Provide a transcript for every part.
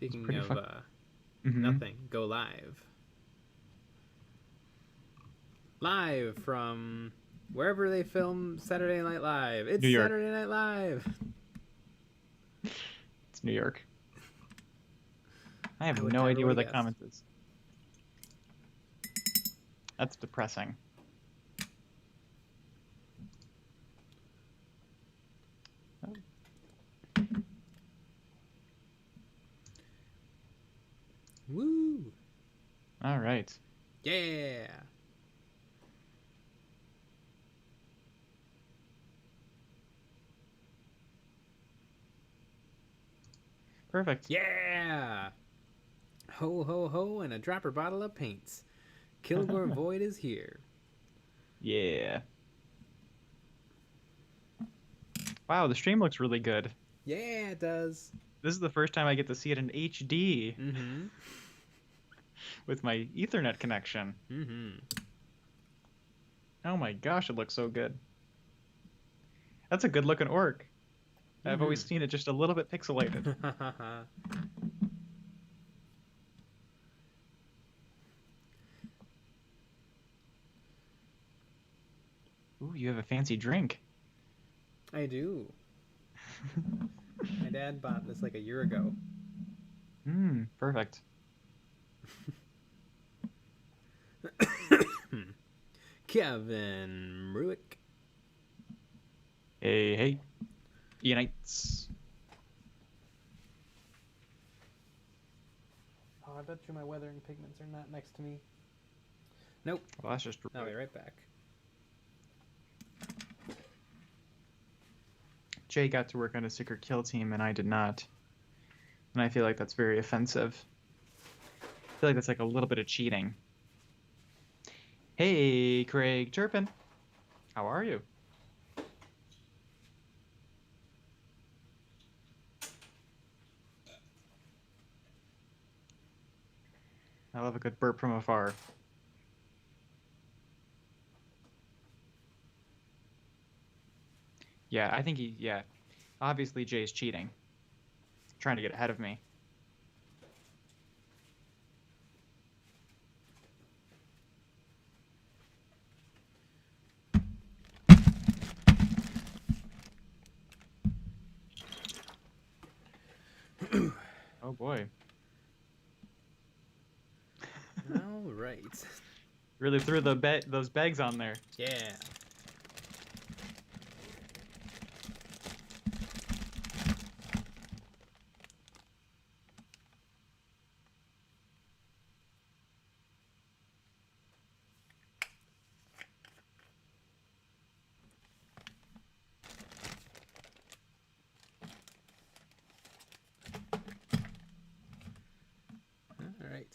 Speaking pretty of fun. Mm-hmm. nothing, go live. Live from wherever they film Saturday Night Live. It's New York. Saturday Night Live. It's New York. I have I would no never idea would where have the guessed. comment is. That's depressing. Oh. Woo! All right. Yeah! Perfect. Yeah! Ho ho ho and a dropper bottle of paints. Kilgore Void is here. Yeah. Wow, the stream looks really good. Yeah, it does. This is the first time I get to see it in HD Mm-hmm. with my Ethernet connection. Mm-hmm. Oh my gosh, it looks so good. That's a good looking orc. I've always seen it just a little bit pixelated. Ooh, you have a fancy drink. I do. My dad bought this like a year ago. Perfect. Kevin Ruick. Hey, hey. Unites. Oh, I bet you my weathering pigments are not next to me. Nope. Well, that's just I'll be right back. Jay got to work on a secret kill team and I did not. And I feel like that's very offensive. I feel like that's like a little bit of cheating. Hey, Craig Turpin. How are you? I love a good burp from afar. Yeah, I think yeah. Obviously, Jay's cheating. Trying to get ahead of me. Oh boy. All right. Really threw those bags on there. Yeah. All right.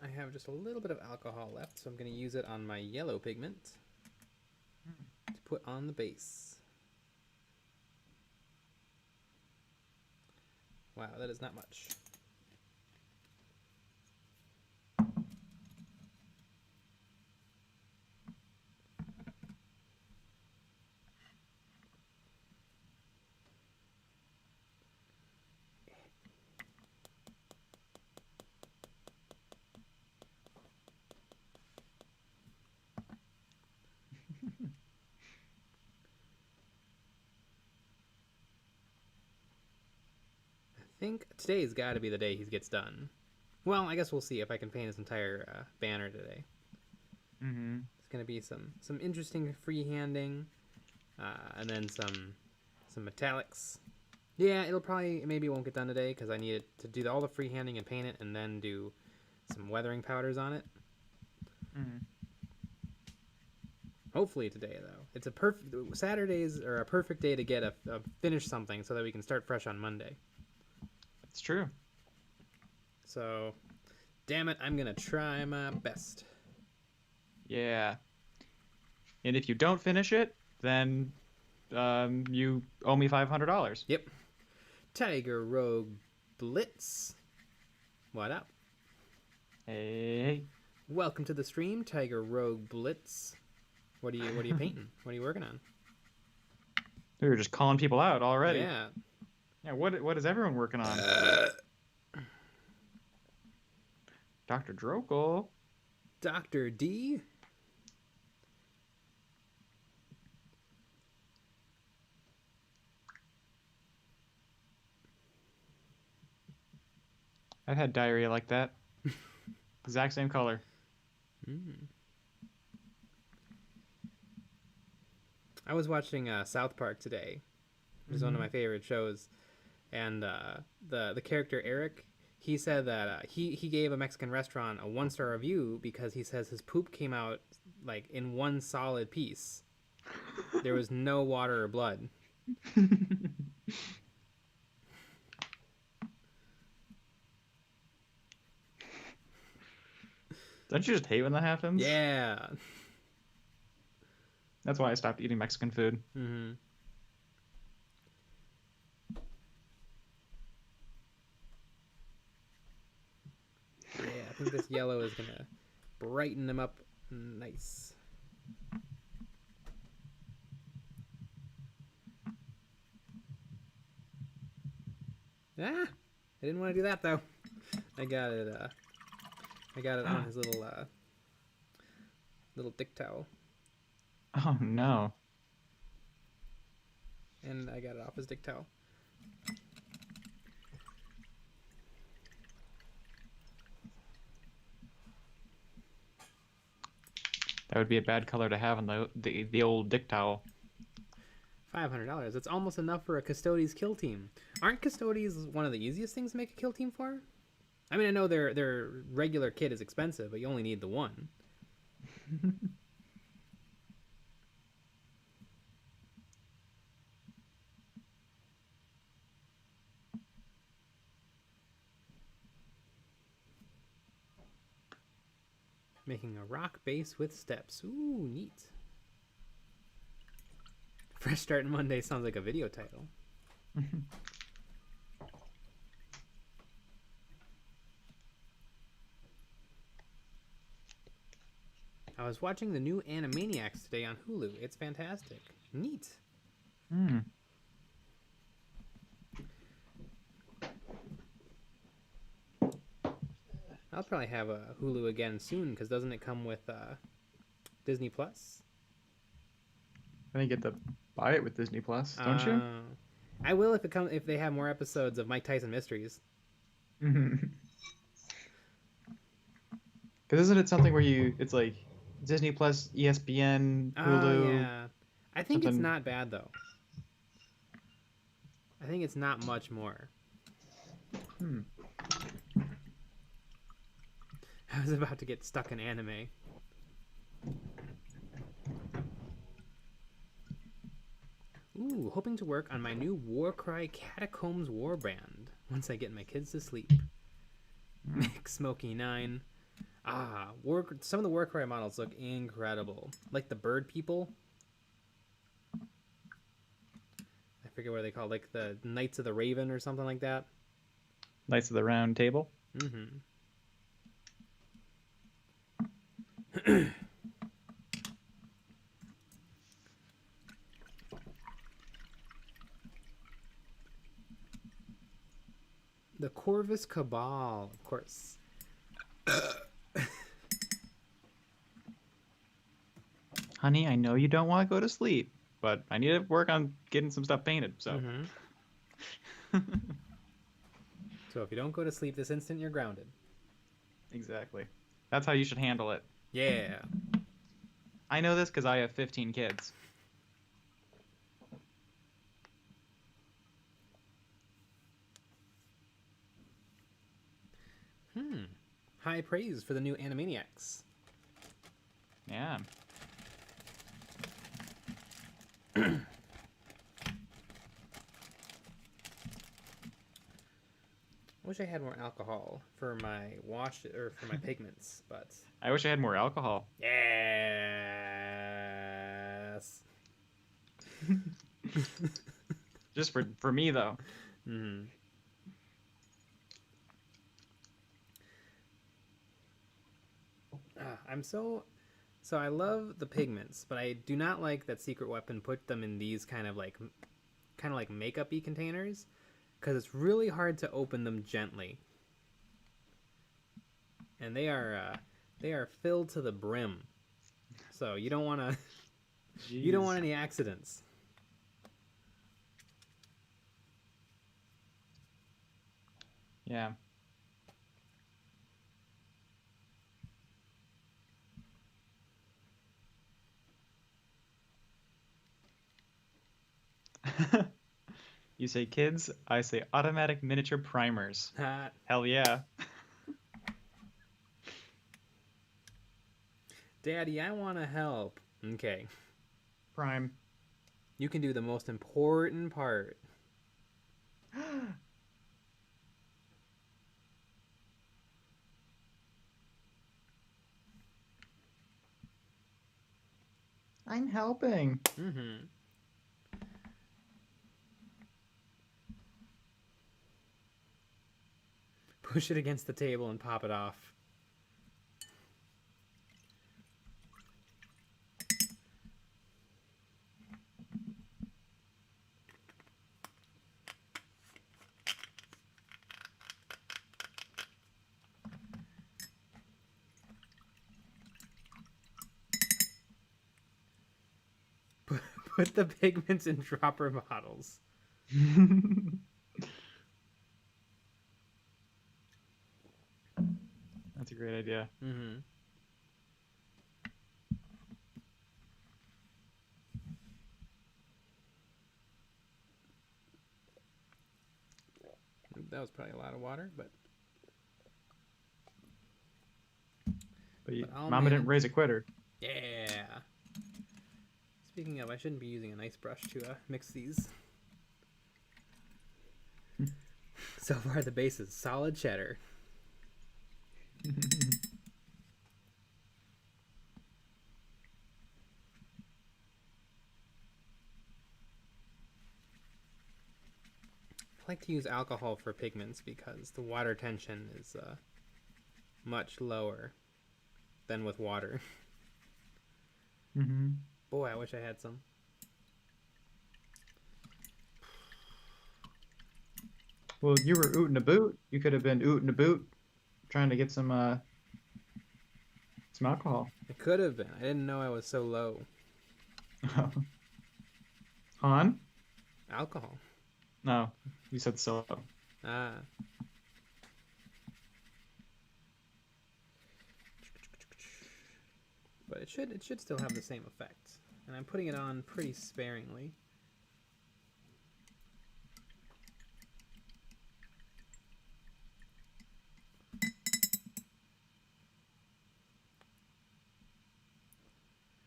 I have just a little bit of alcohol left, so I'm going to use it on my yellow pigment to put on the base. Wow, that is not much. I think today's got to be the day he gets done. Well, I guess we'll see if I can paint his entire banner today. Mm-hmm. It's going to be some interesting freehanding, and then some metallics. Yeah, it'll probably maybe won't get done today because I need to do all the freehanding and paint it, and then do some weathering powders on it. Mm-hmm. Hopefully today, though. It's a perfect Saturdays are a perfect day to get a finish something so that we can start fresh on Monday. It's true. So, damn it, I'm gonna try my best. Yeah. And if you don't finish it, then you owe me $500. Yep. Tiger Rogue Blitz. What up? Hey. Welcome to the stream, Tiger Rogue Blitz. What are you painting? What are you working on? We were just calling people out already. Yeah. Yeah, what is everyone working on? Dr. Drokel. Dr. D. I've had diarrhea like that. Exact same color. Mm. I was watching South Park today, which is one of my favorite shows, and the character Eric, he said that he gave a Mexican restaurant a 1-star review because he says his poop came out like in one solid piece. There was no water or blood. Don't you just hate when that happens? Yeah. That's why I stopped eating Mexican food. Mm-hmm. Yeah, I think this yellow is gonna brighten them up nice. Ah, I didn't want to do that though. I got it. I got it on his little dick towel, Oh no. and I got it off his dick towel. That would be a bad color to have on the old dick towel. $500. That's almost enough for a Custodes kill team. Aren't Custodes one of the easiest things to make a kill team for? I mean, I know their regular kit is expensive, but you only need the one. Making a rock base with steps. Ooh, neat. Fresh Start Monday sounds like a video title. I was watching the new Animaniacs today on Hulu. It's fantastic. Neat. Hmm. I'll probably have a Hulu again soon because doesn't it come with Disney Plus? I think you get to buy it with Disney Plus, don't you? I will if they have more episodes of Mike Tyson Mysteries. Because isn't it something where it's like Disney Plus, ESPN, Hulu? Yeah. I think it's something... not bad though. I think it's not much more. I was about to get stuck in anime. Ooh, hoping to work on my new Warcry Catacombs warband once I get my kids to sleep. Mick Smoky 9. Some of the Warcry models look incredible. Like the bird people. I forget what they call, like the Knights of the Raven or something like that. Knights of the Round Table. Mm-hmm. The Corvus Cabal, of course. Honey, I know you don't want to go to sleep, but I need to work on getting some stuff painted, so. So if you don't go to sleep this instant, you're grounded. Exactly. That's how you should handle it. Yeah. I know this because I have 15 kids. High praise for the new Animaniacs. Yeah. I wish I had more alcohol for my for my pigments, but I wish I had more alcohol. yes. Just for me though. Mm-hmm. So I love the pigments, but I do not like that Secret Weapon put them in these kind of like kind of like makeup-y containers, because it's really hard to open them gently. And they are filled to the brim, so you don't want to you don't want any accidents. Yeah. You say kids, I say automatic miniature primers. Hell yeah. Daddy, I want to help. Okay. Prime. You can do the most important part. I'm helping. Mm-hmm. Push it against the table and pop it off. Put the pigments in dropper bottles. That's a great idea. Mm-hmm. That was probably a lot of water, but Mama didn't raise a quitter. Yeah. Speaking of, I shouldn't be using a nice brush to mix these. So far, the base is solid cheddar. I like to use alcohol for pigments because the water tension is much lower than with water. Mm-hmm. Boy, I wish I had some. Well, you were ootin' a boot. You could have been ootin' a boot, trying to get some alcohol. It could have been. I didn't know I was so low. Han? Alcohol. No, you said so. Ah. But it should still have the same effect. And I'm putting it on pretty sparingly.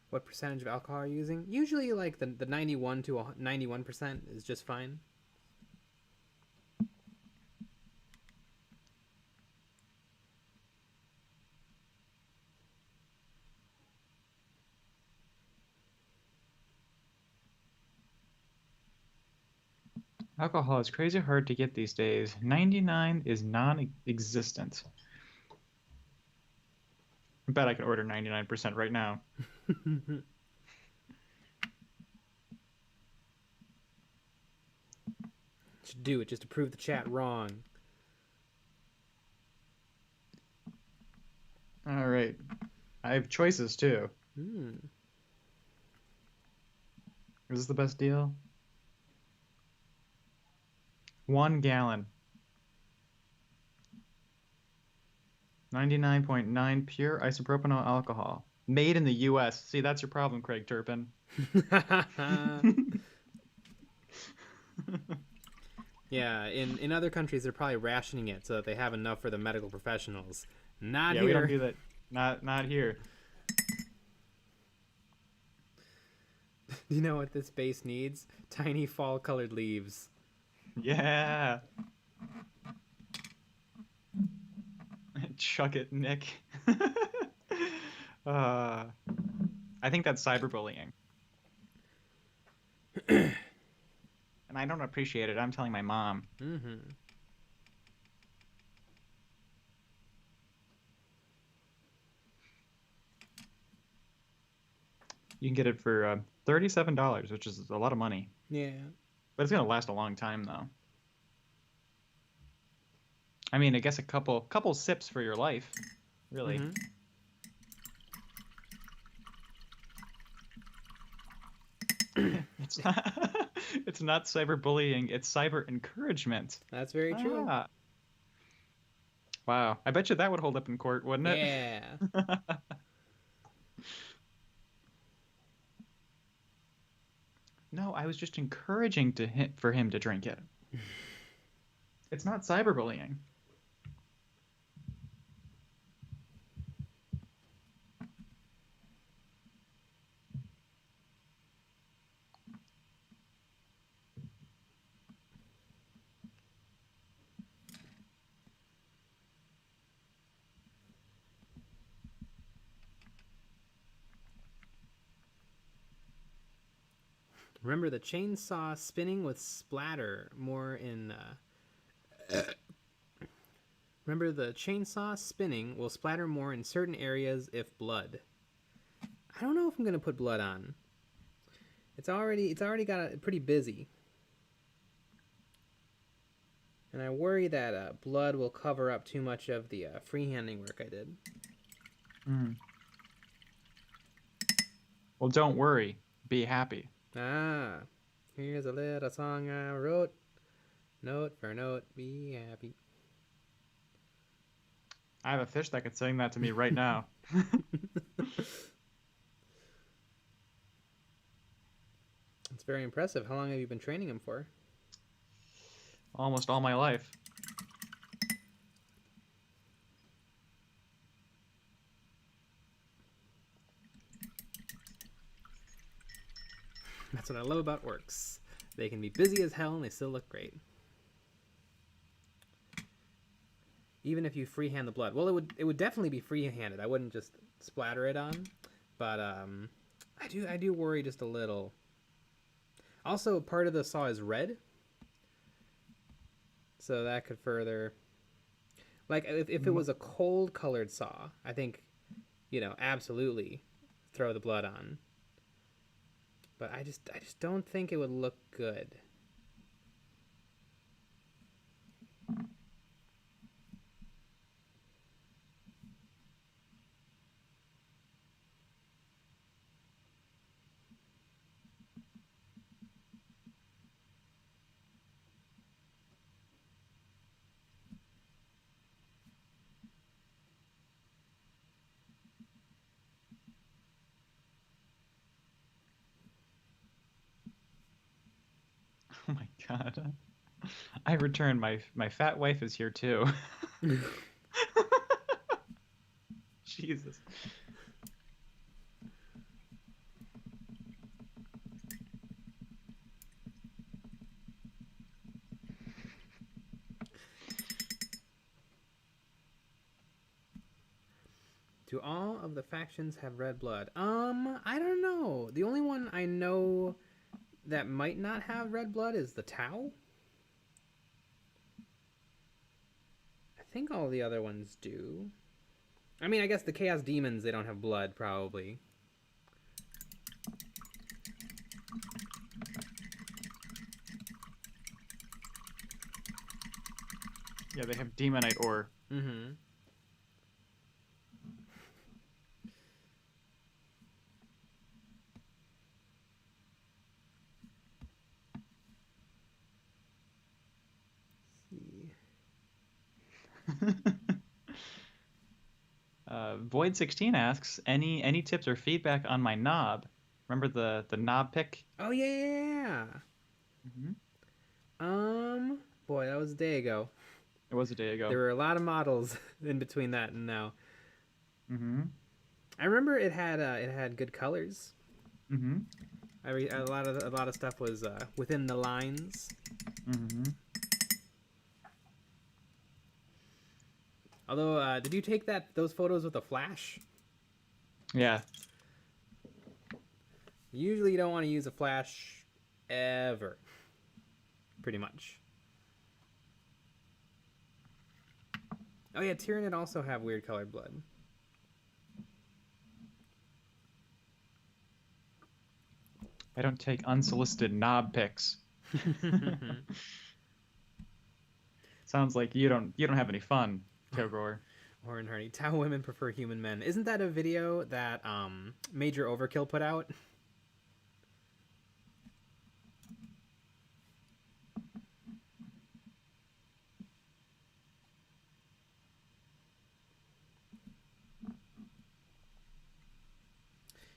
What percentage of alcohol are you using? Usually like the 91 to 91% is just fine. Alcohol is crazy hard to get these days. 99 is non-existent. I bet I could order 99% right now. Should do it just to prove the chat wrong. All right. I have choices too. Hmm. Is this the best deal? 1 gallon. 99.9 pure isopropanol alcohol. Made in the U.S. See, that's your problem, Craig Turpin. Yeah, in other countries they're probably rationing it so that they have enough for the medical professionals. Not yeah, here. we don't do that. Not here. Do you know what this base needs? Tiny fall-colored leaves. Yeah. Chuck it, Nick. I think that's cyberbullying. And I don't appreciate it. I'm telling my mom. Mm-hmm. You can get it for $37, which is a lot of money. Yeah. But it's gonna last a long time though. I mean, I guess a couple sips for your life, really. Mm-hmm. It's not it's not cyberbullying, it's cyber encouragement. That's very true. Ah, wow. I bet you that would hold up in court, wouldn't it? Yeah. No, I was just encouraging for him to drink it. It's not cyberbullying. Remember the chainsaw spinning with splatter more in. Remember the chainsaw spinning will splatter more in certain areas if blood. I don't know if I'm gonna put blood on. It's already got it pretty busy, and I worry that blood will cover up too much of the freehanding work I did. Mm. Well, don't worry. Be happy. Ah, here's a little song I wrote. Note for note, be happy. I have a fish that could sing that to me right now. It's very impressive. How long have you been training him for? Almost all my life. That's what I love about orcs. They can be busy as hell and they still look great. Even if you freehand the blood. Well, it would definitely be freehanded. I wouldn't just splatter it on. But I do worry just a little. Also, part of the saw is red. So that could further... Like, if it was a cold colored saw, I think, absolutely throw the blood on. But I just don't think it would look good. Oh my god. I returned. My fat wife is here too. Jesus. Do all of the factions have red blood? I don't know. The only one I know that might not have red blood is the Tau. I think all the other ones do. I mean, I guess the Chaos Demons, they don't have blood, probably. Yeah, they have demonite ore. Mm-hmm. Void16 asks, any tips or feedback on my knob? Remember the knob pick? Oh, yeah. Mm-hmm. Boy, that was a day ago. It was a day ago. There were a lot of models in between that and now. Mm-hmm. I remember it had good colors. Mm-hmm. A lot of stuff was within the lines. Mm-hmm. Although, did you take those photos with a flash? Yeah. Usually, you don't want to use a flash ever. Pretty much. Oh yeah, Tyranid also have weird colored blood. I don't take unsolicited knob picks. Sounds like you don't have any fun, Togor. Orin Hardy. Tao women prefer human men. Isn't that a video that Major Overkill put out?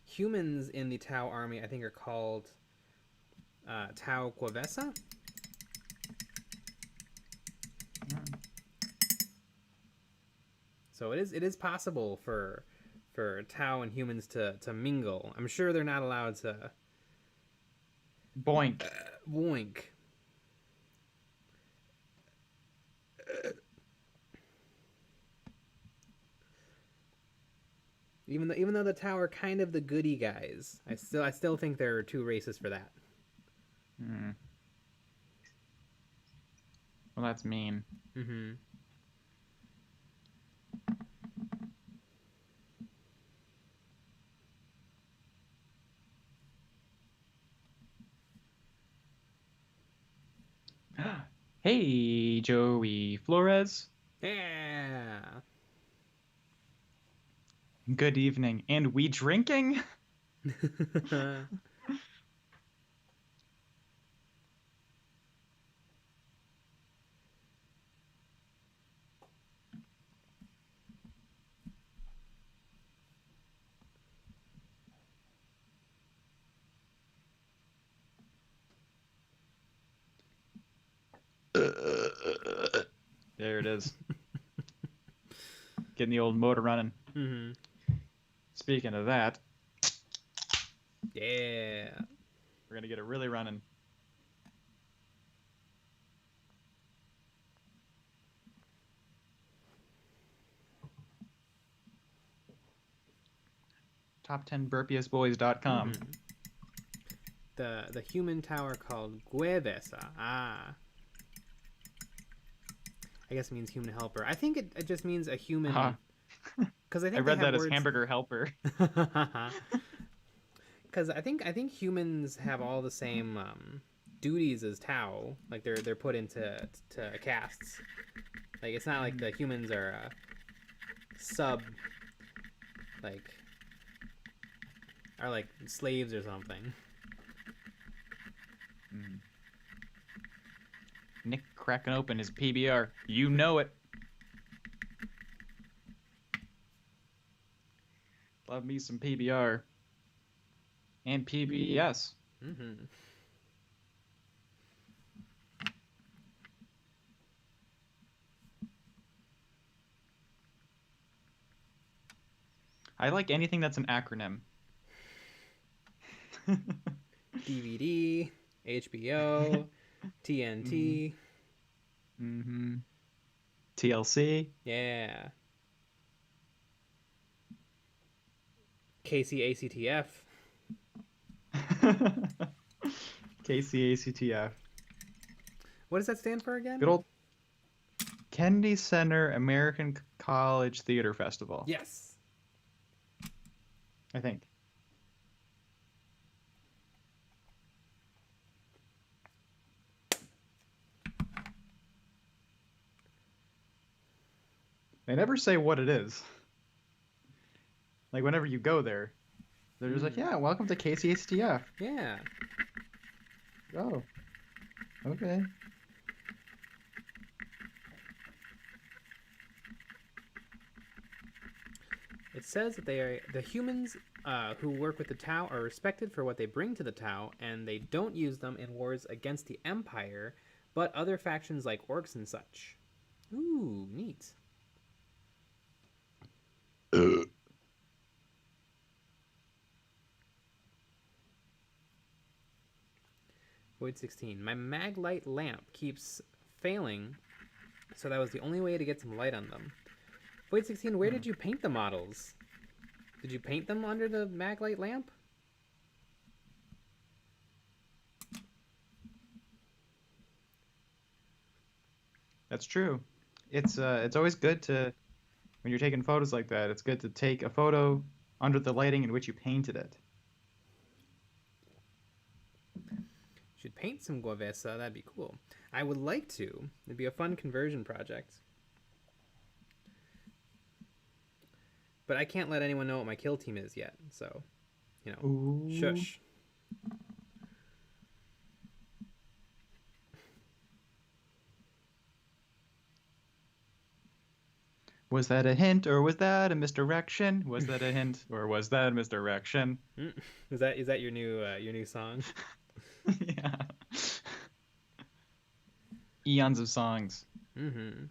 Humans in the Tau army, I think, are called Tau Quavesa. So it is possible for Tau and humans to mingle. I'm sure they're not allowed to Boink. boink. Even though the Tau are kind of the goody guys, I still think they're too racist for that. Hmm. Well, that's mean. Mm-hmm. Hey, Joey Flores. Yeah. Good evening. And we drinking? There it is. Getting the old motor running. Mm-hmm. Speaking of that, Yeah. we're going to get it really running. Top10burpiestboys.com. Mm-hmm. The human tower called Guevesa. Ah. I guess it means human helper. I think it just means a human. Huh. Because I think I read they have that words... as hamburger helper. Because I think humans have all the same duties as Tau. Like they're put into castes. Like it's not like the humans are sub, like are like slaves or something. Nick cracking open his PBR. You know it. Love me some PBR. And PBS. Mm-hmm. I like anything that's an acronym. DVD, HBO, TNT. Mm-hmm. TLC. Yeah. KCACTF. KCACTF. What does that stand for again? Good old Kennedy Center American College Theater Festival. Yes. I think. They never say what it is. Like whenever you go there, they're just like, yeah, welcome to KCHTF. Yeah. Oh, okay. It says that the humans who work with the Tau are respected for what they bring to the Tau, and they don't use them in wars against the Empire, but other factions like orcs and such. Ooh, neat. Void 16. My mag light lamp keeps failing, so that was the only way to get some light on them. Void 16, where did you paint the models? Did you paint them under the mag light lamp? That's true. It's always good to, when you're taking photos like that, it's good to take a photo under the lighting in which you painted it. Should paint some Guavesa. That'd be cool. I would like to. It'd be a fun conversion project. But I can't let anyone know what my kill team is yet. So, you know, Ooh. shush. Was that a hint or was that a misdirection? Was that a hint or was that a misdirection? Is that your new song? Yeah. Eons of songs. Mm-hmm.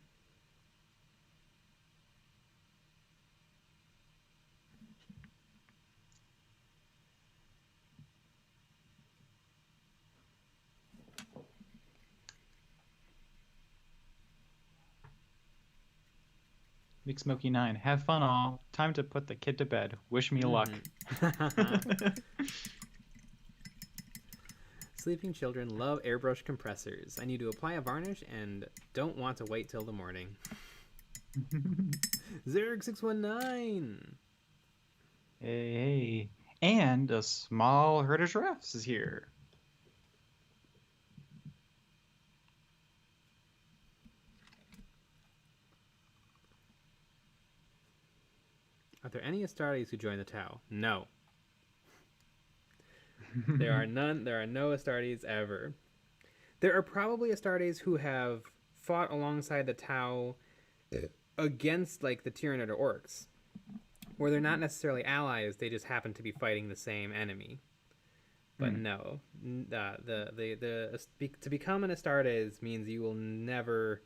Big Smoky 9. Have fun all. Time to put the kid to bed. Wish me luck. Sleeping children love airbrush compressors. I need to apply a varnish and don't want to wait till the morning. Zerg619. Hey. And a small herd of giraffes is here. Are there any Astartes who join the Tau? No. There are none. There are no Astartes ever. There are probably Astartes who have fought alongside the Tau against like the Tyranid or Orcs, where they're not necessarily allies. They just happen to be fighting the same enemy. But no, to become an Astartes means you will never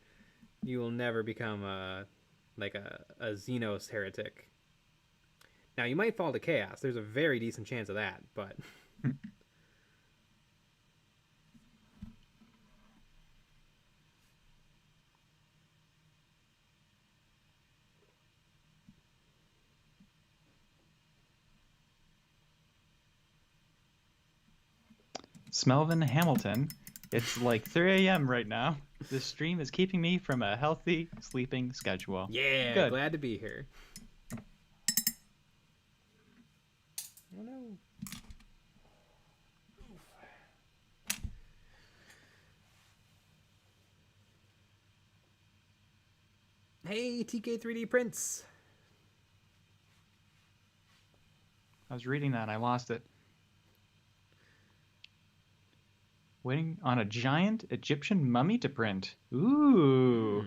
become a Xenos heretic. Now, you might fall to chaos. There's a very decent chance of that, but... Smelvin Hamilton. It's like 3 a.m. right now. This stream is keeping me from a healthy sleeping schedule. Yeah, good. Glad to be here. Oh no. Hey, TK3D Prince. I was reading that and I lost it. Waiting on a giant Egyptian mummy to print. Ooh.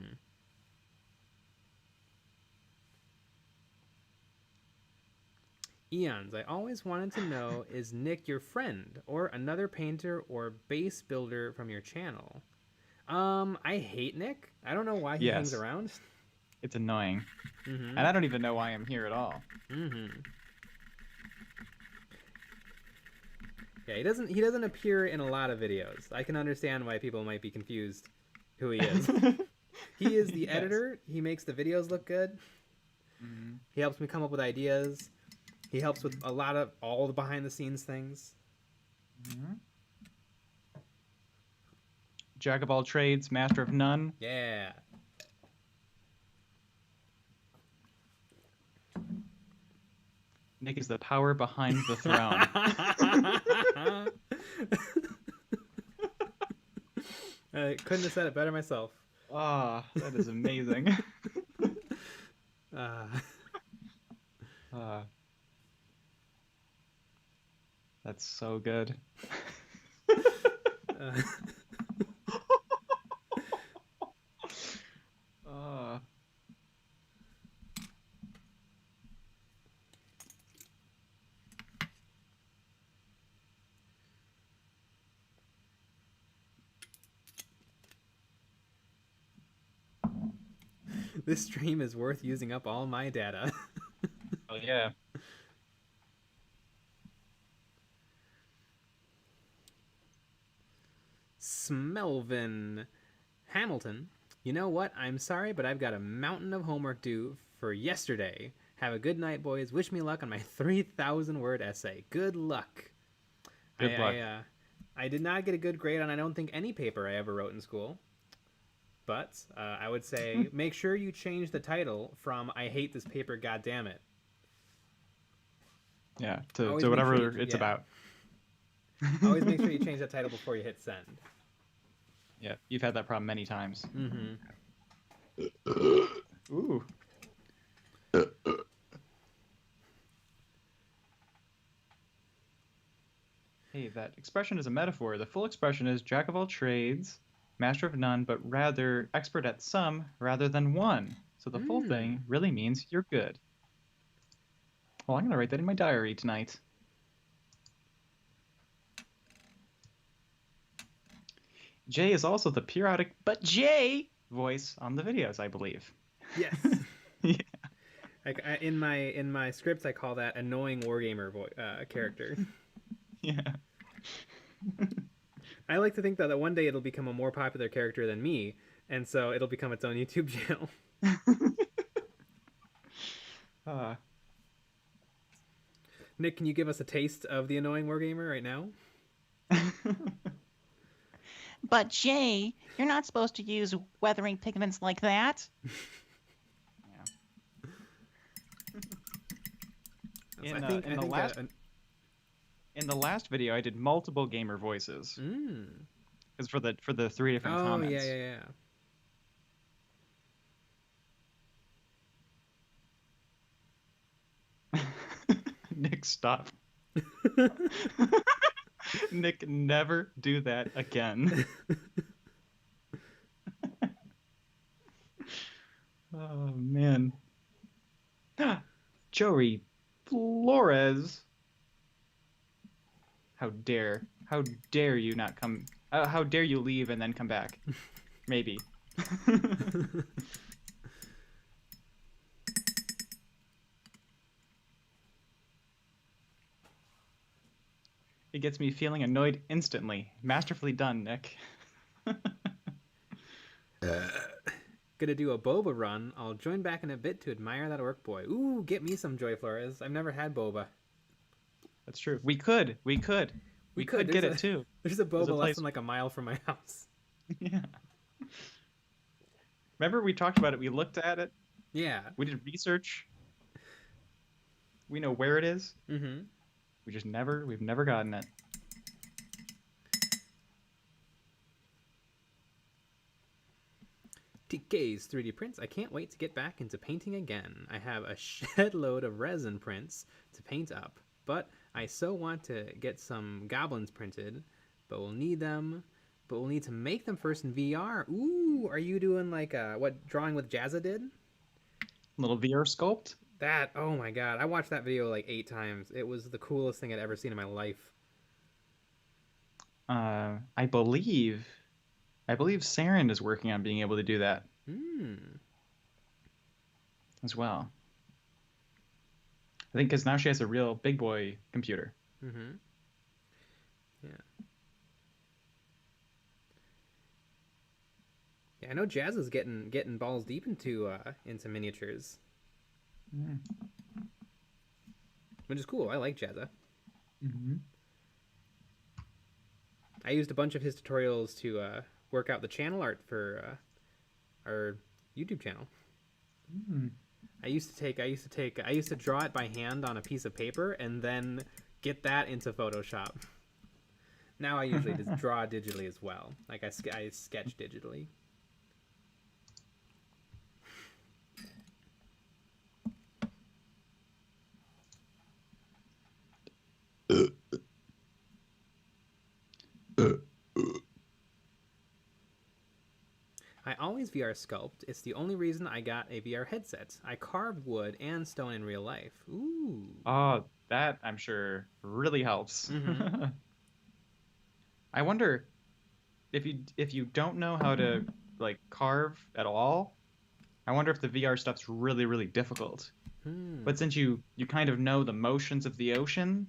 Eons, I always wanted to know, is Nick your friend or another painter or base builder from your channel? I hate Nick. I don't know why he hangs around. It's annoying. And I don't even know why I'm here at all. Yeah, he doesn't appear in a lot of videos. I can understand why people might be confused who he is. He is the editor. He makes the videos look good. He helps me come up with ideas. He helps with a lot of all the behind the scenes things. Jack of all trades, master of none. Yeah. Nick is the power behind the throne. I couldn't have said it better myself. Ah, that is amazing. That's so good. This stream is worth using up all my data. Oh, yeah. Smelvin Hamilton. You know what? I'm sorry, but I've got a mountain of homework due for yesterday. Have a good night, boys. Wish me luck on my 3,000-word essay. Good luck. Good luck. I did not get a good grade on I don't think any paper I ever wrote in school. But I would say make sure you change the title from I hate this paper, goddammit. Yeah, to whatever it's about. Always make sure you change that title before you hit send. Yeah, you've had that problem many times. Mm-hmm. Ooh. Hey, that expression is a metaphor. The full expression is jack of all trades, master of none, but rather expert at some rather than one. So the full thing really means you're good. Well, I'm going to write that in my diary tonight. Jay is also the periodic "but Jay" voice on the videos, I believe. Yes. Yeah. Like in my scripts, I call that annoying wargamer character. Yeah. I like to think that one day it'll become a more popular character than me, and so it'll become its own YouTube channel. Nick, can you give us a taste of the annoying wargamer right now? But Jay, you're not supposed to use weathering pigments like that. In the last video, I did multiple gamer voices. Because for the 3 different comments. Oh yeah. Nick, stop. Nick, never do that again. Oh, man. Joey Flores. How dare you not come? How dare you leave and then come back? Maybe. It gets me feeling annoyed instantly. Masterfully done, Nick. Gonna do a boba run. I'll join back in a bit to admire that orc boy. Ooh, get me some Joy Flores. I've never had boba. That's true. We could get it too. There's a boba less than like a mile from my house. Yeah. Remember we talked about it. We looked at it. Yeah. We did research. We know where it is. Mm-hmm. We've never gotten it. TK's 3D prints. I can't wait to get back into painting again. I have a shed load of resin prints to paint up, but I so want to get some goblins printed, but we'll need to make them first in VR. Ooh, are you doing like what Drawing with Jazza did? Little VR sculpt? That, oh my god, I watched that video like 8 times. It was the coolest thing I'd ever seen in my life. I believe Saren is working on being able to do that as well. I think because now she has a real big boy computer. Mm-hmm. Yeah. Yeah, I know Jazz is getting balls deep into miniatures. Which is cool. I like Jazza. Mm-hmm. I used a bunch of his tutorials to work out the channel art for our YouTube channel. I used to draw it by hand on a piece of paper and then get that into Photoshop. Now I usually just draw digitally as well. Like I sketch digitally. I always VR sculpt. It's the only reason I got a VR headset. I carved wood and stone in real life. Ooh. Oh, that I'm sure really helps. Mm-hmm. I wonder if you don't know how to like carve at all, I wonder if the VR stuff's really, really difficult. But since you kind of know the motions of the ocean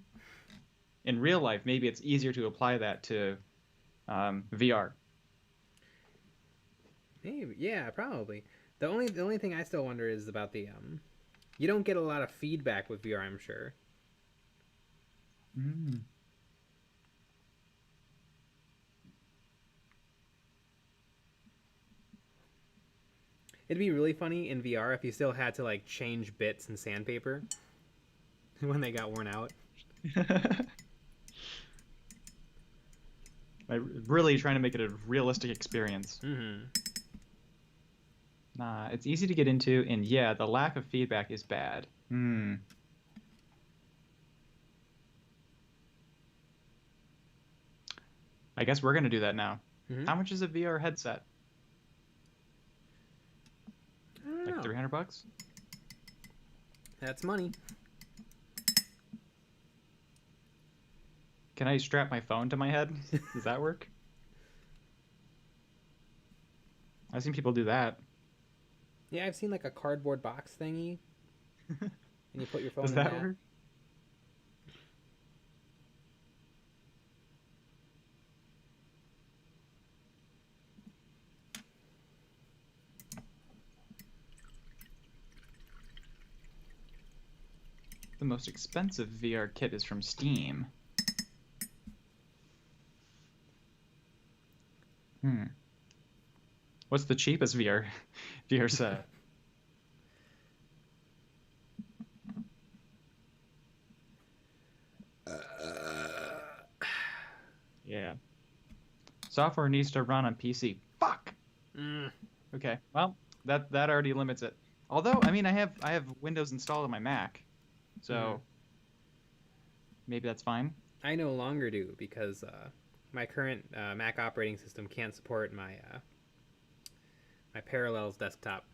in real life, maybe it's easier to apply that to VR. Maybe, yeah, probably. The only thing I still wonder is about the you don't get a lot of feedback with VR, I'm sure. It'd be really funny in VR if you still had to like change bits in sandpaper when they got worn out. really trying to make it a realistic experience. Mm-hmm. Nah, it's easy to get into, and yeah, the lack of feedback is bad. Hmm. I guess we're gonna do that now. Mm-hmm. How much is a VR headset? I don't Like know. $300? That's money. Can I strap my phone to my head? Does that work? I've seen people do that. Yeah, I've seen like a cardboard box thingy, and you put your phone Does in that that. work? The most expensive VR kit is from Steam. What's the cheapest VR set? Yeah. Software needs to run on PC. Fuck. Mm. Okay. Well, that already limits it. Although, I mean, I have Windows installed on my Mac, so maybe that's fine. I no longer do because my current Mac operating system can't support my my Parallels desktop.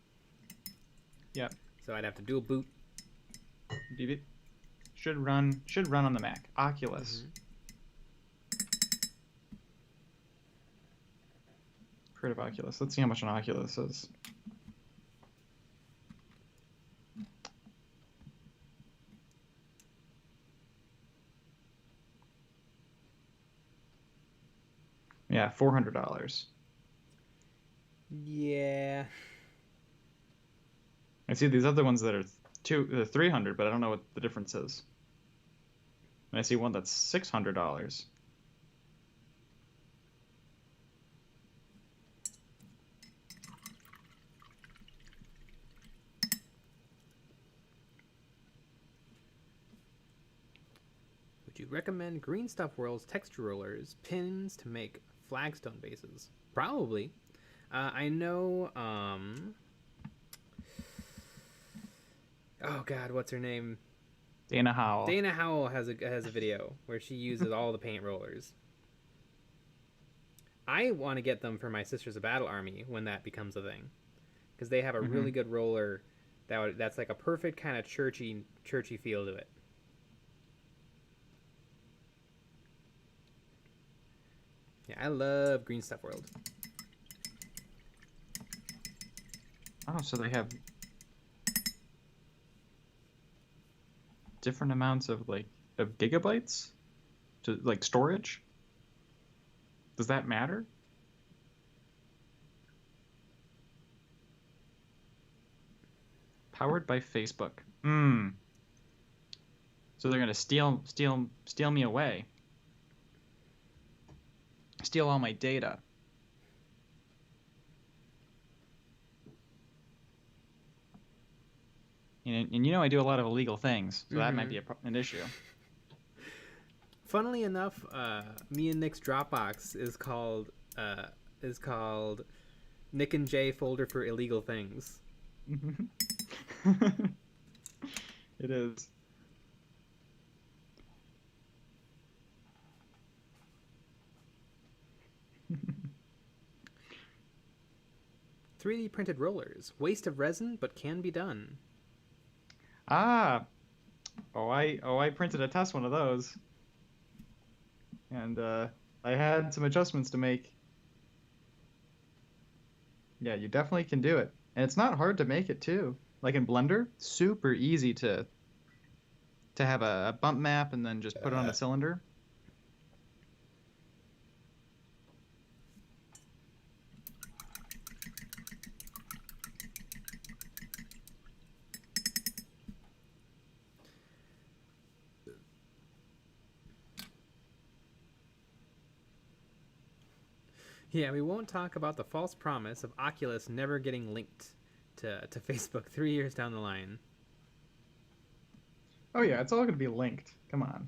Yep. So I'd have to dual boot. DB should run on the Mac. Oculus. Heard of Oculus. Let's see how much an Oculus is. Yeah, $400. Yeah. I see these other ones that are 300, but I don't know what the difference is. And I see one that's $600. Would you recommend Green Stuff World's texture rollers pins to make flagstone bases? Probably. I know. Oh God, what's her name? Dana Howell. Dana Howell has a video where she uses all the paint rollers. I want to get them for my Sisters of Battle army when that becomes a thing, because they have a really good roller that's like a perfect kind of churchy feel to it. Yeah, I love Green Stuff World. Oh, so they have different amounts of gigabytes to storage. Does that matter? Powered by Facebook. So they're gonna steal me away. Steal all my data. And I do a lot of illegal things, so that might be an issue. Funnily enough, me and Nick's Dropbox is called Nick and Jay folder for illegal things. It is. "3D printed rollers. Waste of resin, but can be done." Ah. I printed a test one of those. And I had some adjustments to make. Yeah, you definitely can do it. And it's not hard to make it too. Like in Blender, super easy to have a bump map and then just put it on a cylinder. Yeah, we won't talk about the false promise of Oculus never getting linked to Facebook 3 years down the line. Oh yeah, it's all going to be linked. Come on.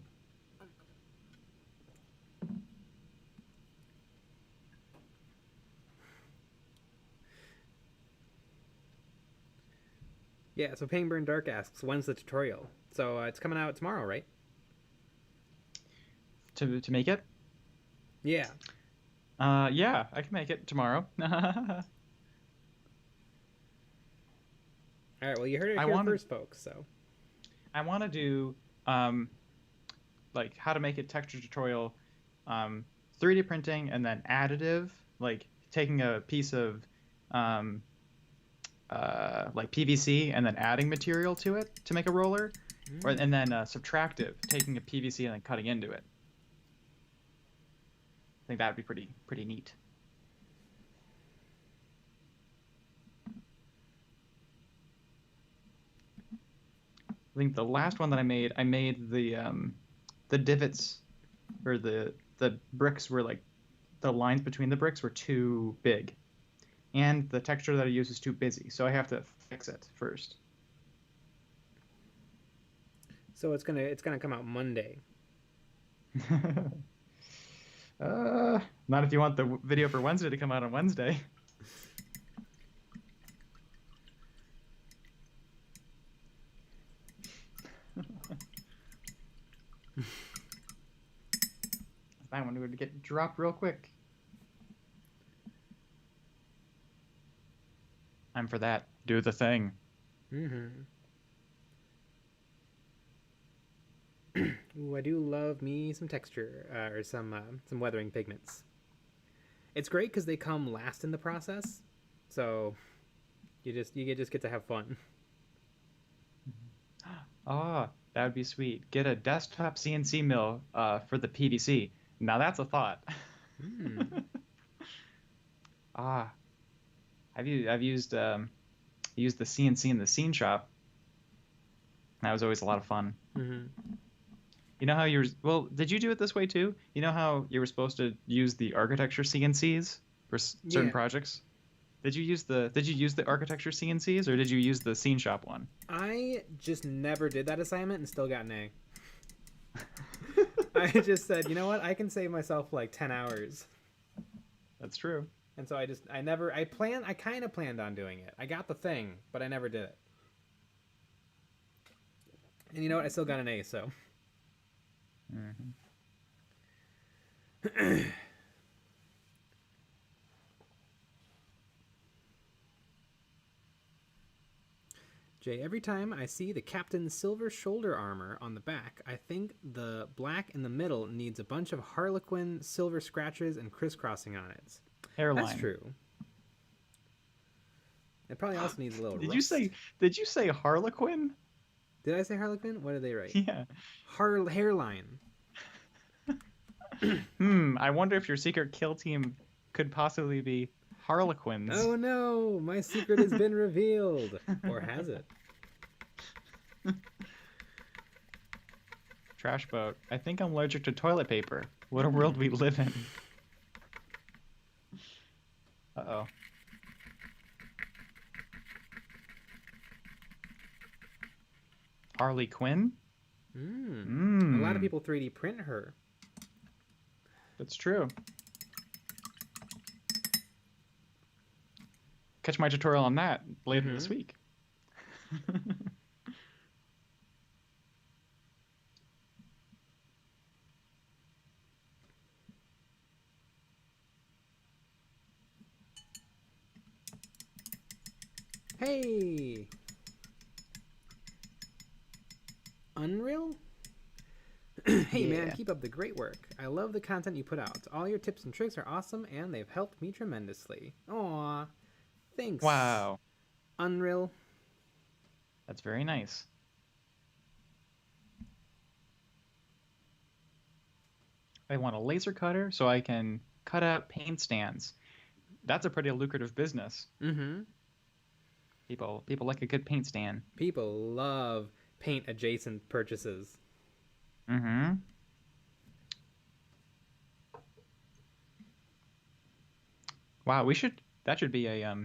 Yeah, so Pangburn Dark asks, when's the tutorial? So it's coming out tomorrow, right? To make it? Yeah. Yeah, I can make it tomorrow. All right, well, you heard it I here wanna- first, folks, so. I want to do like how to make a texture tutorial, 3D printing and then additive, like taking a piece of like PVC and then adding material to it to make a roller, and then subtractive, taking a PVC and then cutting into it. I think that would be pretty neat. I think the last one that I made the divots, or the bricks were like, the lines between the bricks were too big, and the texture that I use is too busy, so I have to fix it first. So it's gonna come out Monday. Not if you want the video for Wednesday to come out on Wednesday. That one would get dropped real quick. I'm for that. Do the thing. Mm-hmm. Ooh, I do love me some texture, or some weathering pigments. It's great because they come last in the process, so you just get to have fun. Ah, that would be sweet. Get a desktop CNC mill for the PVC. Now that's a thought. Ah, I've used the CNC in the scene shop. That was always a lot of fun. Mm-hmm. You know how did you do it this way too? You know how you were supposed to use the architecture CNCs for certain projects? Did you use the architecture CNCs, or did you use the scene shop one? I just never did that assignment and still got an A. I just said, you know what? I can save myself like 10 hours. That's true. And so I kind of planned on doing it. I got the thing, but I never did it. And you know what? I still got an A, so. Mm-hmm. Jay, every time I see the Captain's silver shoulder armor on the back, I think the black in the middle needs a bunch of Harlequin silver scratches and crisscrossing on it. Hairline. That's true. It probably also needs a little Did rust. you say Harlequin? Did I say Harlequin? What did they write? Yeah. Hairline. I wonder if your secret kill team could possibly be Harlequins. Oh no, my secret has been revealed. Or has it? Trash boat. I think I'm allergic to toilet paper. What a world we live in. Uh-oh. Harley Quinn? A lot of people 3D print her. That's true. Catch my tutorial on that later this week. Hey! Unreal? Hey man, keep up the great work. I love the content you put out. All your tips and tricks are awesome, and they've helped me tremendously. Aw, thanks. Wow. Unreal. That's very nice. I want a laser cutter so I can cut out paint stands. That's a pretty lucrative business. Mm-hmm. People like a good paint stand. People love paint adjacent purchases. Mm-hmm. Wow, that should be a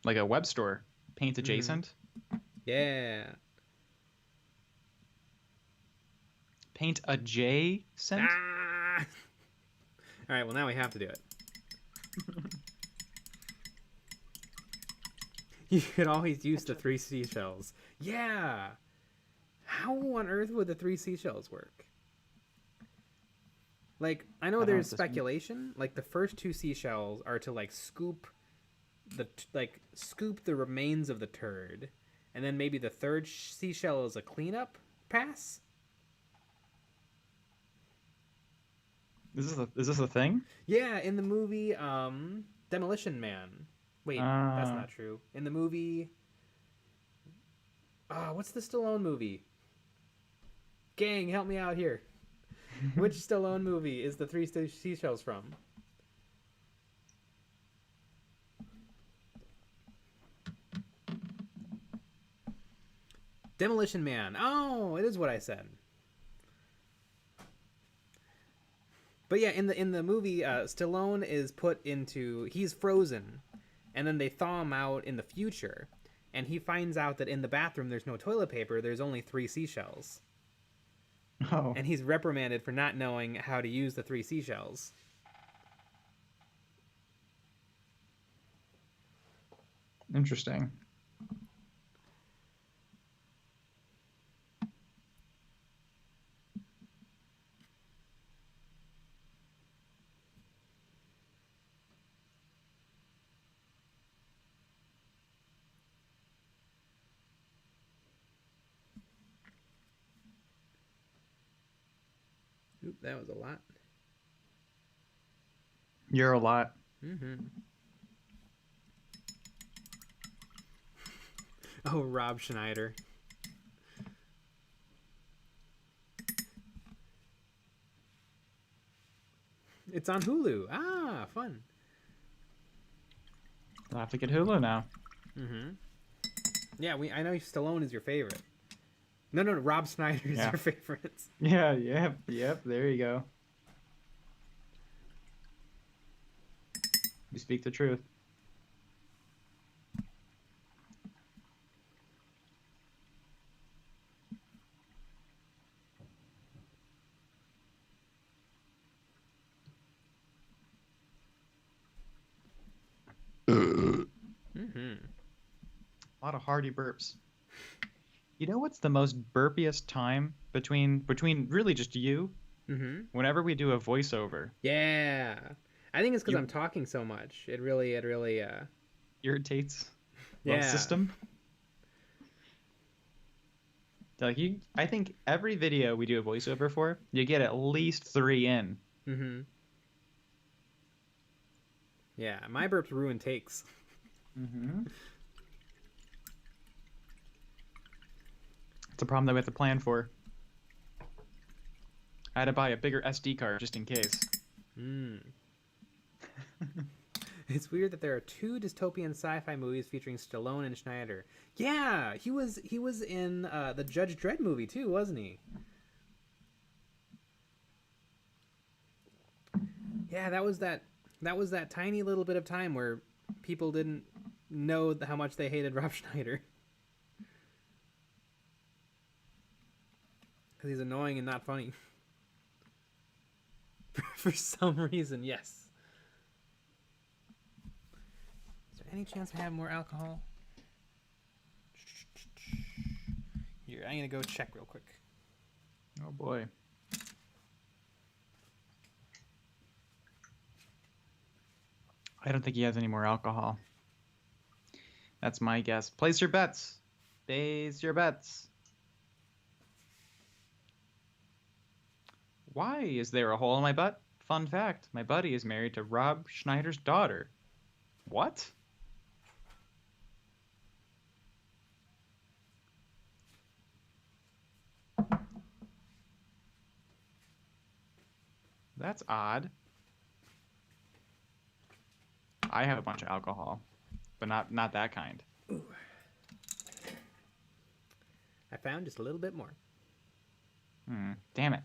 like a web store, paint adjacent. Yeah. Paint adjacent. Ah! All right, well now we have to do it. You could always use the 3 seashells. Yeah. How on earth would the 3 seashells work? Like, I know I don't know there's what this means. speculation. Like, the first 2 seashells are to like scoop the remains of the turd, and then maybe the third seashell is a cleanup pass. Is this a thing? Yeah, in the movie Demolition Man. Wait, that's not true. In the movie, what's the Stallone movie? Gang, help me out here. Which Stallone movie is the 3 seashells from? Demolition Man. Oh, it is what I said. But yeah, in the movie, Stallone is he's frozen, and then they thaw him out in the future, and he finds out that in the bathroom there's no toilet paper, there's only 3 seashells. Oh. And he's reprimanded for not knowing how to use the 3 seashells. Interesting. Oop, that was a lot. You're a lot. Mm-hmm. Oh, Rob Schneider. It's on Hulu. Ah, fun. I'll have to get Hulu now. Mm-hmm. Yeah, I know Stallone is your favorite. No, Rob Schneider is Yeah. your favorite. Yeah, yep, there you go. You speak the truth. Mm-hmm. A lot of hearty burps. You know what's the most burpiest time between really just you? Mm-hmm. Whenever we do a voiceover, Yeah. I think it's because You- I'm talking so much. It really irritates the yeah. system. Like I think every video we do a voiceover for, you get at least 3 in. Mm-hmm. Yeah, my burps ruin takes. Mm-hmm. It's a problem that we have to plan for. I had to buy a bigger SD card just in case. Mm. It's weird that there are 2 dystopian sci-fi movies featuring Stallone and Schneider. Yeah, he was in the Judge Dredd movie too, wasn't he? Yeah, that was that tiny little bit of time where people didn't know how much they hated Rob Schneider. Because he's annoying and not funny. For some reason, yes. Is there any chance I have more alcohol? Here, I'm gonna go check real quick. Oh boy. I don't think he has any more alcohol. That's my guess. Place your bets. Place your bets. Why is there a hole in my butt? Fun fact, my buddy is married to Rob Schneider's daughter. What? That's odd. I have a bunch of alcohol, but not that kind. Ooh. I found just a little bit more. Damn it.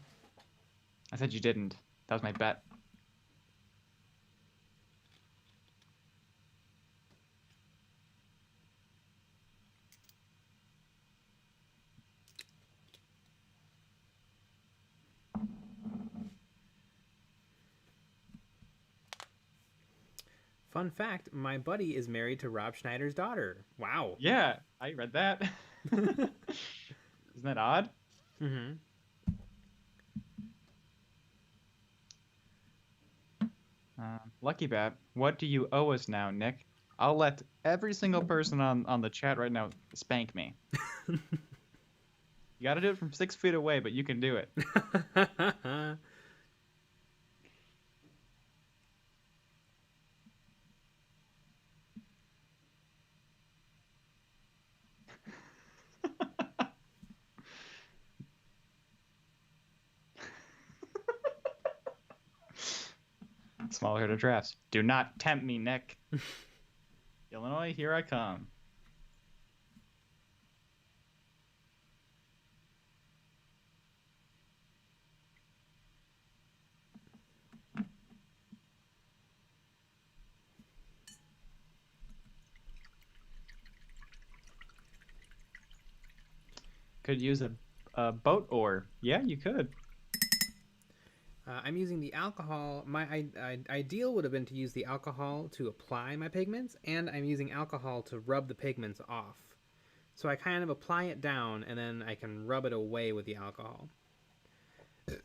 I said you didn't. That was my bet. Fun fact, my buddy is married to Rob Schneider's daughter. Wow. Yeah, I read that. Isn't that odd? Mm-hmm. Lucky Bat, what do you owe us now, Nick? I'll let every single person on the chat right now spank me. You gotta do it from 6 feet away, but you can do it. Small herd of drafts. Do not tempt me, Nick. Illinois, here I come. Could use a boat oar. Yeah, you could. I'm using the alcohol. My ideal would have been to use the alcohol to apply my pigments, and I'm using alcohol to rub the pigments off. So I kind of apply it down, and then I can rub it away with the alcohol.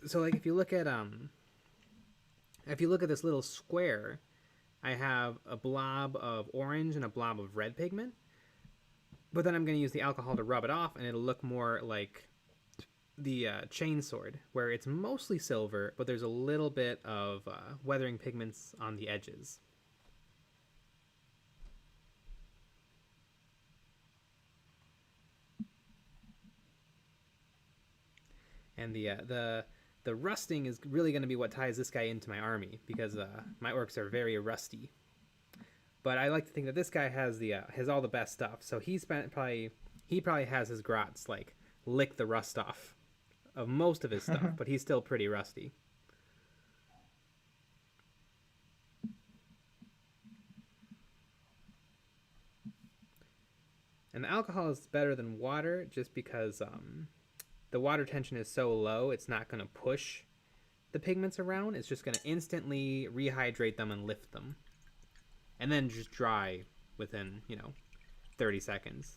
So like if you look at this little square, I have a blob of orange and a blob of red pigment. But then I'm going to use the alcohol to rub it off, and it'll look more like the chainsword, where it's mostly silver, but there's a little bit of weathering pigments on the edges. And the rusting is really going to be what ties this guy into my army, because my orcs are very rusty. But I like to think that this guy has all the best stuff. So he probably has his grots like lick the rust off of most of his stuff, but he's still pretty rusty. And the alcohol is better than water just because the water tension is so low, it's not going to push the pigments around. It's just going to instantly rehydrate them and lift them. And then just dry within, 30 seconds.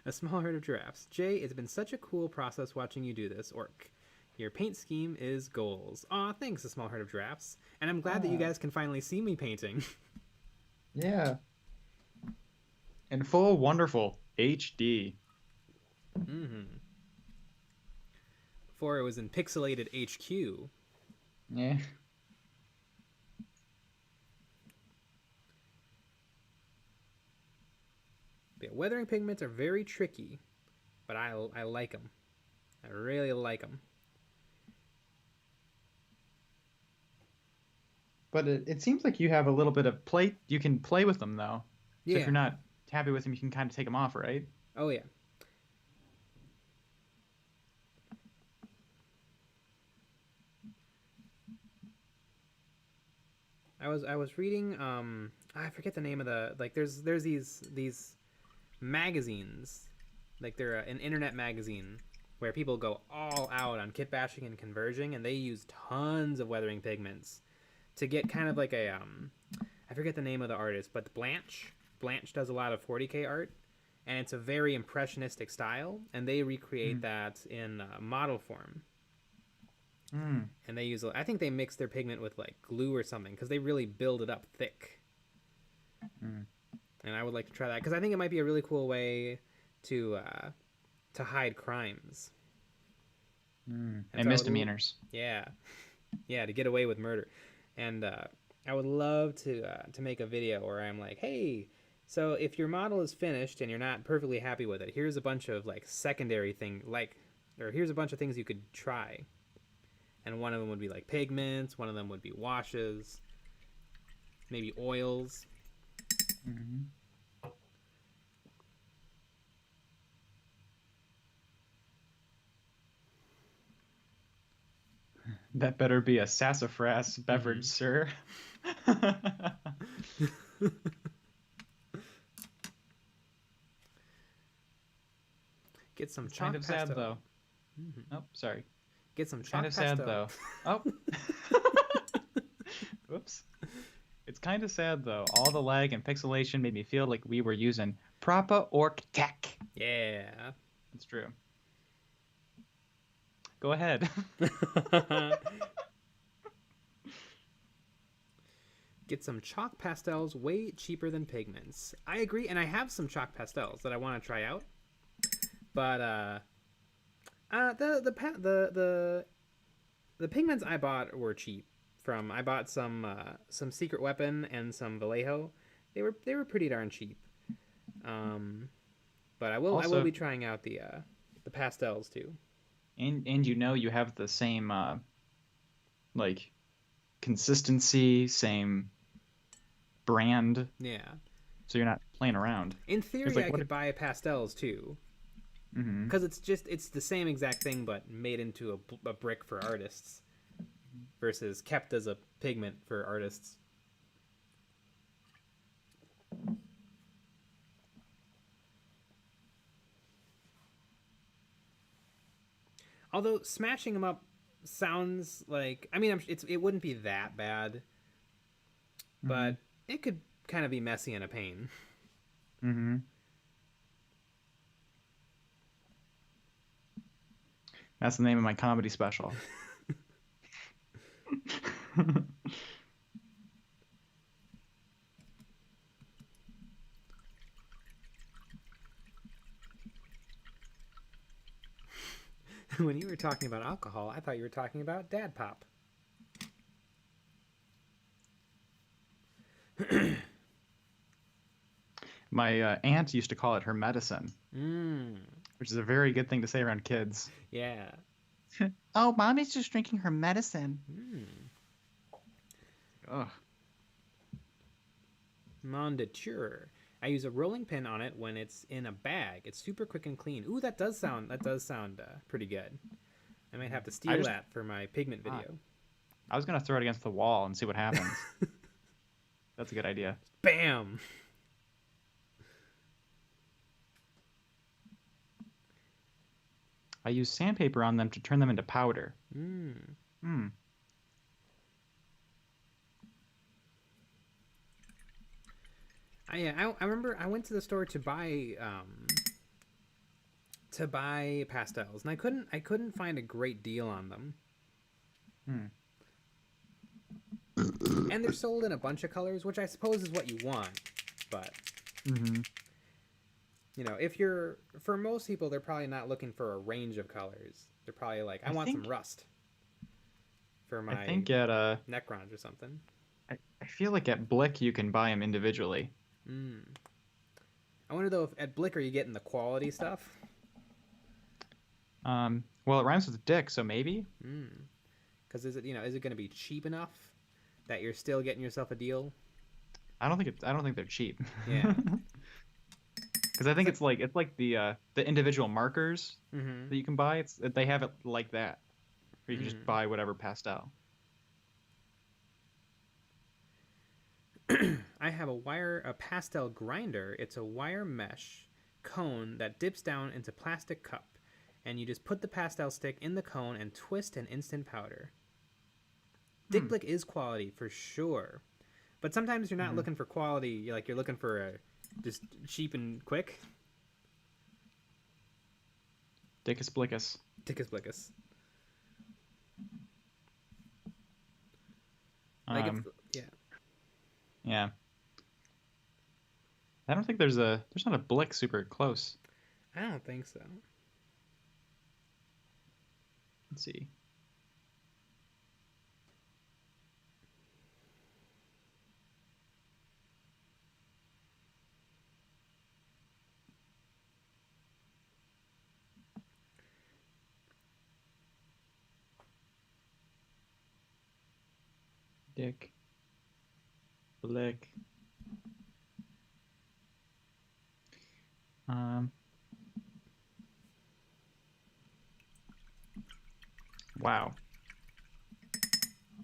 A small herd of giraffes. Jay, it's been such a cool process watching you do this, orc. Your paint scheme is goals. Aw, thanks, a small herd of giraffes. And I'm glad that you guys can finally see me painting. Yeah. In full, wonderful HD. Mm-hmm. Before it was in pixelated HQ. Yeah. Yeah, weathering pigments are very tricky, but I like them. I really like them. But it seems like you have a little bit of play. You can play with them, though. Yeah. So if you're not happy with them, you can kind of take them off, right? Oh, yeah. I was reading I forget the name of the, like, there's these magazines, like they're an internet magazine where people go all out on kit bashing and converging, and they use tons of weathering pigments to get kind of like a I forget the name of the artist, but Blanche does a lot of 40k art, and it's a very impressionistic style, and they recreate that in model form. And they use, I think they mix their pigment with like glue or something, because they really build it up thick. And I would like to try that, because I think it might be a really cool way to hide crimes And so misdemeanors. Yeah, to get away with murder. And I would love to make a video where I'm like, hey, so if your model is finished and you're not perfectly happy with it, here's a bunch of like secondary here's a bunch of things you could try. And one of them would be like pigments, one of them would be washes, maybe oils. That better be a sassafras beverage, sir. Get some It's chalk kind of pastel. sad though. Mhm. Oh, sorry. Get some It's chalk kind of pastel. sad though. Oh. Whoops. It's kind of sad though. All the lag and pixelation made me feel like we were using proper orc tech. Yeah. It's true. Go ahead. Get some chalk pastels, way cheaper than pigments. I agree, and I have some chalk pastels that I want to try out. But the pigments I bought were cheap. I bought some Secret Weapon and some Vallejo. They were pretty darn cheap. But I will Also, be trying out the pastels too. and you have the same like consistency, same brand, Yeah. so you're not playing around. In theory, like, I what could buy pastels too, Mm-hmm. because it's the same exact thing but made into a brick for artists, versus kept as a pigment for artists. Although smashing them up sounds like, I mean, it wouldn't be that bad, but it could kind of be messy and a pain. Mm-hmm. That's the name of my comedy special. When you were talking about alcohol, I thought you were talking about Dad Pop. My aunt used to call it her medicine, which is a very good thing to say around kids. Yeah. Oh, mommy's just drinking her medicine. Ugh. Mondature. I use a rolling pin on it when it's in a bag. It's super quick and clean. Ooh, that does sound pretty good. I might have to steal that for my pigment video. I was gonna throw it against the wall and see what happens. That's a good idea. Bam! I use sandpaper on them to turn them into powder. I remember I went to the store to buy pastels, and I couldn't find a great deal on them. And they're sold in a bunch of colors, which I suppose is what you want, but you know, for most people, they're probably not looking for a range of colors. They're probably like, I want some rust for my I think at Necrons or something. I feel like at Blick you can buy them individually. I wonder though if at Blick are you getting the quality stuff? Well, it rhymes with dick, so maybe. Because is it going to be cheap enough that you're still getting yourself a deal? I don't think they're cheap. Yeah. Because I think it's like the individual markers that you can buy. They have it like that, where you can just buy whatever pastel. I have a pastel grinder. It's a wire mesh cone that dips down into plastic cup, and you just put the pastel stick in the cone and twist an instant powder. Dick Blick is quality for sure, but sometimes you're not looking for quality. You're looking for just cheap and quick. Dickus Blickus. Dickus Blickus. Yeah. I don't think there's not a Blick super close. I don't think so. Let's see. Dick Blick. Wow.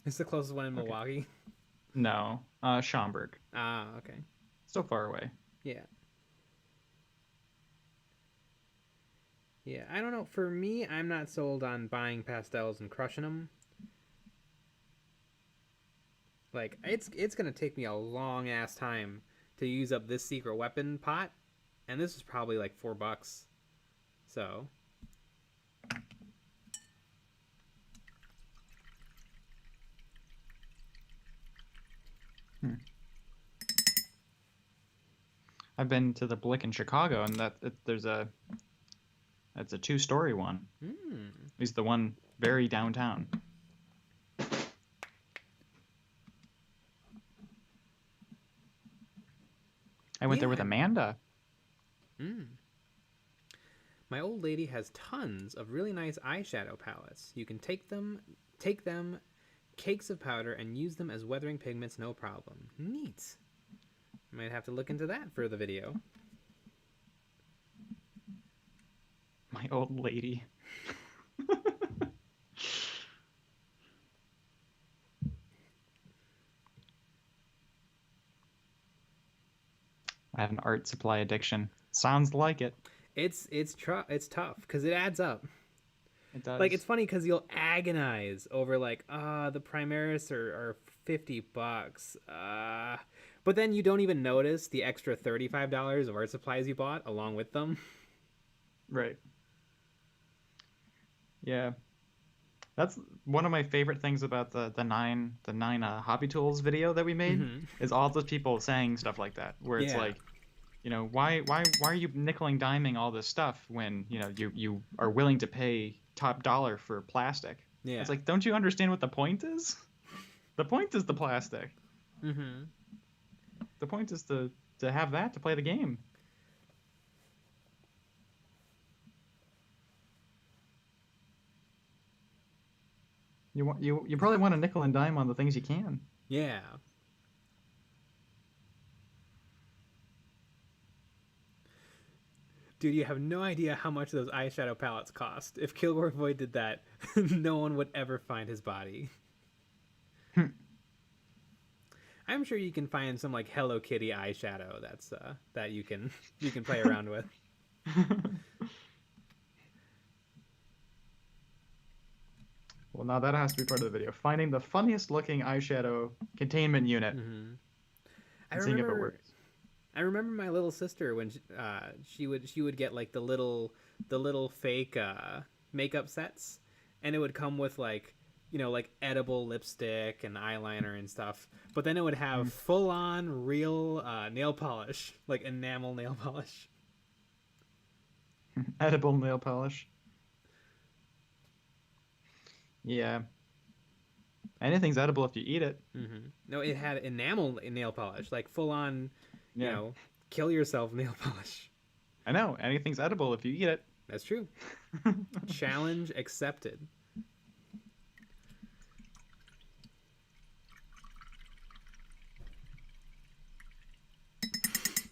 It's the closest one in Milwaukee. No, Schaumburg. Ah, okay. Still far away. Yeah. Yeah, I don't know. For me, I'm not sold on buying pastels and crushing them. Like, it's gonna take me a long ass time to use up this secret weapon pot, and this is probably like $4. So I've been to the Blick in Chicago, and that's a 2-story one. He's the one very downtown. I went there with Amanda. My old lady has tons of really nice eyeshadow palettes. You can take them cakes of powder and use them as weathering pigments, no problem. Neat. Might have to look into that for the video. My old lady. I have an art supply addiction. Sounds like it. It's tough because it adds up. It does. Like, it's funny because you'll agonize over like, the Primaris are $50. But then you don't even notice the extra $35 of art supplies you bought along with them. Right. Yeah. That's one of my favorite things about the nine hobby tools video that we made is all those people saying stuff like that, where it's like, you know, why are you nickel and diming all this stuff when, you know, you are willing to pay top dollar for plastic? Yeah. It's like, don't you understand what the point is? The point is the plastic. The point is to have that to play the game. You probably want to nickel and dime on the things you can. Yeah. Dude, you have no idea how much those eyeshadow palettes cost. If Kilgore Void did that, no one would ever find his body. I'm sure you can find some like Hello Kitty eyeshadow that's that you can play around with. Well, now that has to be part of the video. Finding the funniest looking eyeshadow containment unit and seeing if it works. I remember my little sister when she would get like the little fake makeup sets, and it would come with like, you know, like edible lipstick and eyeliner and stuff. But then it would have full on real nail polish, like enamel nail polish. Edible nail polish. Yeah. Anything's edible if you eat it. No, it had enamel nail polish, like full on, you know, kill yourself nail polish. I know. Anything's edible if you eat it. That's true. Challenge accepted.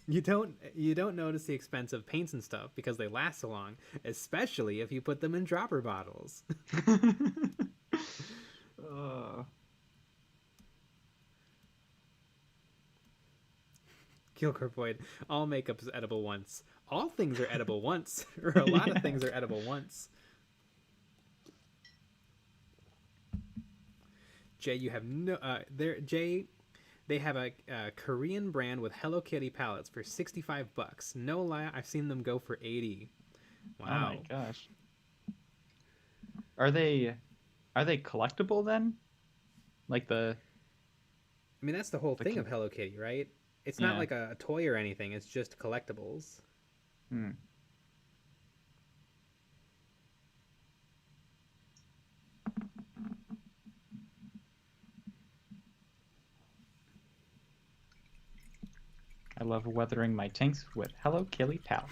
You don't notice the expense of paints and stuff because they last so long, especially if you put them in dropper bottles. Kilgore Void, all makeup is edible once. All things are edible once, or a lot of things are edible once. Jay, you have no Jay. They have a Korean brand with Hello Kitty palettes for $65. No lie, I've seen them go for $80. Wow. Oh my gosh. Are they collectible then? Like the... I mean, that's the whole thing of Hello Kitty, right? It's not like a toy or anything. It's just collectibles. I love weathering my tanks with Hello Kitty pal.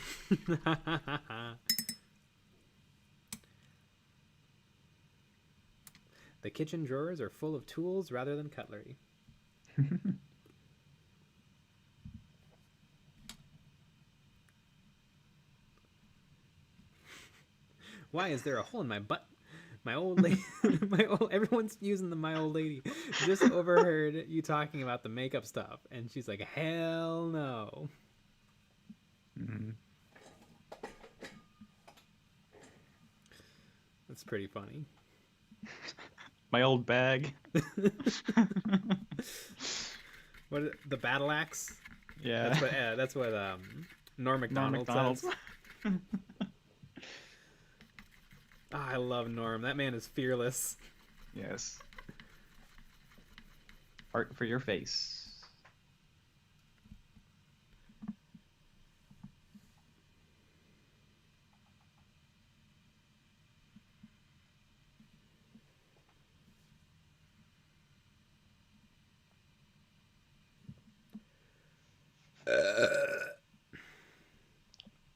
The kitchen drawers are full of tools rather than cutlery. Why is there a hole in my butt? My old lady, everyone's using my old lady. Just overheard you talking about the makeup stuff, and she's like, hell no. That's pretty funny. My old bag. The battle axe? Yeah. That's what Norm Macdonald says. I love Norm. That man is fearless. Yes. Art for your face.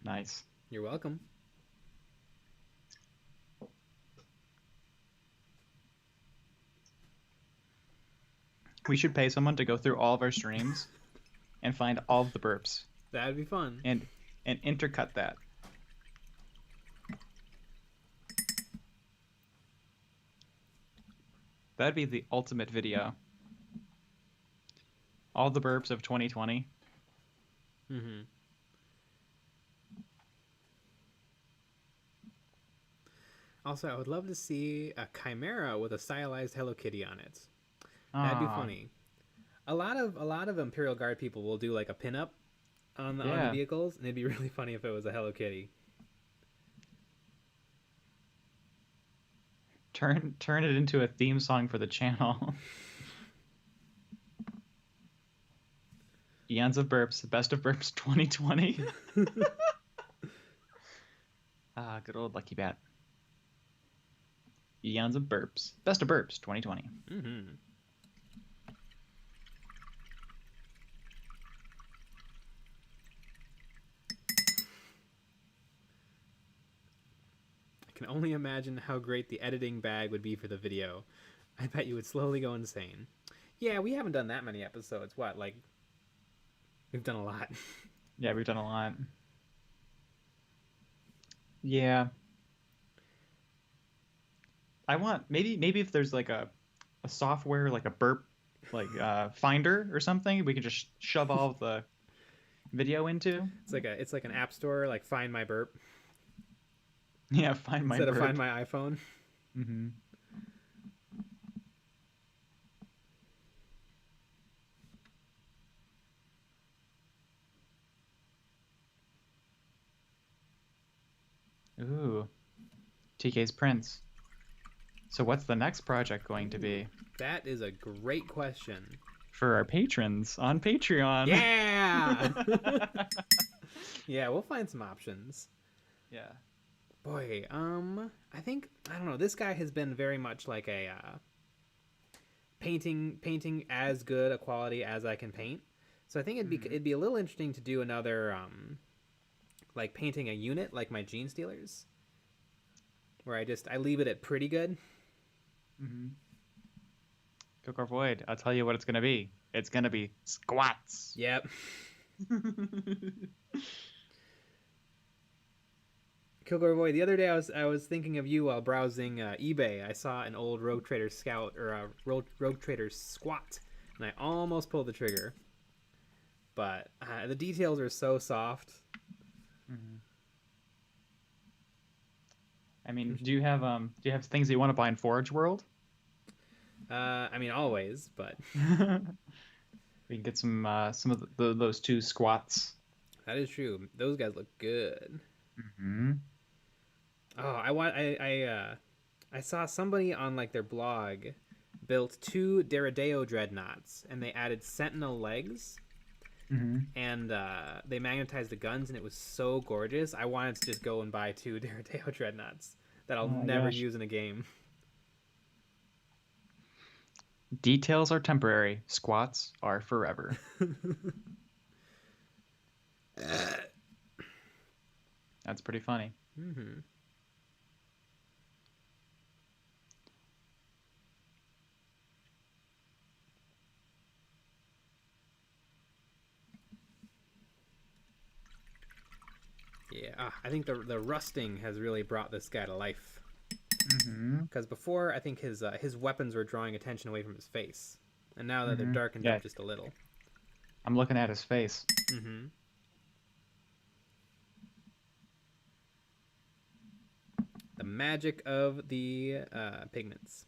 Nice. You're welcome. We should pay someone to go through all of our streams and find all of the burps That'd be fun. and intercut that. That'd be the ultimate video. All the burps of 2020. Mm-hmm. Also, I would love to see a chimera with a stylized Hello Kitty on it. That'd be funny. A lot of Imperial Guard people will do like a pinup on the vehicles, and it'd be really funny if it was a Hello Kitty. Turn it into a theme song for the channel. Eons of Burps, Best of Burps 2020. Good old Lucky Bat. Eons of Burps, Best of Burps 2020. Mm-hmm. I can only imagine how great the editing bag would be for the video. I bet you would slowly go insane. Yeah, we haven't done that many episodes. What, like... We've done a lot. Yeah, we've done a lot. Yeah. I want... Maybe if there's like a software, like a burp, like Finder or something, we could just shove all of the video into. It's like an app store, like Find My Burp. Yeah, Find My Burp. Instead of Find My iPhone. Mm-hmm. Ooh. TK's Prince. So what's the next project going to be? That is a great question. For our patrons on Patreon. Yeah! Yeah, we'll find some options. Yeah. Boy, I think, I don't know, this guy has been very much like a painting as good a quality as I can paint. So I think it'd be a little interesting to do another like painting a unit like my Gene Stealers, where I leave it at pretty good. Mm-hmm. Kilgore Void, I'll tell you what it's gonna be. It's gonna be squats. Yep. Kilgore Void, the other day I was thinking of you while browsing eBay. I saw an old Rogue Trader Scout or a Rogue Trader Squat, and I almost pulled the trigger. But the details are so soft. Mm-hmm. I mean, do you have things that you want to buy in Forge World? I mean, always, but we can get some of those two squats. That is true. Those guys look good. Mm-hmm. Oh, I saw somebody on like their blog built 2 Deredeo dreadnoughts, and they added sentinel legs. Mm-hmm. And they magnetized the guns, and it was so gorgeous. I wanted to just go and buy 2 Deredeo dreadnoughts that I'll never use in a game. Details are temporary. Squats are forever. That's pretty funny. Mm-hmm. Yeah, I think the rusting has really brought this guy to life. Because before, I think his weapons were drawing attention away from his face, and now that they're darkened up just a little. I'm looking at his face. The magic of the pigments.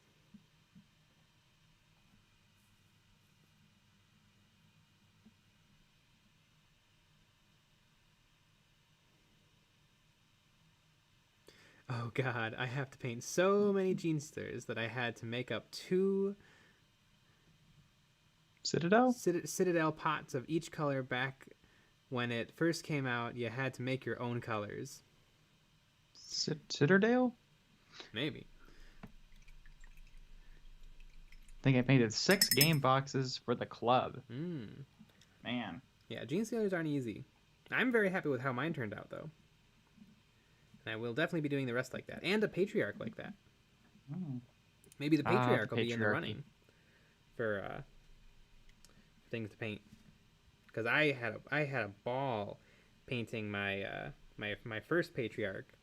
Oh god, I have to paint so many Genesters that I had to make up 2 Citadel? Citadel pots of each color back when it first came out. You had to make your own colors. Citadel? Maybe. I think I painted 6 game boxes for the club. Man. Yeah, Genestealers aren't easy. I'm very happy with how mine turned out, though. And I will definitely be doing the rest like that. And a Patriarch like that. Maybe the Patriarch will be in the running for things to paint. Because I had a ball painting my my first Patriarch.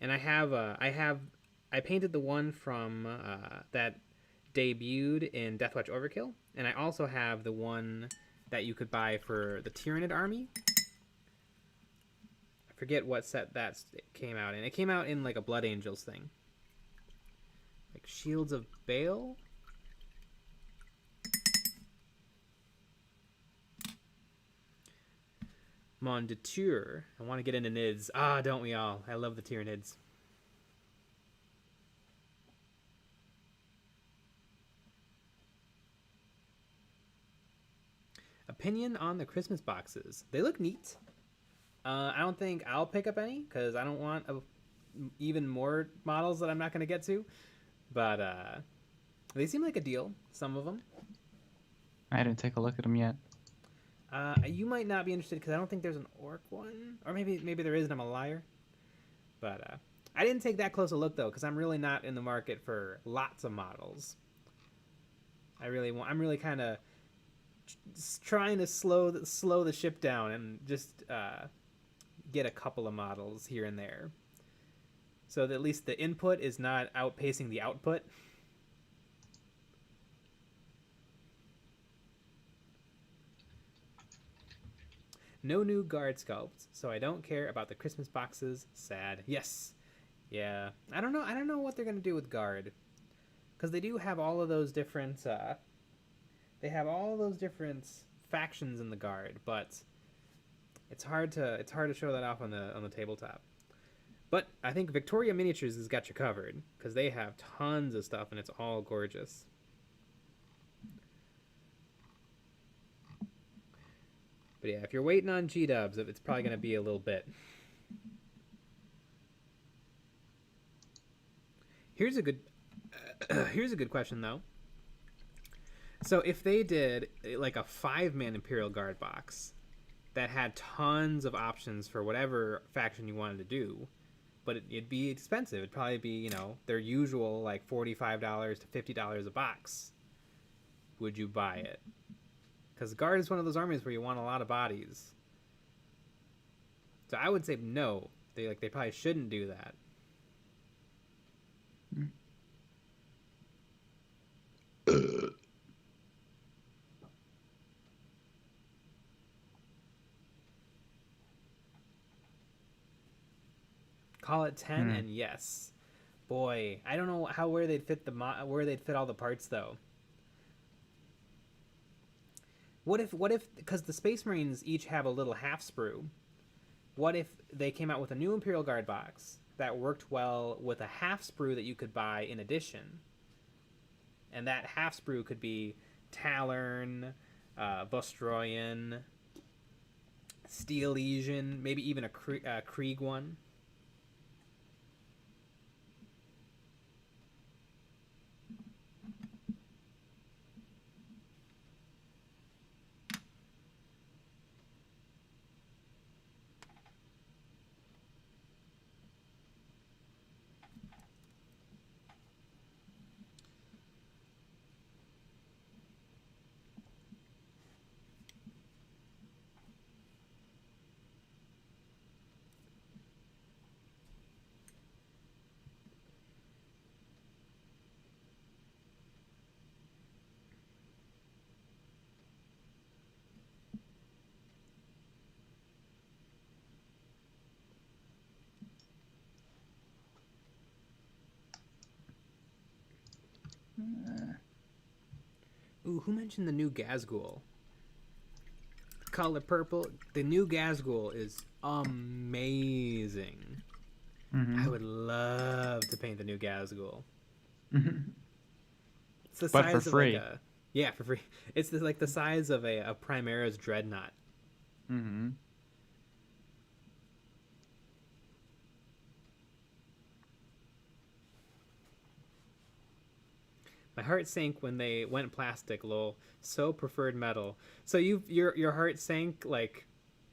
And I painted the one from that debuted in Deathwatch Overkill, and I also have the one that you could buy for the Tyrannid army. I forget what set that came out in. It came out in like a Blood Angels thing, like Shields of Bale. Mon de Tour. I want to get into Nids. Ah, don't we all? I love the Tyrannids. Opinion on the Christmas boxes. They look neat. I don't think I'll pick up any because I don't want even more models that I'm not going to get to. But they seem like a deal, some of them. I didn't take a look at them yet. You might not be interested because I don't think there's an orc one. Or maybe there is and I'm a liar. But I didn't take that close a look though because I'm really not in the market for lots of models. I'm really kind of trying to slow the ship down and just get a couple of models here and there, so that at least the input is not outpacing the output. No new guard sculpts, so I don't care about the Christmas boxes. Sad. Yes. Yeah. I don't know what they're gonna do with guard, because they do have all of those different. They have all those different factions in the guard, but it's hard to show that off on the tabletop. But I think Victoria Miniatures has got you covered because they have tons of stuff and it's all gorgeous. But yeah, if you're waiting on G-dubs, it's probably going to be a little bit. Here's a good question though. So if they did like a 5-man Imperial Guard box that had tons of options for whatever faction you wanted to do, but it'd be expensive. It'd probably be, their usual like $45 to $50 a box. Would you buy it? Because Guard is one of those armies where you want a lot of bodies. So I would say no. They probably shouldn't do that. Call it 10 and yes. Boy, I don't know where they'd fit where they'd fit all the parts though. What if because the Space Marines each have a little half sprue. What if they came out with a new Imperial Guard box that worked well with a half sprue that you could buy in addition? And that half sprue could be Talern, Vostroyan, Steel Legion, maybe even a Krieg one. Ooh, who mentioned the new Gazgul? Color purple. The new Gazgul is amazing. I would love to paint the new Gazgul. It's the But size for of free. like a for free. It's like the size of a Primera's Dreadnought. Mm-hmm. My heart sank when they went plastic. Lol. So preferred metal. So your heart sank like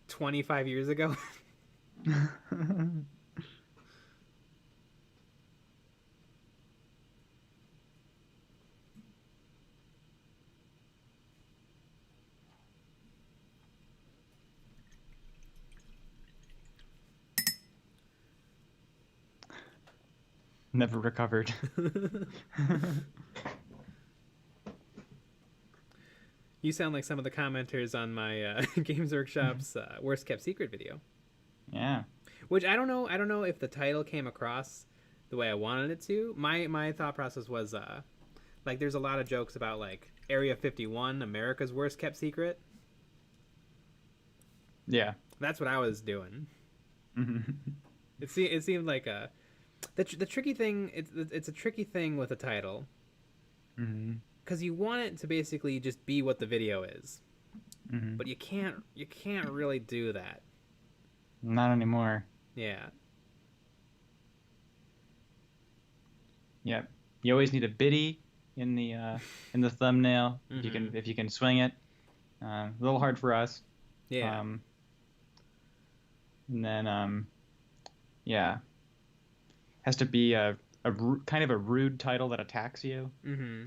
25 years ago. Never recovered. You sound like some of the commenters on my Games Workshop's worst kept secret video. Yeah. Which I don't know. I don't know if the title came across the way I wanted it to. My thought process was like there's a lot of jokes about like Area 51, America's worst kept secret. Yeah. That's what I was doing. Mm-hmm. It seemed like the tricky thing. It's a tricky thing with a title. Mm-hmm. Because you want it to basically just be what the video is, Mm-hmm. but you can't really do that. Not anymore. Yeah. Yep. You always need a biddy in the thumbnail Mm-hmm. if you can swing it. A little hard for us. Yeah. And then yeah, has to be a kind of a rude title that attacks you. Mm-hmm.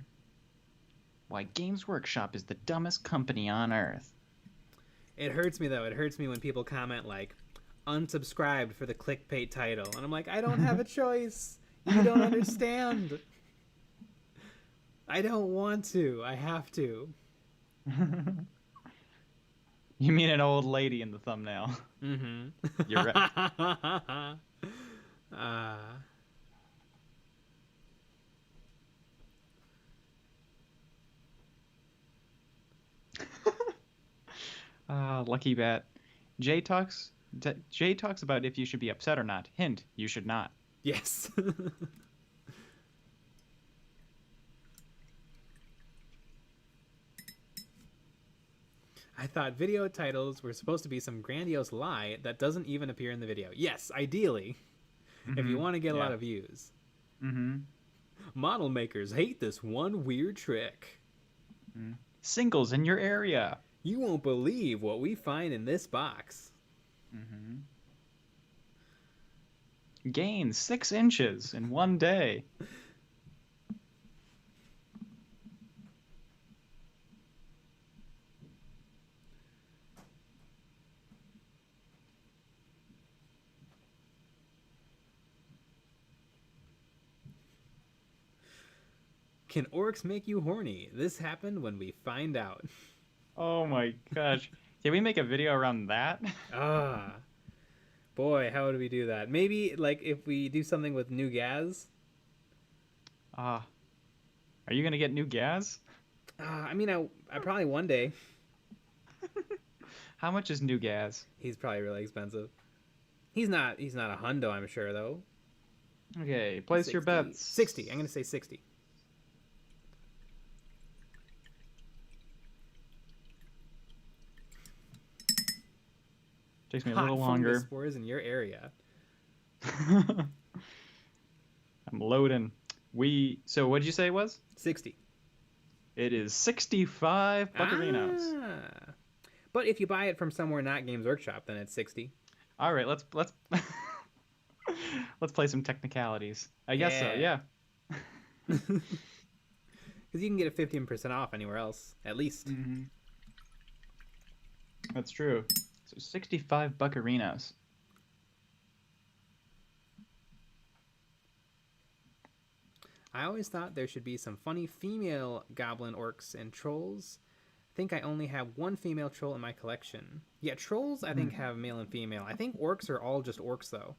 Why Games Workshop is the dumbest company on earth. It hurts me though. It hurts me when people comment like, "Unsubscribed for the clickbait title," and I'm like, I don't have a choice. You don't understand. I don't want to. I have to. You mean an old lady in the thumbnail? Mm-hmm. You're right. Lucky bat. Jay talks about if you should be upset or not. Hint: you should not. Yes. I thought video titles were supposed to be some grandiose lie that doesn't even appear in the video. Yes, ideally, if you want to get a lot of views. Mm-hmm. Model makers hate this one weird trick. Singles in your area. You won't believe what we find in this box. Mm-hmm. Gain 6 inches in one day. Can orcs make you horny? This happened when we find out. Oh my gosh. Can we make a video around that? Boy, how would we do that? Maybe like if we do something with new Gaz. Are you gonna get new gas? I mean, I probably one day. How much is new gas? He's probably really expensive. He's not a hundo, I'm sure though. Okay, place your 60. bets. 60. I'm gonna say 60. Takes me a Hot little fungus longer. spores in your area. I'm loading. So what did you say it was? 60. It is 65 buccarinos. But if you buy it from somewhere not Games Workshop, then it's 60. All right, let's let's play some technicalities. I guess so. Yeah. Because you can get it 15% off anywhere else, at least. Mm-hmm. That's true. So 65 buccarinos. I always thought there should be some funny female goblin orcs and trolls. I think I only have one female troll in my collection. Yeah, trolls I think have male and female. I think orcs are all just orcs though,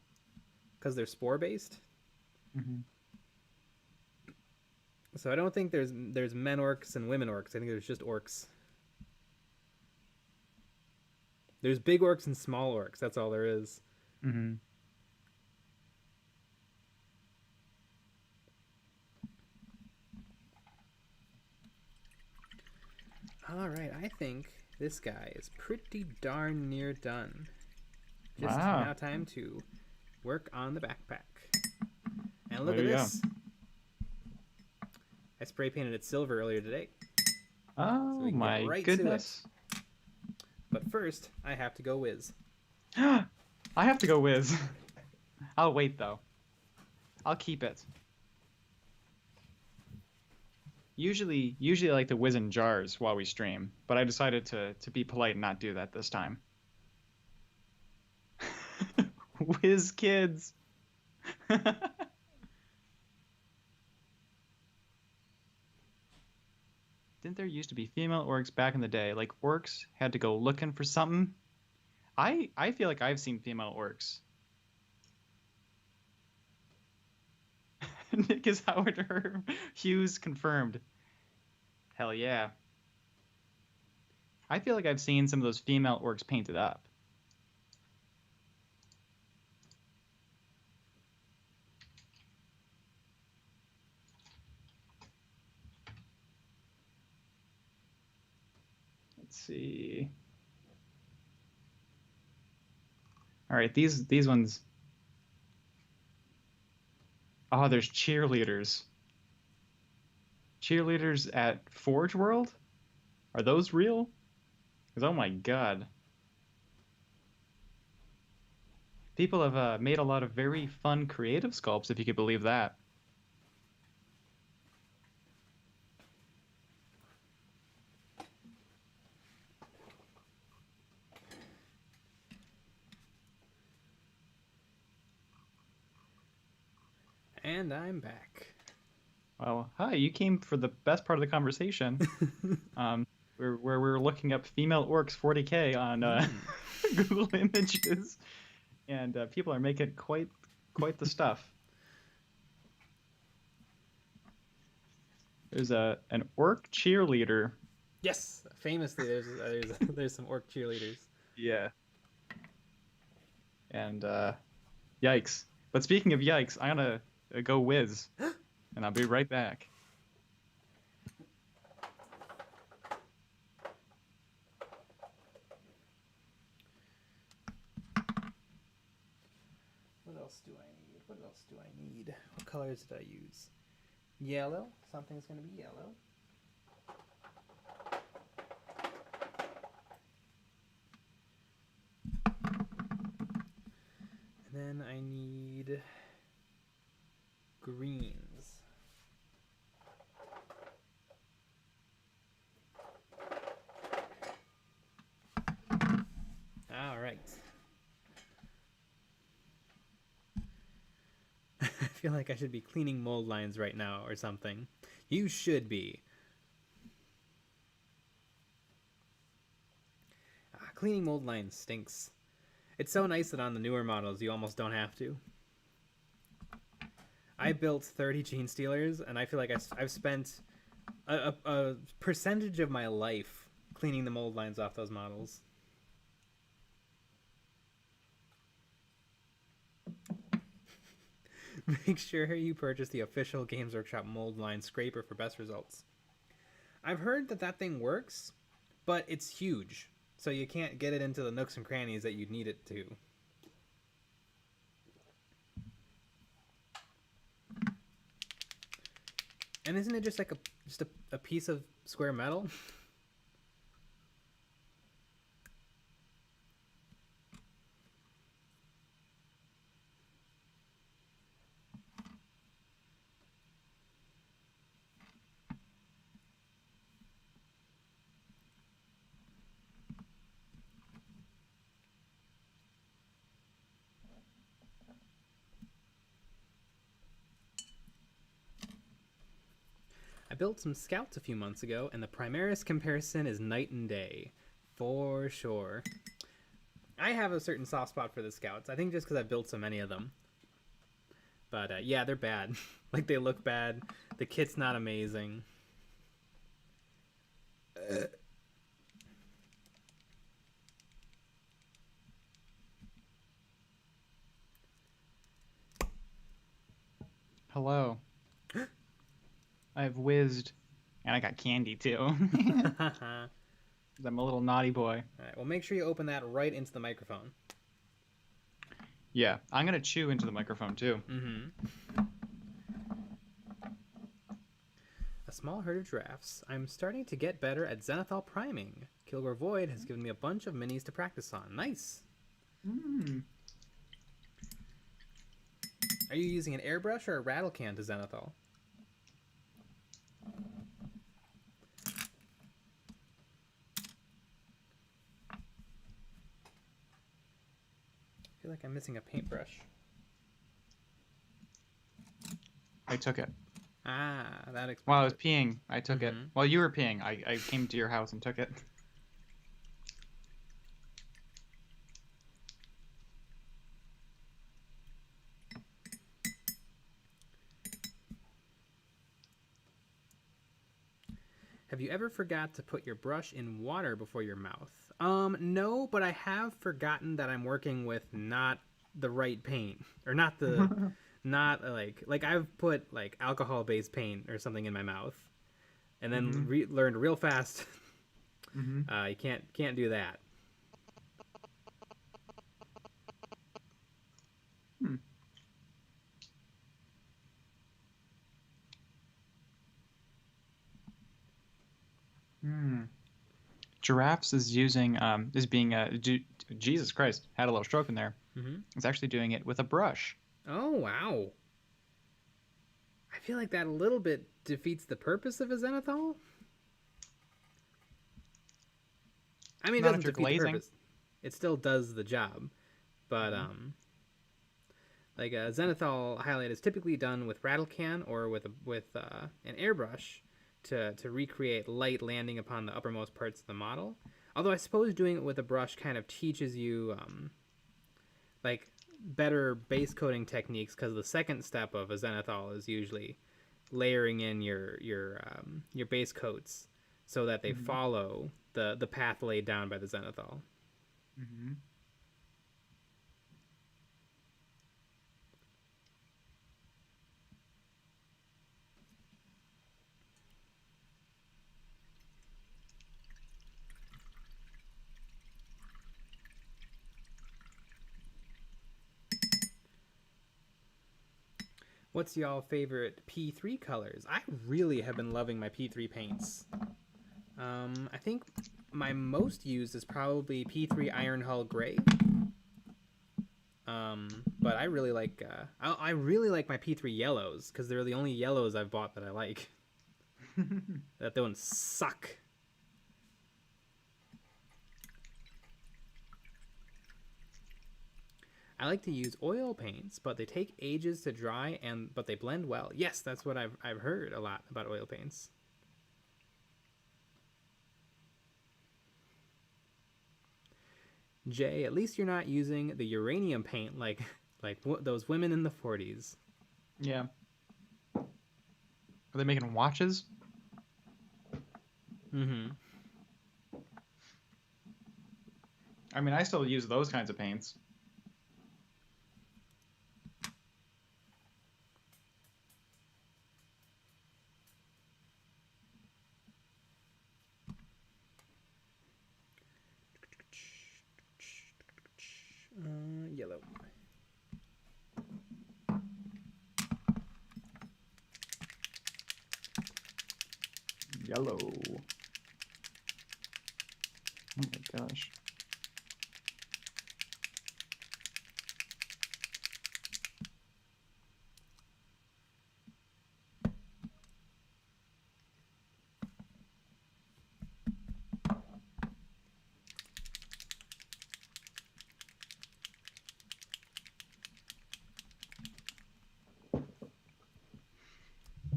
because they're spore based. Mm-hmm. So I don't think there's men orcs and women orcs. I think there's just orcs. There's big orcs and small orcs. That's all there is. Mm-hmm. All right, I think this guy is pretty darn near done. Just Wow. now time to work on the backpack. And look There at you this. I spray painted it silver earlier today. Oh we can get my right to it. goodness. But first, I have to go whiz. I have to go whiz. I'll wait though. I'll keep it. Usually I like to whiz in jars while we stream, but I decided to be polite and not do that this time. Whiz kids. Didn't there used to be female orcs back in the day? Like orcs had to go looking for something. I feel like I've seen female orcs. Nick is Howard Herb. Hughes confirmed. Hell yeah. I feel like I've seen some of those female orcs painted up. Let's see. All right, these ones. Oh, there's cheerleaders. Cheerleaders at Forge World? Are those real? Because oh my god. People have made a lot of very fun creative sculpts, if you could believe that. And I'm back. Well, hi, you came for the best part of the conversation. Where we're looking up female orcs 40k on Google Images, and people are making quite the stuff. There's an orc cheerleader. Yes, famously, there's some orc cheerleaders. Yeah. And yikes! But speaking of yikes, I'm gonna go whiz, and I'll be right back. What else do I need? What else do I need? What colors did I use? Yellow. Something's going to be yellow. And then I need greens. All right. I feel like I should be cleaning mold lines right now or something. You should be. Cleaning mold lines stinks. It's so nice that on the newer models you almost don't have to. I built 30 Gene Stealers, and I feel like I've spent a percentage of my life cleaning the mold lines off those models. Make sure you purchase the official Games Workshop mold line scraper for best results. I've heard that thing works, but it's huge, so you can't get it into the nooks and crannies that you'd need it to. And isn't it just like a piece of square metal? I built some scouts a few months ago, and the Primaris comparison is night and day. For sure. I have a certain soft spot for the scouts. I think just because I've built so many of them. But yeah, they're bad. Like, they look bad. The kit's not amazing. Hello. I've whizzed, and I got candy too. All 'Cause I'm a little naughty boy. right, well, make sure you open that right into the microphone. Yeah, I'm gonna chew into the microphone too. A small herd of giraffes. I'm starting to get better at zenithal priming. Kilgore Void has given me a bunch of minis to practice on. Nice. Are you using an airbrush or a rattle can to zenithal? I feel like I'm missing a paintbrush. I took it. Ah, that explains. While I was peeing, I took it. While you were peeing, I came to your house and took it. Have you ever forgot to put your brush in water before your mouth? No, but I have forgotten that I'm working with not the right paint, or not the, not like I've put like alcohol-based paint or something in my mouth, and then learned real fast. You can't do that. Giraffes is using Jesus Christ, had a little stroke in there. It's actually doing it with a brush. Oh, wow. I feel like that a little bit defeats the purpose of a zenithal. I mean, it Not doesn't if you're defeat the glazing. purpose. It still does the job. But, like a zenithal highlight is typically done with rattle can or with an airbrush to recreate light landing upon the uppermost parts of the model. Although I suppose doing it with a brush kind of teaches you like better base coating techniques, because the second step of a zenithal is usually layering in your base coats so that they follow the path laid down by the zenithal. What's y'all favorite P3 colors? I really have been loving my P3 paints. I think my most used is probably P3 Iron Hull Gray. But I really like my P3 yellows, because they're the only yellows I've bought that I like. That don't suck. I like to use oil paints, but they take ages to dry, but they blend well. Yes, that's what I've heard a lot about oil paints. Jay, at least you're not using the uranium paint like those women in the 40s. Yeah. Are they making watches? I mean, I still use those kinds of paints. Yellow. Yellow. Oh my gosh.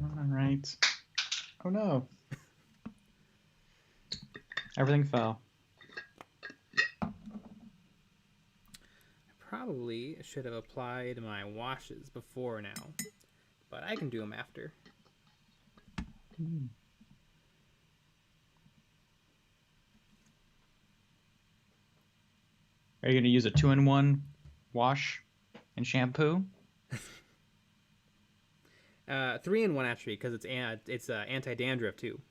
All right. Oh no. Everything fell. probably should have applied my washes before now, but I can do them after. Are you going to use a 2-in-1 wash and shampoo? 3-in-1 actually, because it's anti-dandruff too.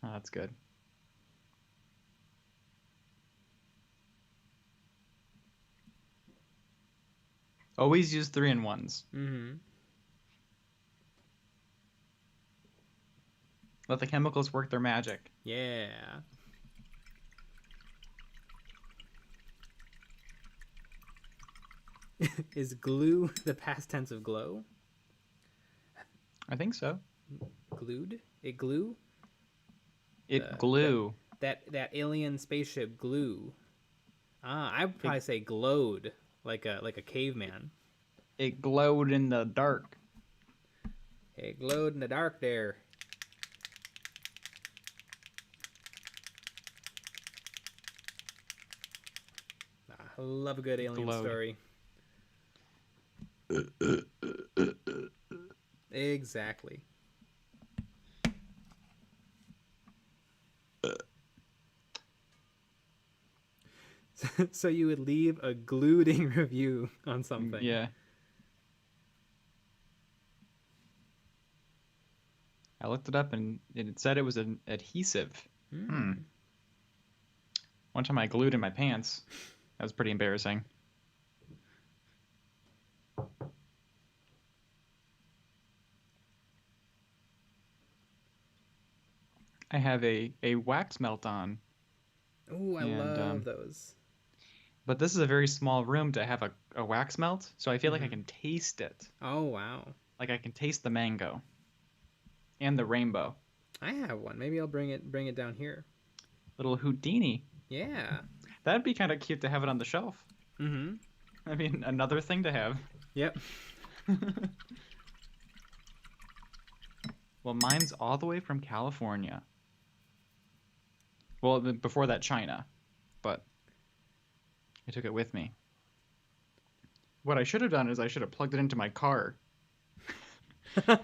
Oh, that's good. Always use 3-in-1s. Mm-hmm. Let the chemicals work their magic. Yeah. Is glue the past tense of glow? I think so. Glued? It glue? It glue. That alien spaceship glue. I would probably say glowed, like a caveman. It glowed in the dark. It glowed in the dark there. I love a good alien Glowed. story. Exactly. So you would leave a gluding review on something. Yeah. I looked it up and it said it was an adhesive. One time I glued in my pants. That was pretty embarrassing. I have a wax melt on. Ooh, I love those. But this is a very small room to have a wax melt, so I feel like I can taste it. Oh, wow. Like I can taste the mango. And the rainbow. I have one. Maybe I'll bring it down here. Little Houdini. Yeah. That'd be kind of cute to have it on the shelf. Mm-hmm. I mean, another thing to have. Yep. Well, mine's all the way from California. Well, before that, China. But I took it with me. What I should have done is I should have plugged it into my car. And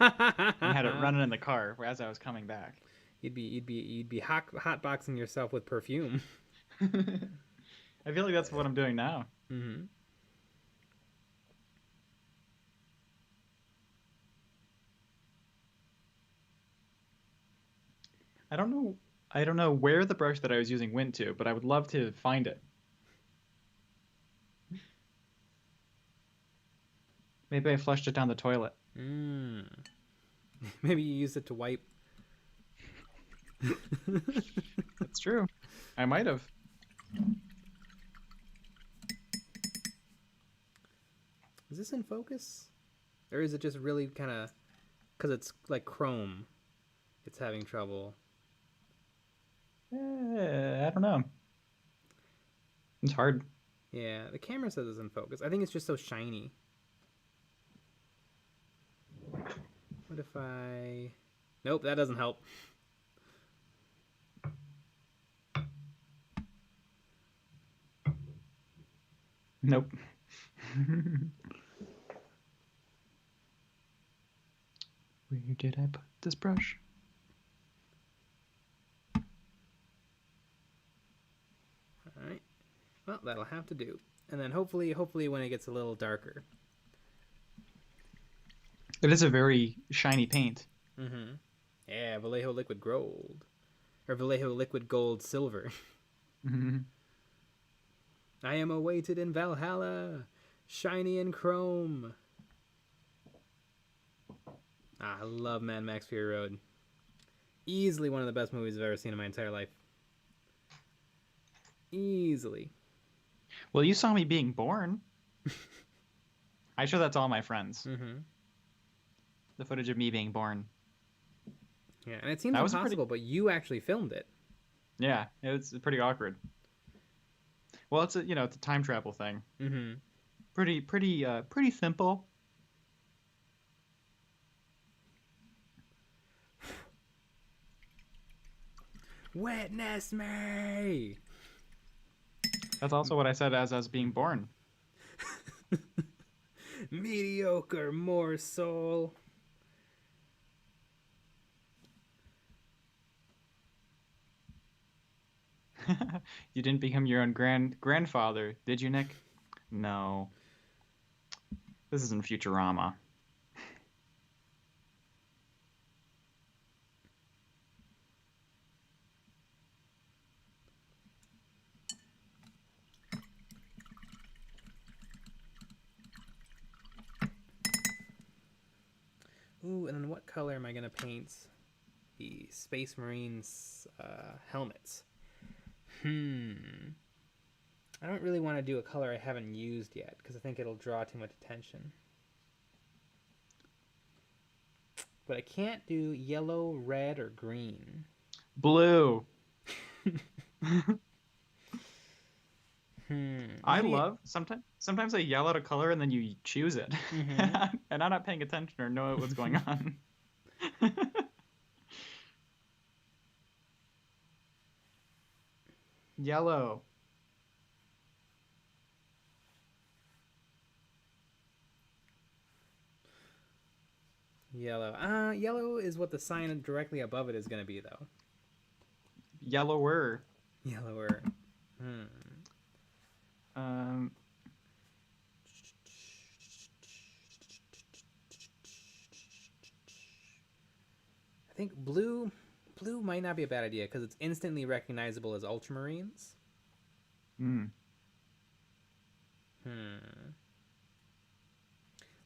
had it running in the car as I was coming back. You'd be hotboxing yourself with perfume. I feel like that's what I'm doing now. Mm-hmm. I don't know where the brush that I was using went to, but I would love to find it. Maybe I flushed it down the toilet. Maybe you use it to wipe. That's true. I might have. Is this in focus? Or is it just really kind of... Because it's like chrome. It's having trouble. I don't know. It's hard. Yeah, the camera says it's in focus. I think it's just so shiny. What if I... Nope, that doesn't help. Nope. Where did I put this brush? Alright. Well, that'll have to do. And then hopefully when it gets a little darker. It is a very shiny paint. Mm-hmm. Yeah, Vallejo Liquid Gold. Or Vallejo Liquid Gold Silver. I am awaited in Valhalla, shiny and chrome. I love Mad Max Fury Road. Easily one of the best movies I've ever seen in my entire life. Easily. Well, you saw me being born. I show that to all my friends. Mm-hmm. The footage of me being born. Yeah, and it seems That was impossible, but you actually filmed it. Yeah, it's pretty awkward. Well, it's a time travel thing. Mm-hmm. Pretty simple. Witness me! That's also what I said as I was being born. Mediocre morsel. You didn't become your own grandfather, did you, Nick? No. This isn't Futurama. Ooh, and then what color am I gonna paint the Space Marines helmets? I don't really want to do a color I haven't used yet because I think it'll draw too much attention. But I can't do yellow, red, or green. Blue. I Maybe- love sometimes I yell out a color and then you choose it. And I'm not paying attention or know what's going on. Yellow. Yellow. Yellow is what the sign directly above it is going to be, though. Yellower. Yellower. Um, I think blue might not be a bad idea because it's instantly recognizable as Ultramarines.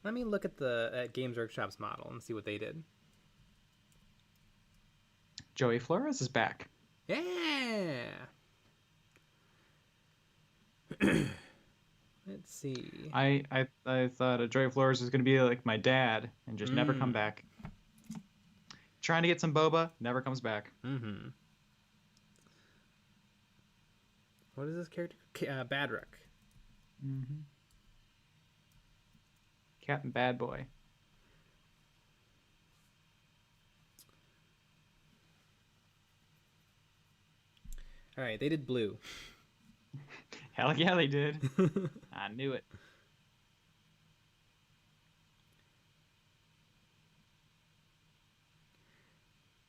Let me look at at Games Workshop's model and see what they did. Joey Flores is back. Yeah. Let's see. I thought Joey Flores was gonna be like my dad and just never come back. Trying to get some boba, never comes back. What is this character? Badruk. Captain Bad Boy. All right, they did blue. Hell yeah, they did. I knew it.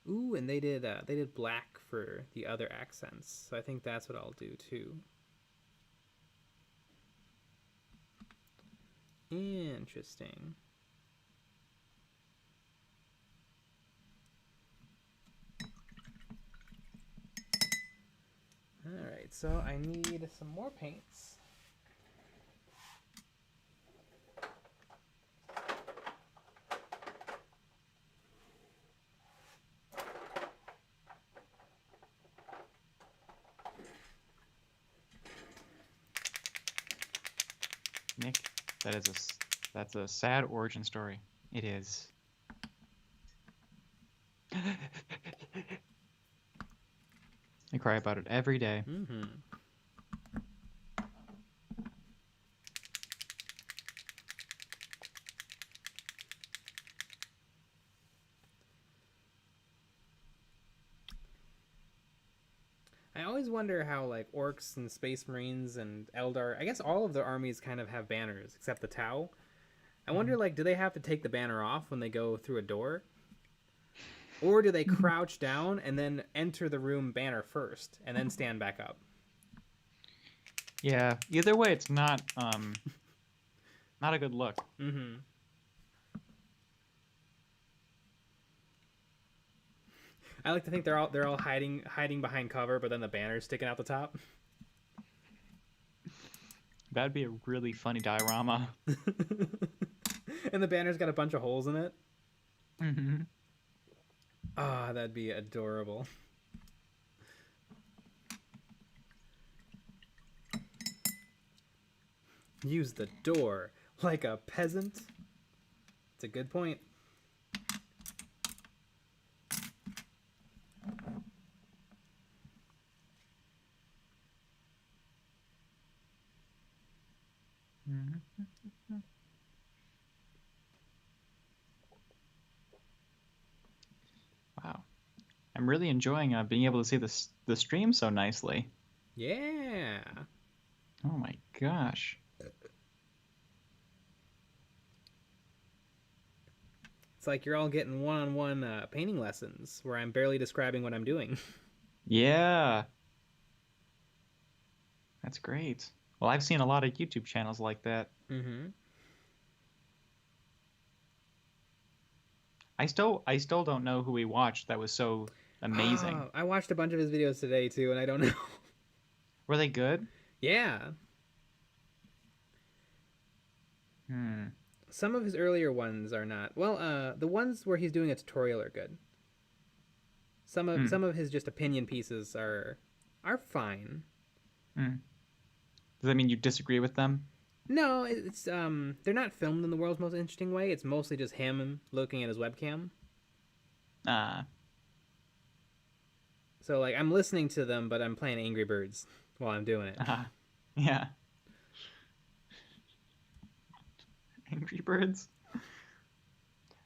Ooh, and they did black for the other accents. So I think that's what I'll do too. Interesting. All right, so I need some more paints. Nick, that's a sad origin story. It is. I cry about it every day. I always wonder how like orcs and space marines and Eldar, I guess all of the armies kind of have banners except the Tau. I wonder like do they have to take the banner off when they go through a door? Or do they crouch down and then enter the room banner first and then stand back up? Yeah, either way it's not not a good look. I like to think they're all hiding behind cover, but then the banner's sticking out the top. That'd be a really funny diorama. And the banner's got a bunch of holes in it. Mm-hmm. Ah, that'd be adorable. Use the door like a peasant. It's a good point. Wow. I'm really enjoying being able to see the stream so nicely. Yeah. Oh my gosh. It's like you're all getting one-on-one painting lessons where I'm barely describing what I'm doing. Yeah. That's great. Well, I've seen a lot of YouTube channels like that. Mm-hmm. I still don't know who we watched that was so amazing. I watched a bunch of his videos today too, and I don't know. Were they good? Yeah. Hmm. Some of his earlier ones are not. Well, the ones where he's doing a tutorial are good. Some of his just opinion pieces are fine. Hmm. Does that mean you disagree with them? No, it's they're not filmed in the world's most interesting way. It's mostly just him looking at his webcam. Ah. So like I'm listening to them, but I'm playing Angry Birds while I'm doing it. Yeah. Angry Birds?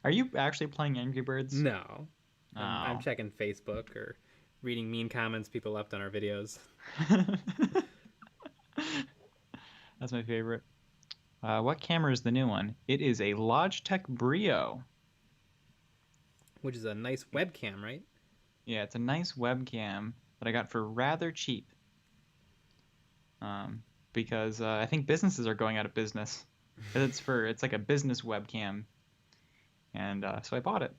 Are you actually playing Angry Birds? No, Oh. I'm checking Facebook or reading mean comments people left on our videos. That's my favorite. What camera is the new one? It is a Logitech Brio. Which is a nice webcam, right? Yeah, it's a nice webcam that I got for rather cheap. Because I think businesses are going out of business. It's like a business webcam, and so I bought it.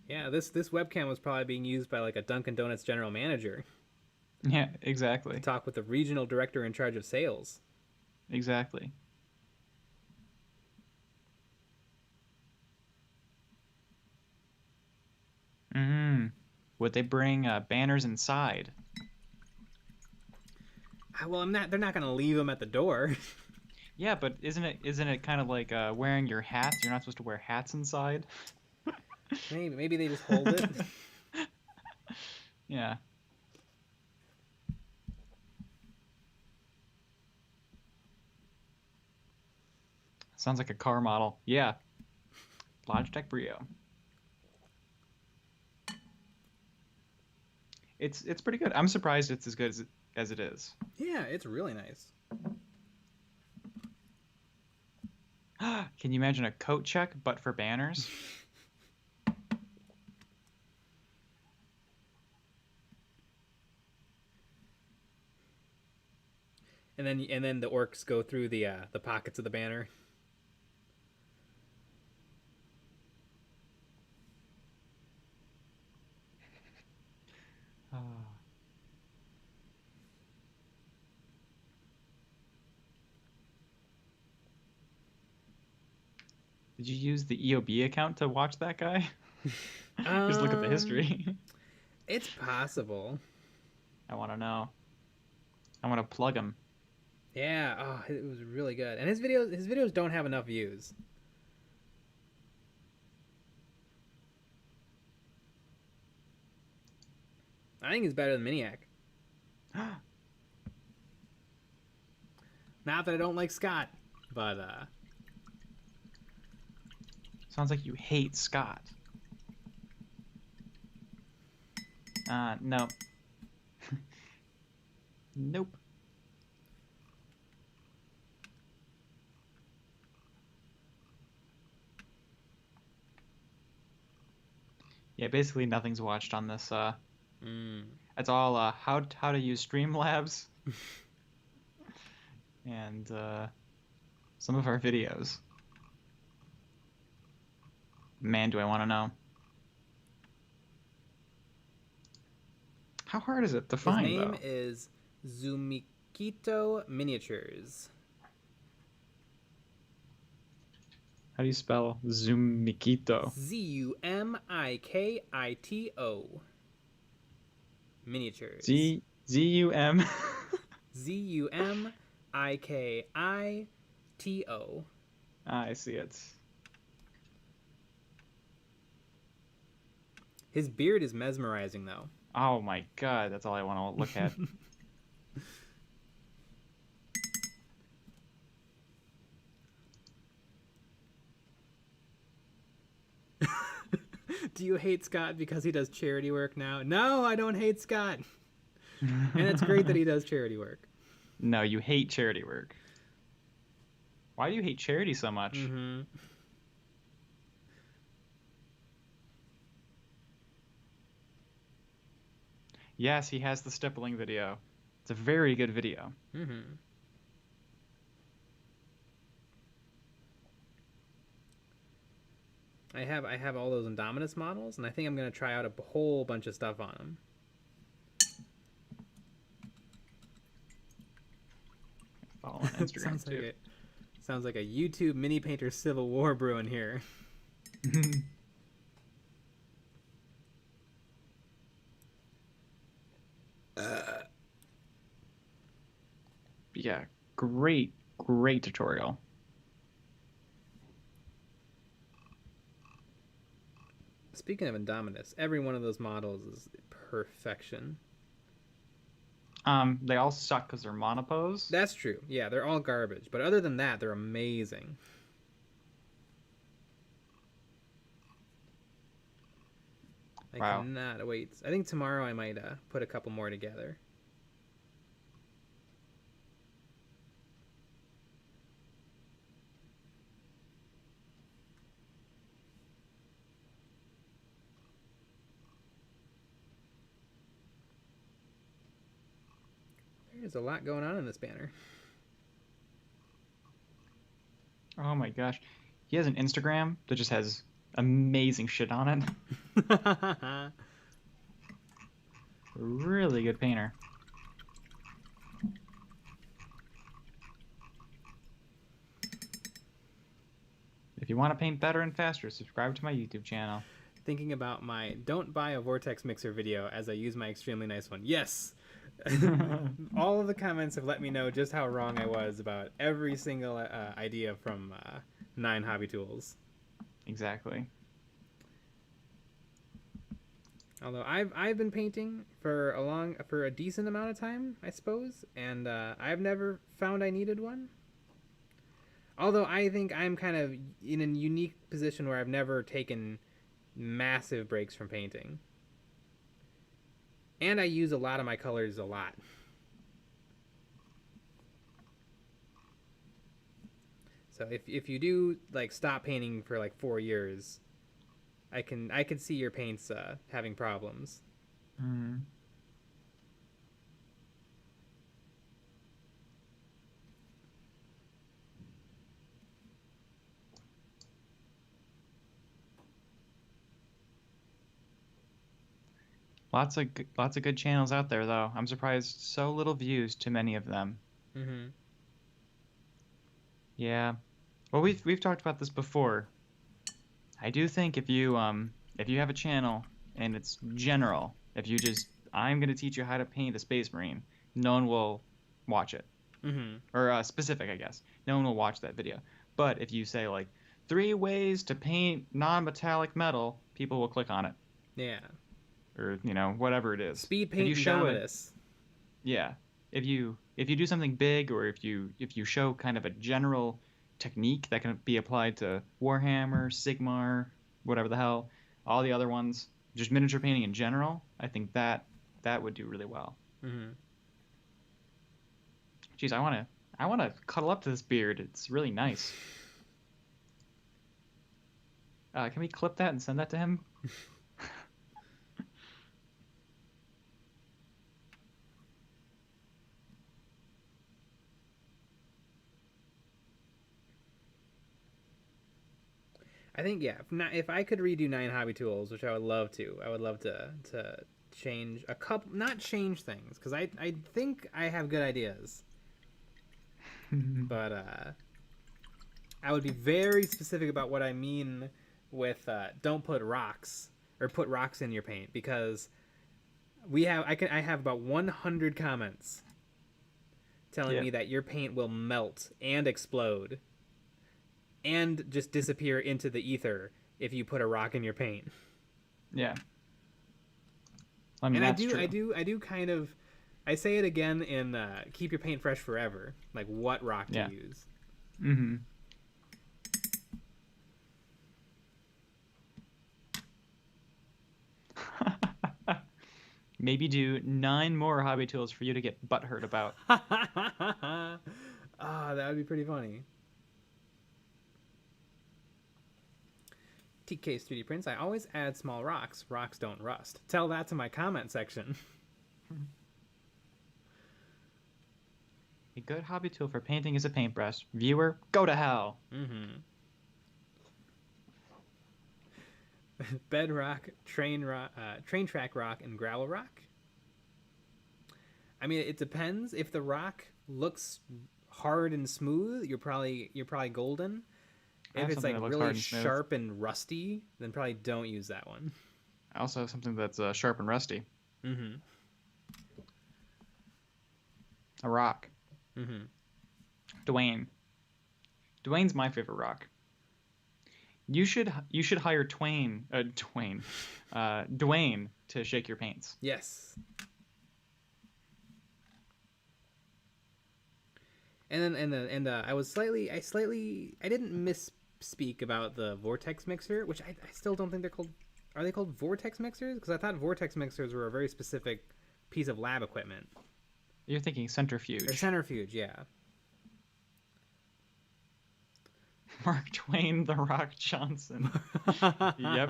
Yeah, this webcam was probably being used by like a Dunkin' Donuts general manager Yeah, exactly, to talk with the regional director in charge of sales. exactly. Would they bring banners inside? Well, they're not gonna leave them at the door. Yeah, but isn't it kind of like wearing your hats? You're not supposed to wear hats inside. Maybe they just hold it. Yeah. Sounds like a car model. Yeah. Logitech Brio. It's pretty good. I'm surprised it's as good as it is. Yeah, it's really nice. Can you imagine a coat check but for banners? And then the orcs go through the pockets of the banner. Did you use the EOB account to watch that guy? Just look at the history. It's possible. I want to know. I want to plug him. Yeah, oh, it was really good. And his videos don't have enough views. I think he's better than Miniac. Not that I don't like Scott, but Sounds like you hate Scott. No. Nope. Yeah, basically nothing's watched on this. It's all how to use Streamlabs and some of our videos. Man, do I want to know. How hard is it to find, his name though? is Zumikito Miniatures. How do you spell Zumikito? Zumikito. Miniatures. Z-U-M. Zumikito. I see it. His beard is mesmerizing, though. Oh my god, that's all I want to look at. Do you hate Scott because he does charity work now? No, I don't hate Scott. And it's great that he does charity work. No, you hate charity work. Why do you hate charity so much? Mm-hmm. Yes, he has the stippling video. It's a very good video. Mm-hmm. I have all those Indominus models, and I think I'm gonna try out a whole bunch of stuff on them. Follow on Instagram too. Sounds like a YouTube mini painter civil war brewing here. Yeah, great tutorial. Speaking of Indominus, every one of those models is perfection. They all suck because they're monopose. That's true. Yeah, they're all garbage. But other than that, they're amazing. I cannot wait. I think tomorrow I might put a couple more together. There's a lot going on in this banner. Oh my gosh. He has an Instagram that just has amazing shit on it. Really good painter. If you want to paint better and faster, subscribe to my YouTube channel. Thinking about my don't buy a vortex mixer video as I use my extremely nice one. Yes! All of the comments have let me know just how wrong I was about every single idea from 9 Hobby Tools. Exactly. Although I've been painting for a decent amount of time, I suppose, and I've never found I needed one. Although I think I'm kind of in a unique position where I've never taken massive breaks from painting. And I use a lot of my colors a lot. So if you do like stop painting for like 4 years, I could see your paints having problems. Mm. Lots of good channels out there, though. I'm surprised so little views to many of them. Mm-hmm. Yeah. Well, we've talked about this before. I do think if you have a channel and it's general, if you just I'm gonna teach you how to paint a Space Marine, no one will watch it. Mm-hmm. Or specific, I guess. No one will watch that video. But if you say like 3 ways to paint non-metallic metal, people will click on it. Yeah. Or whatever it is. Speed paint if you show Indominus. Yeah. If you do something big, or if you show kind of a general technique that can be applied to Warhammer, Sigmar, whatever the hell, all the other ones, just miniature painting in general, I think that would do really well. Mm-hmm. Jeez, I wanna cuddle up to this beard. It's really nice. Can we clip that and send that to him? I think if I could redo 9 Hobby Tools, which I would love to change a couple, not change things, because I think I have good ideas, but I would be very specific about what I mean with don't put rocks or put rocks in your paint, because I have about 100 comments telling me that your paint will melt and explode and just disappear into the ether if you put a rock in your paint. Yeah. I mean, and that's true. I do kind of, I say it again in Keep Your Paint Fresh Forever, like what rock to use. Mm-hmm. maybe do 9 more hobby tools for you to get butthurt about. Ah, that would be pretty funny. TK's 3D prints. I always add small rocks. Rocks don't rust. Tell that to my comment section. A good hobby tool for painting is a paintbrush. Viewer, go to hell. Mm-hmm. Bedrock, train track rock, and gravel rock. I mean, it depends. If the rock looks hard and smooth, you're probably golden. If it's like really sharp and rusty, then probably don't use that one. I also have something that's sharp and rusty. Mm-hmm. A rock. Mm-hmm. Dwayne's my favorite rock. You should hire Dwayne to shake your paints. Yes. And then I didn't misspeak about the vortex mixer, which I still don't think they're called. Are they called vortex mixers? Because I thought vortex mixers were a very specific piece of lab equipment. You're thinking centrifuge. Or centrifuge, yeah. Mark Twain, the Rock Johnson. Yep.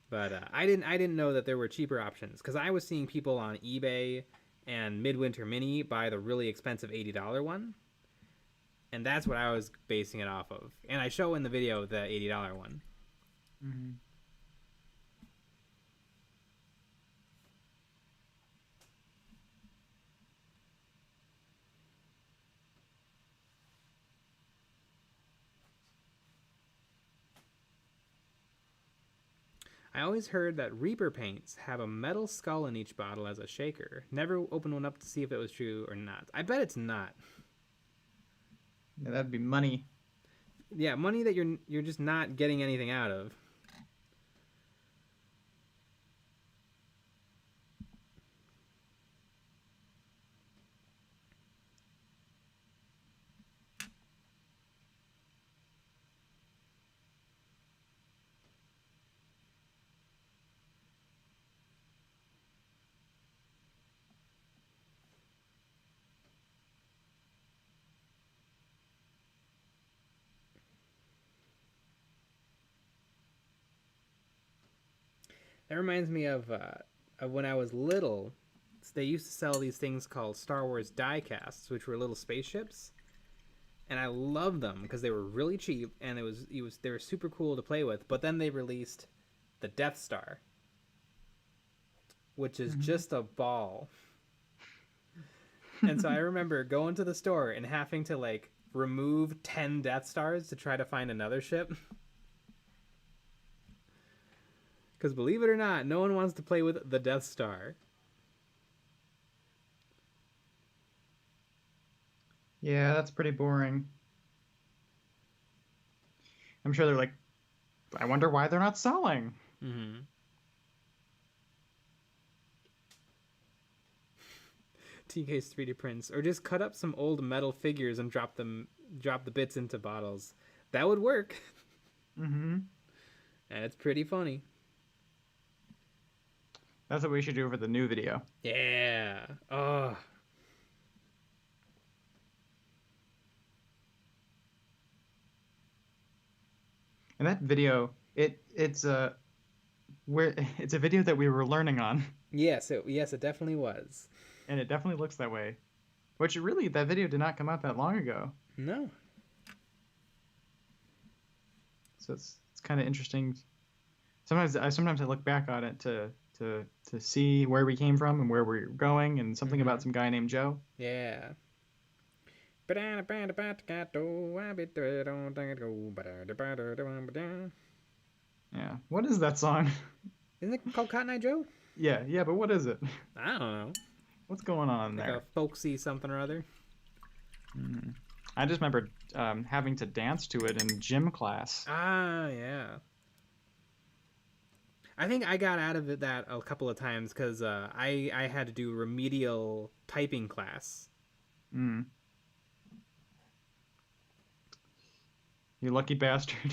But I didn't know that there were cheaper options, because I was seeing people on eBay and Midwinter Mini buy the really expensive $80 one, and that's what I was basing it off of. And I show in the video the $80 one. Mm-hmm. I always heard that Reaper paints have a metal skull in each bottle as a shaker. Never opened one up to see if it was true or not. I bet it's not. Yeah, that'd be money. Yeah, money that you're just not getting anything out of. That reminds me of when I was little. They used to sell these things called Star Wars die casts, which were little spaceships, and I loved them because they were really cheap and they were super cool to play with. But then they released the Death Star, which is just a ball. And so I remember going to the store and having to like remove 10 Death Stars to try to find another ship. Because believe it or not, no one wants to play with the Death Star. Yeah, that's pretty boring. I'm sure they're like, I wonder why they're not selling. Mm-hmm. TK's 3D prints, or just cut up some old metal figures and drop the bits into bottles. That would work. Mm-hmm. And it's pretty funny. That's what we should do for the new video. Yeah. Oh. And that video, it's a video that we were learning on. Yes, it definitely was. And it definitely looks that way. Which really, that video did not come out that long ago. No. So it's kind of interesting. Sometimes I look back on it to see where we came from and where we're going, and something about some guy named Joe. Yeah. Yeah. What is that song? Isn't it called Cotton Eye Joe? Yeah, but what is it? I don't know. What's going on like there? A folksy something or other. Mm-hmm. I just remember having to dance to it in gym class. Ah, yeah. I think I got out of that a couple of times because I had to do remedial typing class. Mm. You lucky bastard.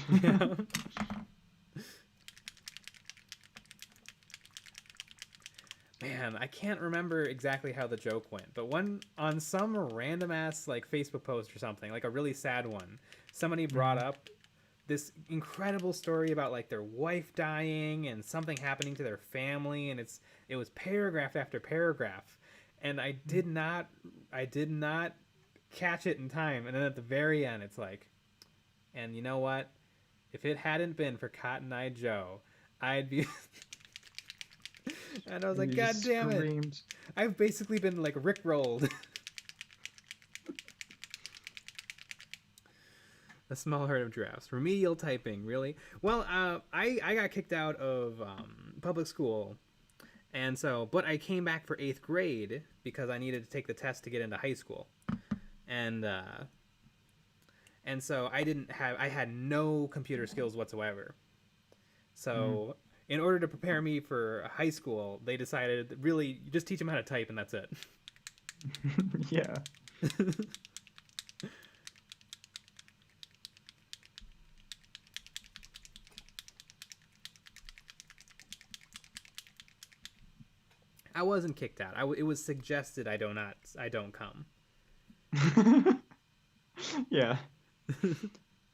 man, I can't remember exactly how the joke went, but on some random ass like Facebook post or something, like a really sad one, somebody brought up this incredible story about like their wife dying and something happening to their family, and it was paragraph after paragraph, and I did not catch it in time, and then at the very end it's like, and you know what? If it hadn't been for Cotton Eye Joe, I'd be and I was like, You God just damn it. screamed. I've basically been like rickrolled. A small herd of giraffes. Remedial typing, really? Well, I got kicked out of public school, and so, but I came back for 8th grade because I needed to take the test to get into high school, and so I had no computer skills whatsoever. So in order to prepare me for high school, they decided that really you just teach them how to type and that's it. Yeah. I wasn't kicked out. It was suggested I don't come. Yeah.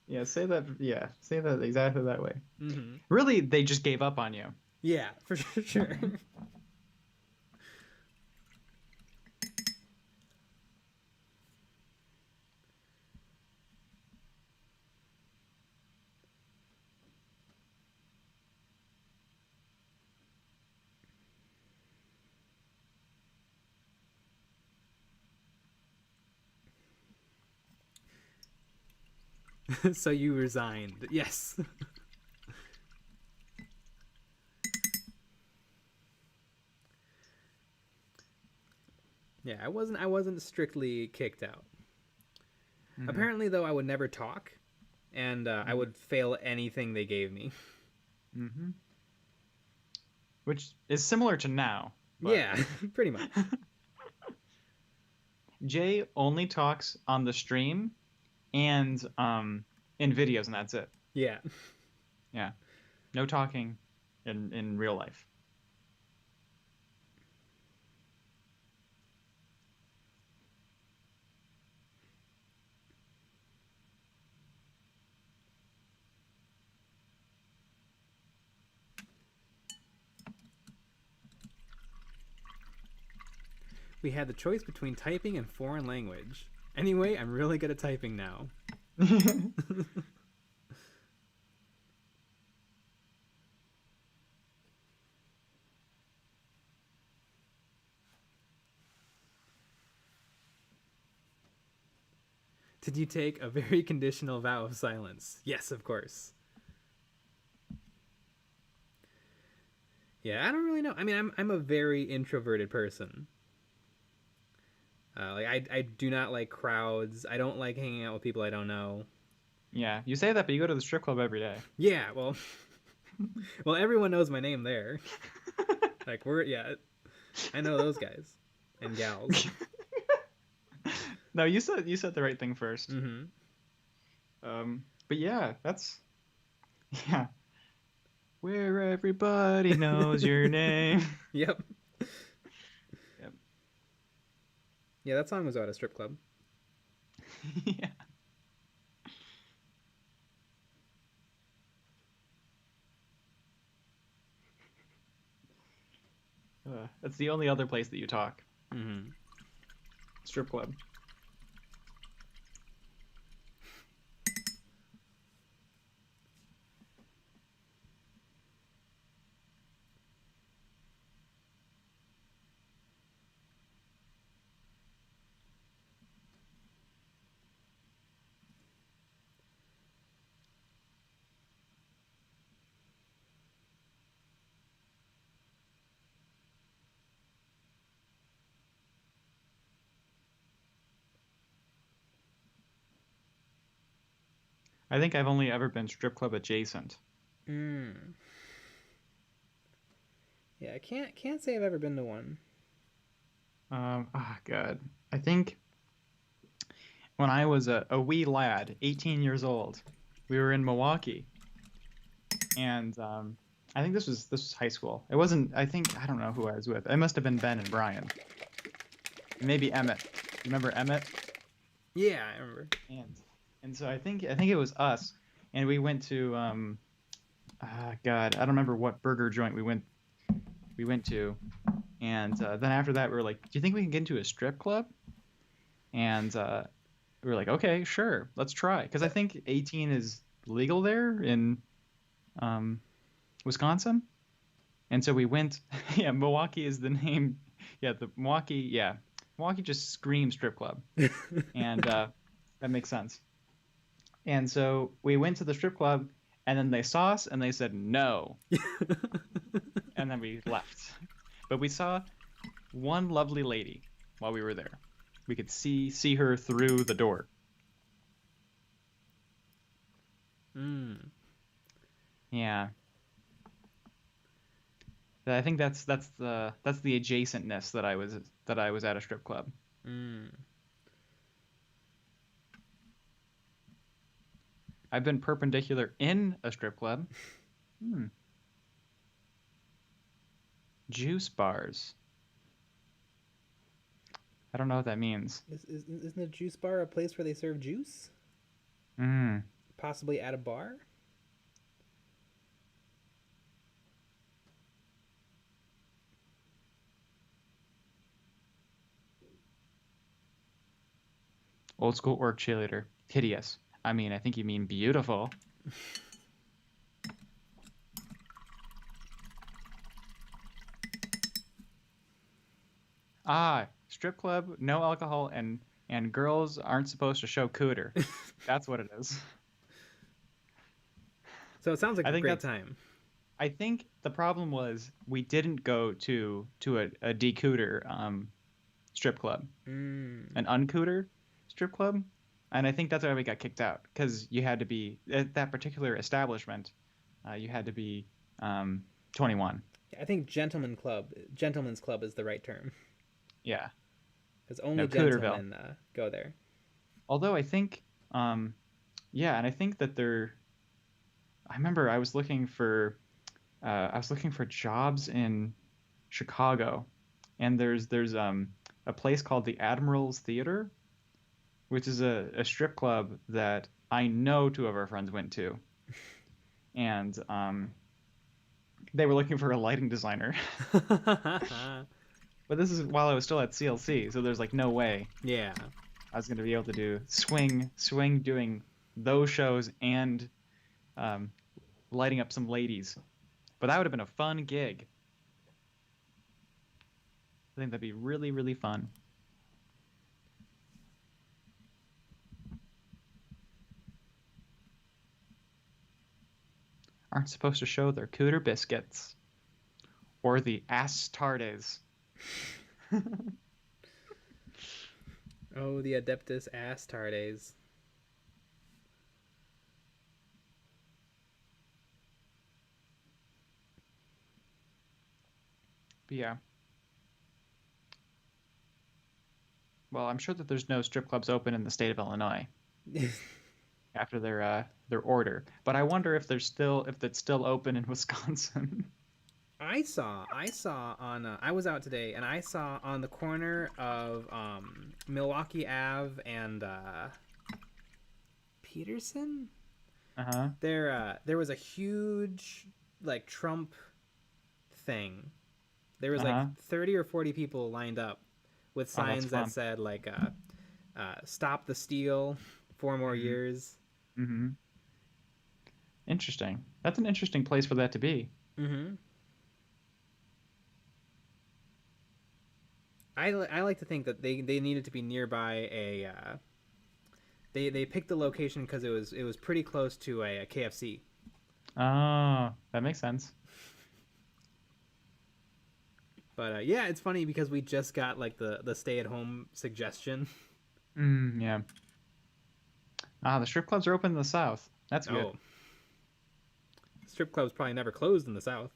Yeah, say that. Yeah, say that exactly that way. Mm-hmm. Really, they just gave up on you. Yeah, for sure. So you resigned. Yes. Yeah, I wasn't strictly kicked out. Mhm. Apparently, though, I would never talk, and I would fail anything they gave me. Mm-hmm. Which is similar to now. But Yeah, pretty much. Jay only talks on the stream and in videos, and that's it. Yeah. Yeah. No talking in real life. We had the choice between typing and foreign language. Anyway, I'm really good at typing now. Did you take a very conditional vow of silence? Yes, of course. Yeah, I don't really know. I mean, I'm a very introverted person. Like I do not like crowds. I don't like hanging out with people I don't know. Yeah, you say that, but you go to the strip club every day. Yeah, well, well, everyone knows my name there. Like I know those guys and gals. No, you said the right thing first. Mm-hmm. But yeah, yeah. Where everybody knows your name. Yep. Yep. Yeah, that song was about a strip club. Yeah. That's the only other place that you talk. Mm-hmm. Strip club. I think I've only ever been strip club adjacent. Mm. Yeah, I can't say I've ever been to one. God. I think when I was a wee lad, 18 years old, we were in Milwaukee. And I think this was high school. It wasn't. I don't know who I was with. It must have been Ben and Brian. Maybe Emmett. Remember Emmett? Yeah, I remember. And so I think it was us, and we went to God, I don't remember what burger joint we went to, and then after that we were like, do you think we can get into a strip club? And we were like, okay, sure, let's try, because I think 18 is legal there in Wisconsin, and so we went. Yeah, Milwaukee is the name. Yeah, the Milwaukee. Yeah, Milwaukee just screams strip club, and that makes sense. And so we went to the strip club, and then they saw us, and they said no, and then we left. But we saw one lovely lady while we were there. We could see her through the door. Yeah. I think that's the adjacentness that I was at a strip club. I've been perpendicular in a strip club. Juice bars. I don't know what that means. Isn't a juice bar a place where they serve juice? Possibly at a bar? Old school orc cheerleader. Hideous. I mean, I think you mean beautiful. Strip club, no alcohol, and girls aren't supposed to show cooter. That's what it is. So it sounds like a great time. I think the problem was we didn't go to a decooter strip club, an uncooter strip club, and I think that's why we got kicked out, because you had to be at that particular establishment. You had to be 21. I think gentlemen's club is the right term. Yeah. Because only gentlemen go there. Although I think, yeah, and I think that I remember I was looking for jobs in Chicago, and there's a place called the Admiral's Theater, which is a strip club that I know two of our friends went to, and they were looking for a lighting designer. But this is while I was still at CLC, so there's like no way. Yeah. I was going to be able to do swing doing those shows and lighting up some ladies. But that would have been a fun gig. I think that'd be really, really fun. Aren't supposed to show their cooter biscuits. Or the Astartes. Oh, the Adeptus Astartes. But yeah. Well, I'm sure that there's no strip clubs open in the state of Illinois after their order. But I wonder if it's still open in Wisconsin. I saw on I was out today, and I saw on the corner of Milwaukee Ave and Peterson. There was a huge like Trump thing. There was like 30 or 40 people lined up with signs that said like "Stop the Steal, 4 more years." Interesting. That's an interesting place for that to be. I like to think that they needed to be nearby a. They picked the location because it was pretty close to a KFC. Oh, that makes sense. But yeah, it's funny because we just got like the stay-at-home suggestion. Yeah. The strip clubs are open in the South. That's good. Strip clubs probably never closed in the South.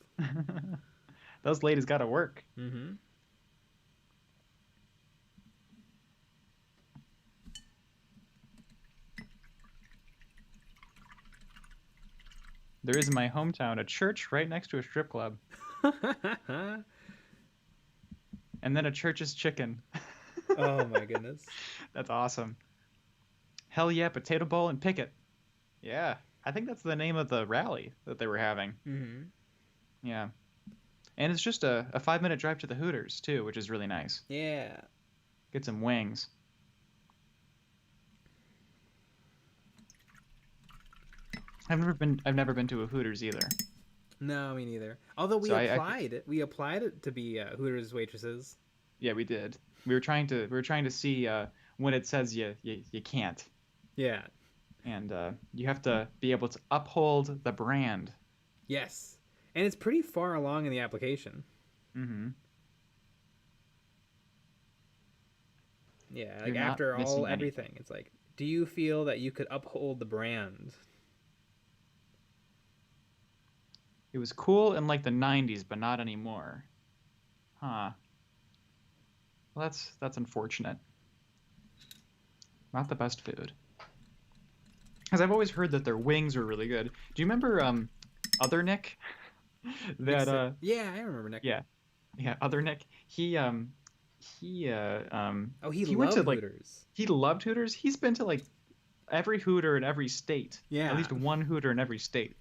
Those ladies got to work. There is in my hometown a church right next to a strip club, and then a church's chicken. Oh my goodness. That's awesome. Hell yeah, potato bowl and picket. Yeah, I think that's the name of the rally that they were having. Mm-hmm. Yeah. And it's just a 5-minute drive to the Hooters, too, which is really nice. Yeah. Get some wings. I've never been to a Hooters either. No, me neither. Although we So we applied it to be Hooters waitresses. Yeah, we did. We were trying to see when it says you can't. Yeah. And you have to be able to uphold the brand. Yes. And it's pretty far along in the application. Mm-hmm. Yeah, like You're not after missing all anything. everything, it's like, do you feel that you could uphold the brand? It was cool in like the 90s, but not anymore. Huh. Well, that's unfortunate. Not the best food. Because I've always heard that their wings were really good. Do you remember Other Nick? That yeah, I remember Nick. yeah, Other Nick. He Oh, he went to loved like Hooters. he loved Hooters. He's been to like every Hooter in every state. Yeah. At least one Hooter in every state.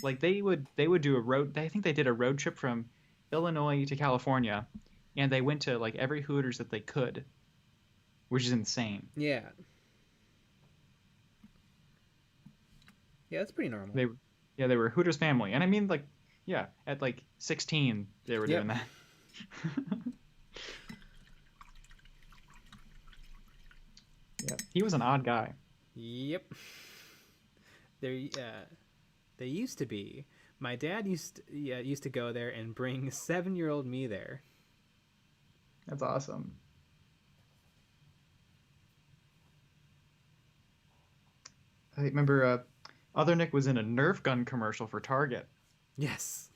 Like they would do a road. I think they did a road trip from Illinois to California, and they went to like every Hooters that they could, which is insane. Yeah. Yeah, that's pretty normal. They were a Hooters family, and I mean like yeah, at like 16 they were Yep. doing that. Yeah, he was an odd guy. Yep. They used to be. My dad used to go there and bring 7-year-old me there. That's awesome. I remember Other Nick was in a Nerf gun commercial for Target. Yes.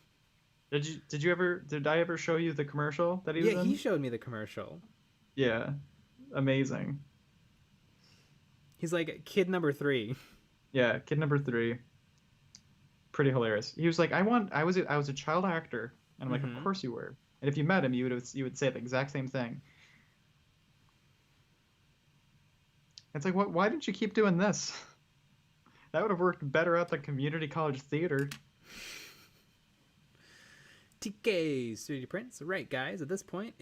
Did I ever show you the commercial that he was Yeah, in? he showed me the commercial. Yeah. Amazing. He's like kid number 3. Yeah, kid number 3. Pretty hilarious. He was like, I was a child actor. And I'm like, Mhm. of course you were. And if you met him, you would say the exact same thing. It's like, why didn't you keep doing this? That would have worked better at the community college theater. TK's 3D prints. Right, guys. At this point,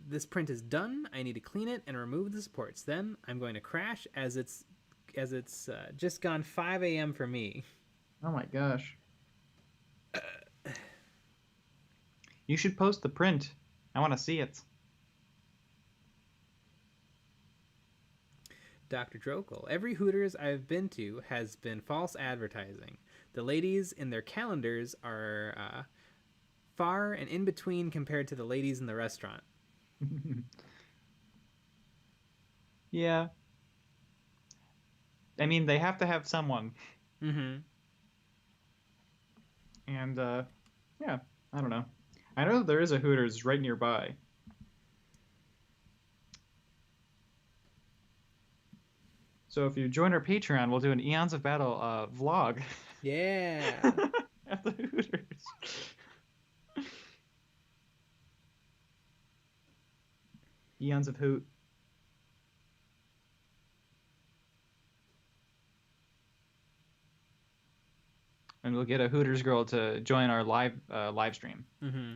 this print is done. I need to clean it and remove the supports. Then I'm going to crash as it's just gone 5 a.m. for me. Oh my gosh. You should post the print. I want to see it. Dr. Drokel. Every Hooters I've been to has been false advertising. The ladies in their calendars are far and in between compared to the ladies in the restaurant. Yeah. I mean, they have to have someone. Mm-hmm. And, yeah, I don't know. I know there is a Hooters right nearby. So if you join our Patreon, we'll do an Eons of Battle vlog Yeah. at the Hooters. Eons of Hoot. And we'll get a Hooters girl to join our live stream. Mm-hmm.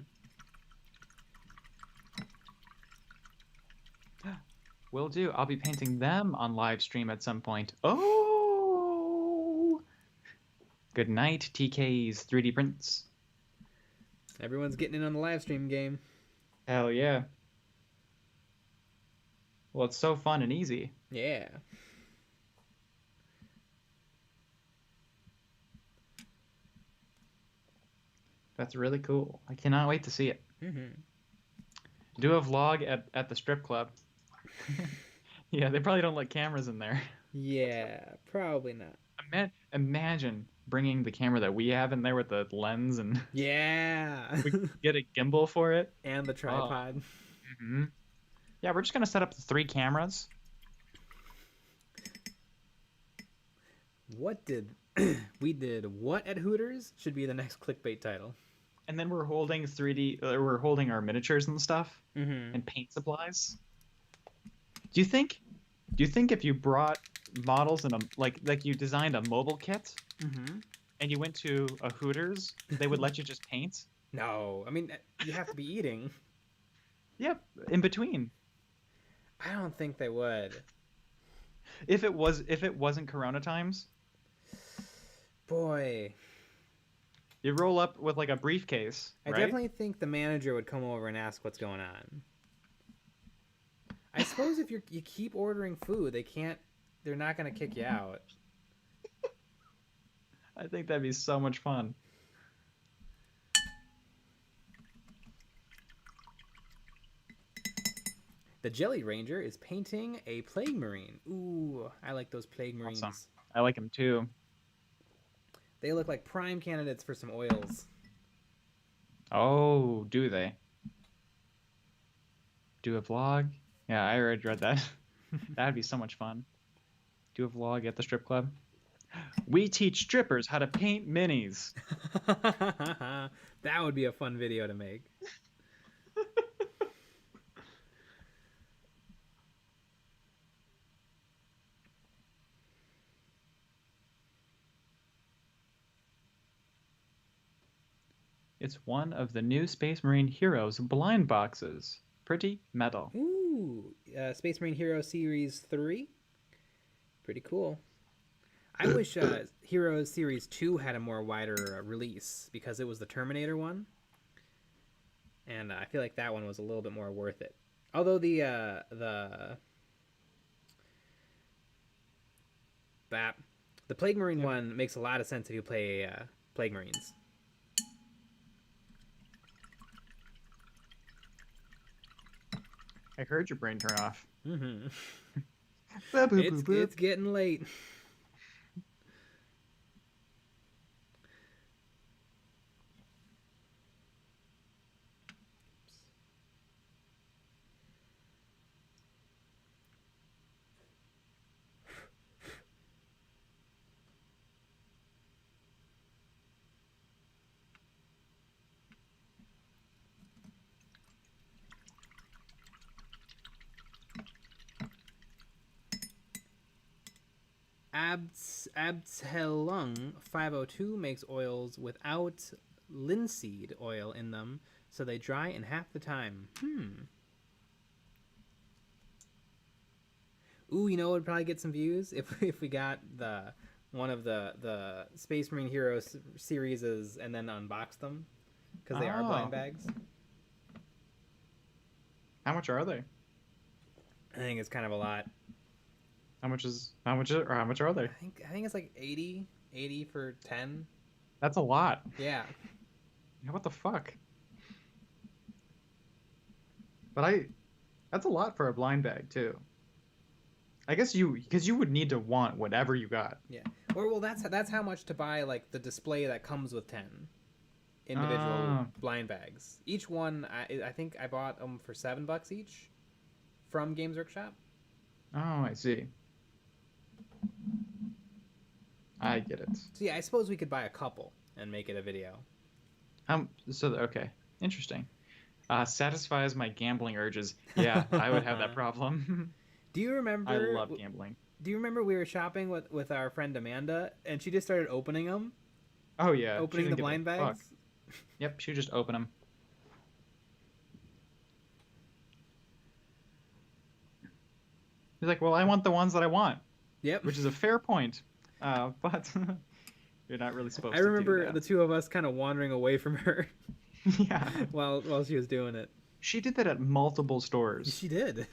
Will do. I'll be painting them on live stream at some point. Oh! Good night, TK's 3D prints. Everyone's getting in on the live stream game. Hell yeah. Well, it's so fun and easy. Yeah. That's really cool. I cannot wait to see it. Mm-hmm. Do a vlog at the strip club. Yeah, they probably don't let cameras in there. Yeah, probably not. Imagine bringing the camera that we have in there with the lens and Yeah. we could get a gimbal for it. And the tripod. Mm-hmm. Yeah, we're just going to set up the 3 cameras. What did we did what at Hooters should be the next clickbait title. And then we're holding 3D. We're holding our miniatures and stuff Mm-hmm. and paint supplies. Do you think if you brought models in a like you designed a mobile kit Mm-hmm. and you went to a Hooters, they would let you just paint? No, I mean you have to be eating. Yep, in between. I don't think they would. If it wasn't Corona times, Boy, you roll up with like a briefcase, I right? definitely think the manager would come over and ask what's going on. I suppose if you keep ordering food, they're not gonna kick you out. I think that'd be so much fun. The Jelly Ranger is painting a Plague Marine. Ooh, I like those Plague Marines. Awesome. I like them too. They look like prime candidates for some oils. Oh, do they? Do a vlog? Yeah, I already read that. That'd be so much fun. Do a vlog at the strip club. We teach strippers how to paint minis. That would be a fun video to make. It's one of the new Space Marine Heroes blind boxes. Pretty metal. Ooh, Space Marine Hero Series 3. Pretty cool. I wish Heroes Series 2 had a more wider release because it was the Terminator one. And I feel like that one was a little bit more worth it. Although the Plague Marine one makes a lot of sense if you play Plague Marines. I heard your brain turn off. Mm-hmm. Boop, boop, boop, boop. It's getting late. Abtselung 502 makes oils without linseed oil in them, so they dry in half the time. Ooh, you know what would probably get some views if we got one of the Space Marine Heroes series and then unboxed them, because they are blind bags. How much are they? I think it's kind of a lot. How much are they? I think it's like 80 for 10. That's a lot. Yeah. Yeah, what the fuck? But that's a lot for a blind bag too. I guess because you would need to want whatever you got. Yeah. Or well, that's how much to buy like the display that comes with 10 individual blind bags. Each one, I think I bought them for $7 each from Games Workshop. Oh, I see. I get it. So yeah, I suppose we could buy a couple and make it a video. Okay, interesting. Satisfies my gambling urges. Yeah, I would have that problem. Do you remember? I love gambling. Do you remember we were shopping with our friend Amanda and she just started opening them? Oh yeah, opening the blind bags. Yep, she would just open them. He's like, well, I want the ones that I want. Yep. Which is a fair point, but you're not really supposed to. I remember the two of us kind of wandering away from her. Yeah. While she was doing it. She did that at multiple stores. She did.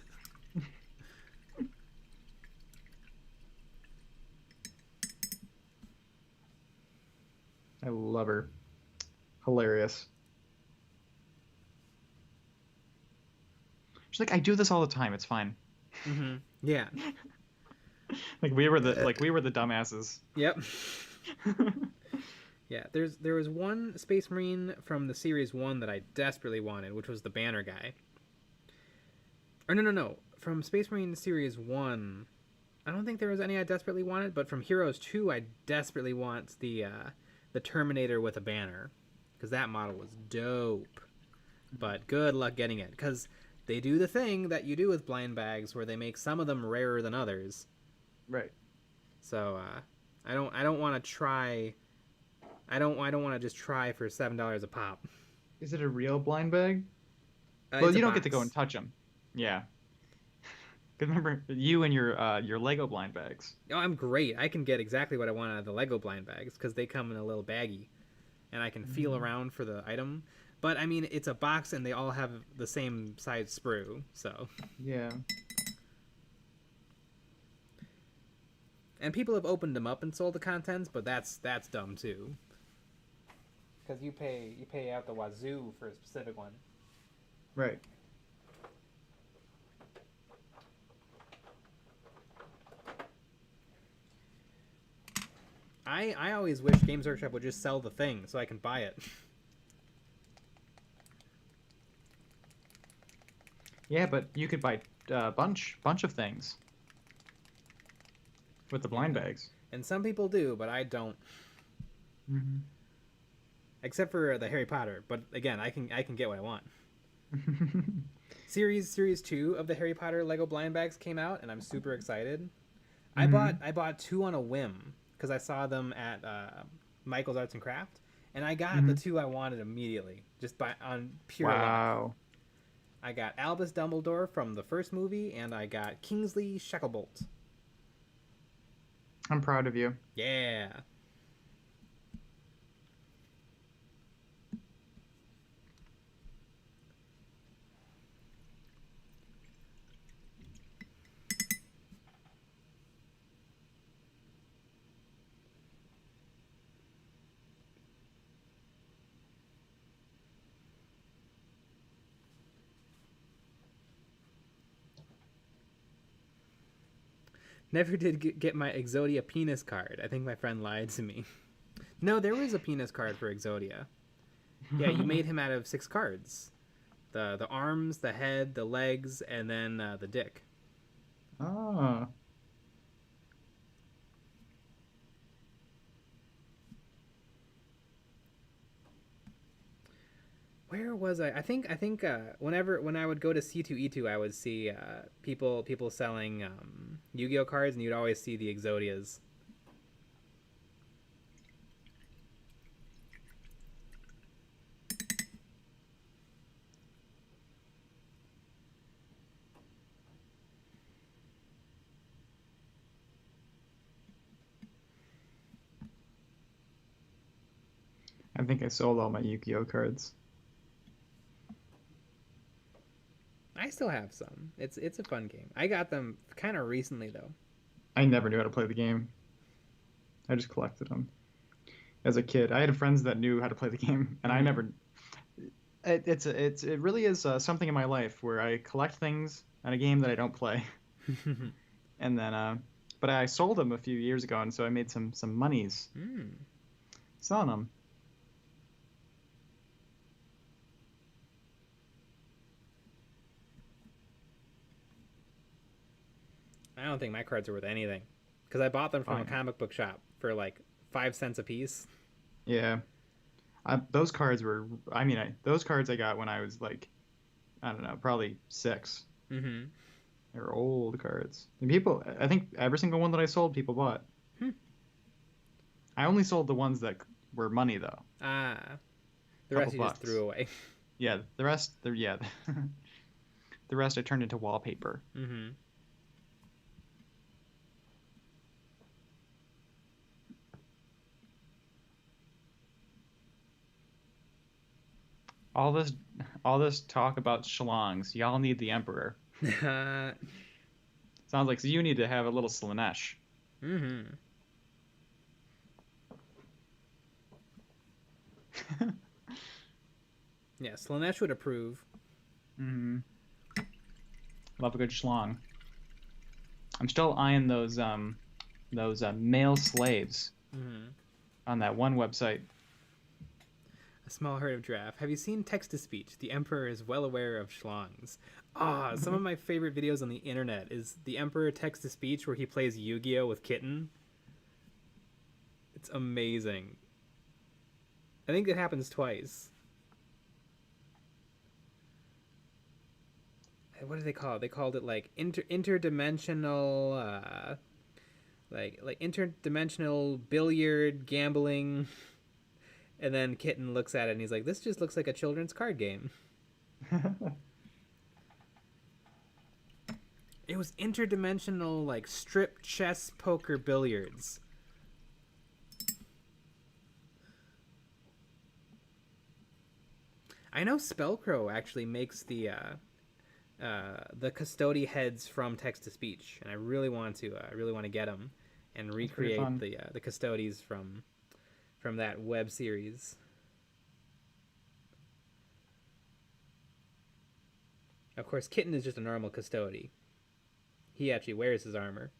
I love her. Hilarious. She's like, I do this all the time. It's fine. Mm-hmm. Yeah. Like we were the dumbasses. Yep. Yeah. There was one Space Marine from the Series 1 that I desperately wanted, which was the Banner guy. Or no. From Space Marine Series 1, I don't think there was any I desperately wanted, but from Heroes 2, I desperately want the Terminator with a banner, because that model was dope. But good luck getting it, because they do the thing that you do with blind bags, where they make some of them rarer than others. Right. So I don't want to try. I don't want to just try for $7 a pop. Is it a real blind bag? It's Well, a you don't get to box. go and touch them. Yeah. Because remember, you and your Lego blind bags. Oh, I'm great. I can get exactly what I want out of the Lego blind bags because they come in a little baggie, and I can feel around for the item. But I mean, it's a box, and they all have the same size sprue, so. Yeah. And people have opened them up and sold the contents, but that's dumb too. Because you pay out the wazoo for a specific one. Right. I always wish Games Workshop would just sell the thing so I can buy it. Yeah, but you could buy a bunch of things with the blind bags. And some people do, but I don't. Mm-hmm. Except for the Harry Potter, but again, I can get what I want. Series 2 of the Harry Potter Lego blind bags came out, and I'm super excited. Mm-hmm. I bought 2 on a whim because I saw them at Michael's Arts and Craft, and I got the 2 I wanted immediately, just on pure luck. Wow. I got Albus Dumbledore from the first movie, and I got Kingsley Shacklebolt. I'm proud of you. Yeah. Never did get my Exodia penis card. I think my friend lied to me. No, there was a penis card for Exodia. Yeah, you made him out of 6 cards. The arms, the head, the legs, and then the dick. Oh. Where was I? I think when I would go to C2E2, I would see people selling Yu-Gi-Oh cards, and you'd always see the Exodias. I think I sold all my Yu-Gi-Oh cards. I still have some. It's a fun game. I got them kind of recently though. I never knew how to play the game. I just collected them. As a kid, I had friends that knew how to play the game, and I never. It really is something in my life where I collect things on a game that I don't play, and then but I sold them a few years ago, and so I made some monies selling them. I don't think my cards are worth anything because I bought them from a comic book shop for like 5 cents a piece. Yeah, those cards were. I mean, those cards I got when I was like, I don't know, probably 6. Mm-hmm. They're old cards. And people, I think every single one that I sold, people bought. I only sold the ones that were money though. Ah, the rest you just threw away. Yeah, the rest. The rest I turned into wallpaper. Mm-hmm. All this talk about schlongs. Y'all need the Emperor. Sounds like you need to have a little Slanesh. Mm-hmm. Yeah, Slanesh would approve. Mm-hmm. Love a good schlong. I'm still eyeing those male slaves on that one website. small herd of giraffe. Have you seen text-to-speech? The Emperor is well aware of schlongs. Some of my favorite videos on the internet is the Emperor text-to-speech where he plays Yu-Gi-Oh! With Kitten. It's amazing. I think it happens twice. What do they call it? They called it like interdimensional, like interdimensional billiard gambling. And then Kitten looks at it and he's like, "This just looks like a children's card game." It was interdimensional, like strip chess poker billiards. I know Spellcrow actually makes the custody heads from text to speech, and I really want to get them and recreate the custodies from that web series. Of course, Kitten is just a normal custody. He actually wears his armor.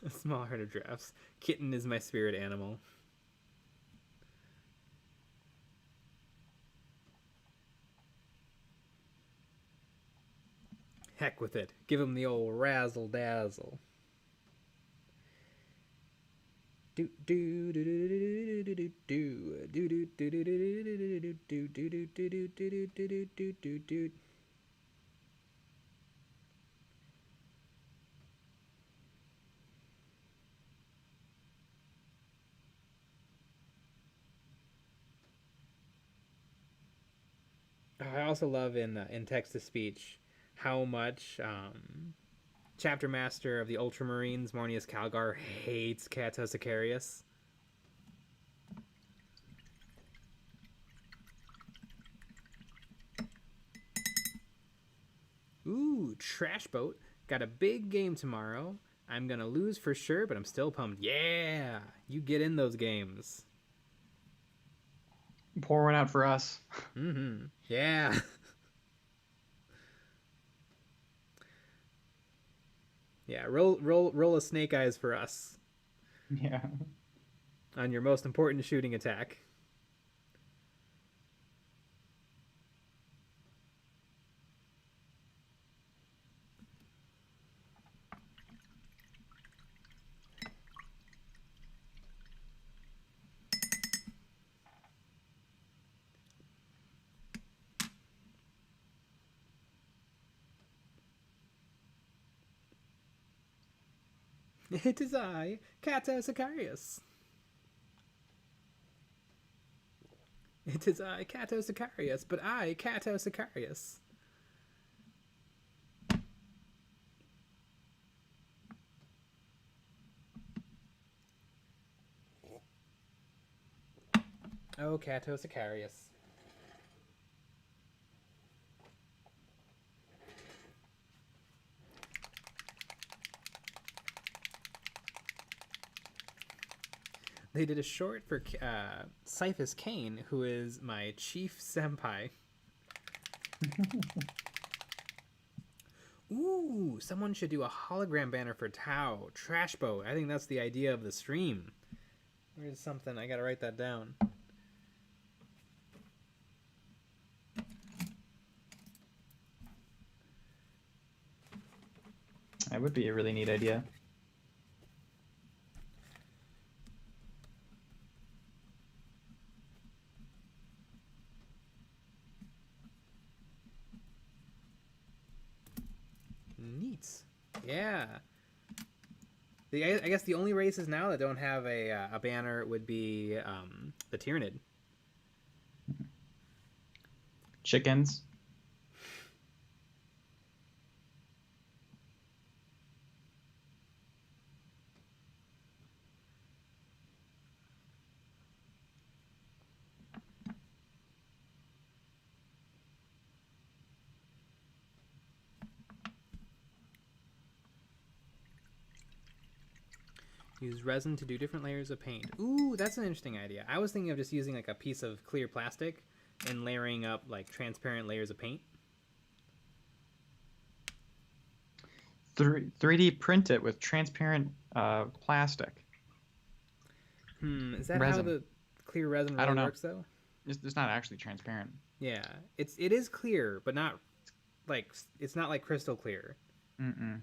A small herd of giraffes. Kitten is my spirit animal. Heck with it. Give him the old razzle dazzle. Do do do do do do do do do do do do do do do do do do. I also love in text to speech how much Chapter Master of the Ultramarines, Mornius Calgar, hates Cato Sicarius. Ooh, Trash Boat. Got a big game tomorrow. I'm gonna lose for sure, but I'm still pumped. Yeah, you get in those games. Pour one out for us. Mm-hmm. Yeah. Yeah, roll a snake eyes for us. Yeah. On your most important shooting attack. It is I, Cato Sicarius. It is I, Cato Sicarius, but I, Cato Sicarius. Oh, Cato Sicarius. They did a short for Cyphus Kane, who is my chief senpai. Ooh, someone should do a hologram banner for Tau. Trash Boat. I think that's the idea of the stream. Where's something? I gotta write that down. That would be a really neat idea. Neat. Yeah. I guess the only races now that don't have a banner would be the Tyranid. Chickens. Use resin to do different layers of paint. Ooh, that's an interesting idea. I was thinking of just using like a piece of clear plastic and layering up like transparent layers of paint. 3D print it with transparent plastic. Is that Resin. how the clear resin I really don't know. works though? It's not actually transparent. Yeah, it is clear, but not like it's not like crystal clear. Mm-mm.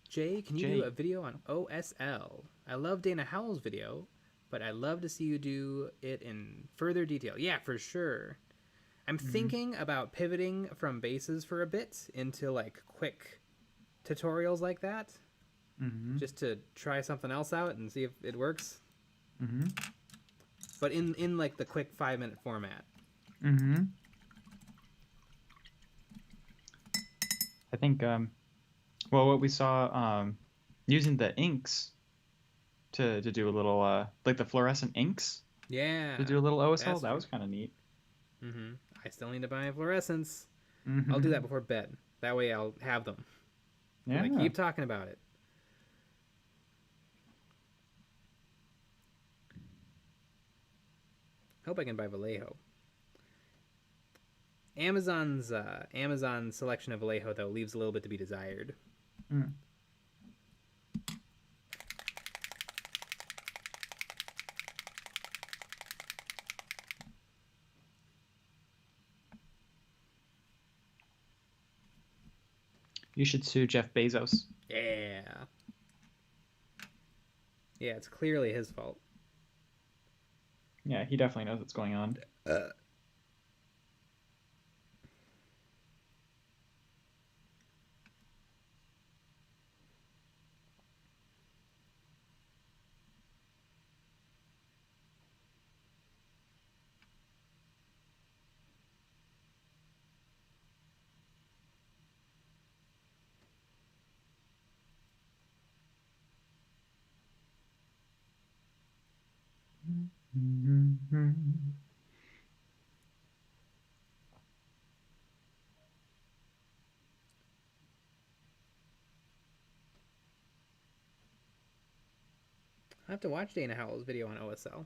Jay, can you Jay. do a video on OSL? I love Dana Howell's video, but I'd love to see you do it in further detail. Yeah, for sure. I'm thinking about pivoting from bases for a bit into like quick tutorials like that, just to try something else out and see if it works. But in like the quick 5-minute format. I think well, what we saw using the inks to do a little like the fluorescent inks Yeah. to do a little OSL, that's that true. was kind of neat. I still need to buy fluorescents. I'll do that before bed. That way I'll have them. Yeah. I keep talking about it. Hope I can buy Vallejo. Amazon's selection of Vallejo though leaves a little bit to be desired. You should sue Jeff Bezos. Yeah. Yeah, it's clearly his fault. Yeah, he definitely knows what's going on. I have to watch Dana Howell's video on OSL.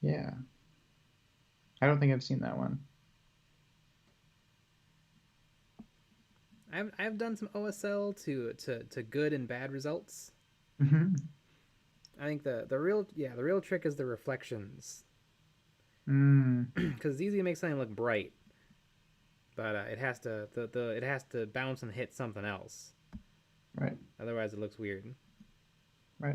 Yeah. I don't think I've seen that one. I've done some OSL to good and bad results. I think the real trick is the reflections. Because it's easy to make something look bright, but it has to bounce and hit something else. Right. Otherwise, it looks weird. Right.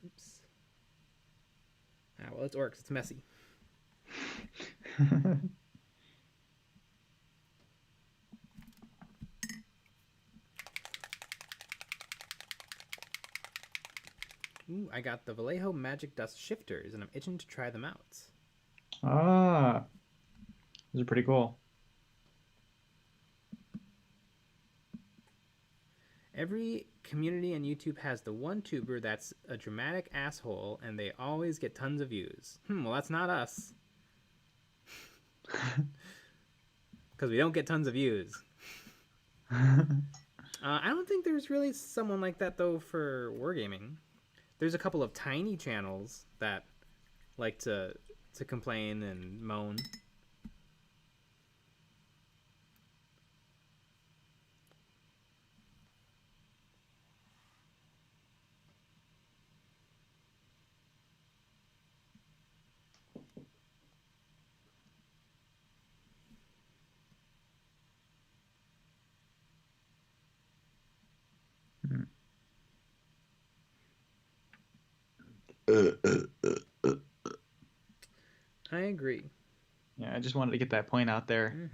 Oops. Ah, well, it's orcs. It's messy. Ooh, I got the Vallejo Magic Dust Shifters, and I'm itching to try them out. Ah. Those are pretty cool. Every community on YouTube has the one tuber that's a dramatic asshole, and they always get tons of views. Well, that's not us. Because we don't get tons of views. I don't think there's really someone like that, though, for wargaming. There's a couple of tiny channels that like to complain and moan. I agree. Yeah, I just wanted to get that point out there.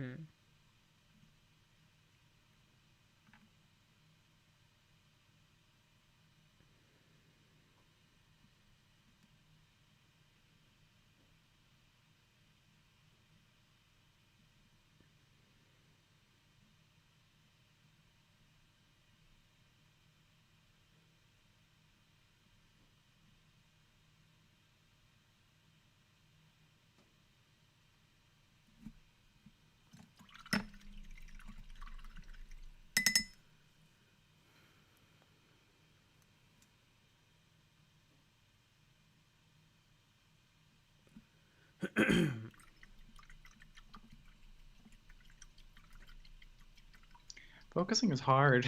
Focusing is hard.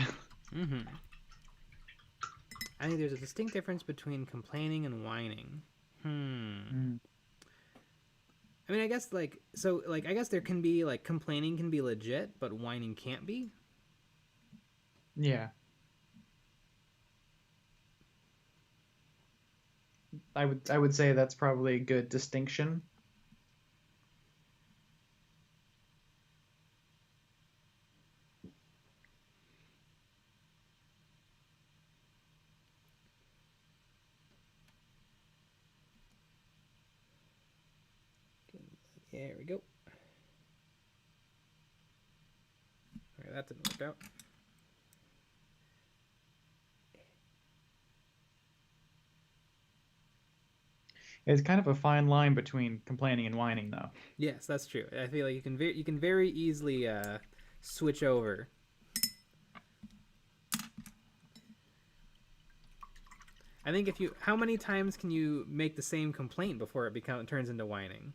Mm-hmm. I think there's a distinct difference between complaining and whining. Mm. I mean, I guess I guess there can be like complaining can be legit, but whining can't be. Yeah. I would say that's probably a good distinction. There we go. Okay, that didn't work out. It's kind of a fine line between complaining and whining, though. Yes, that's true. I feel like you can very easily switch over. I think how many times can you make the same complaint before it turns into whining?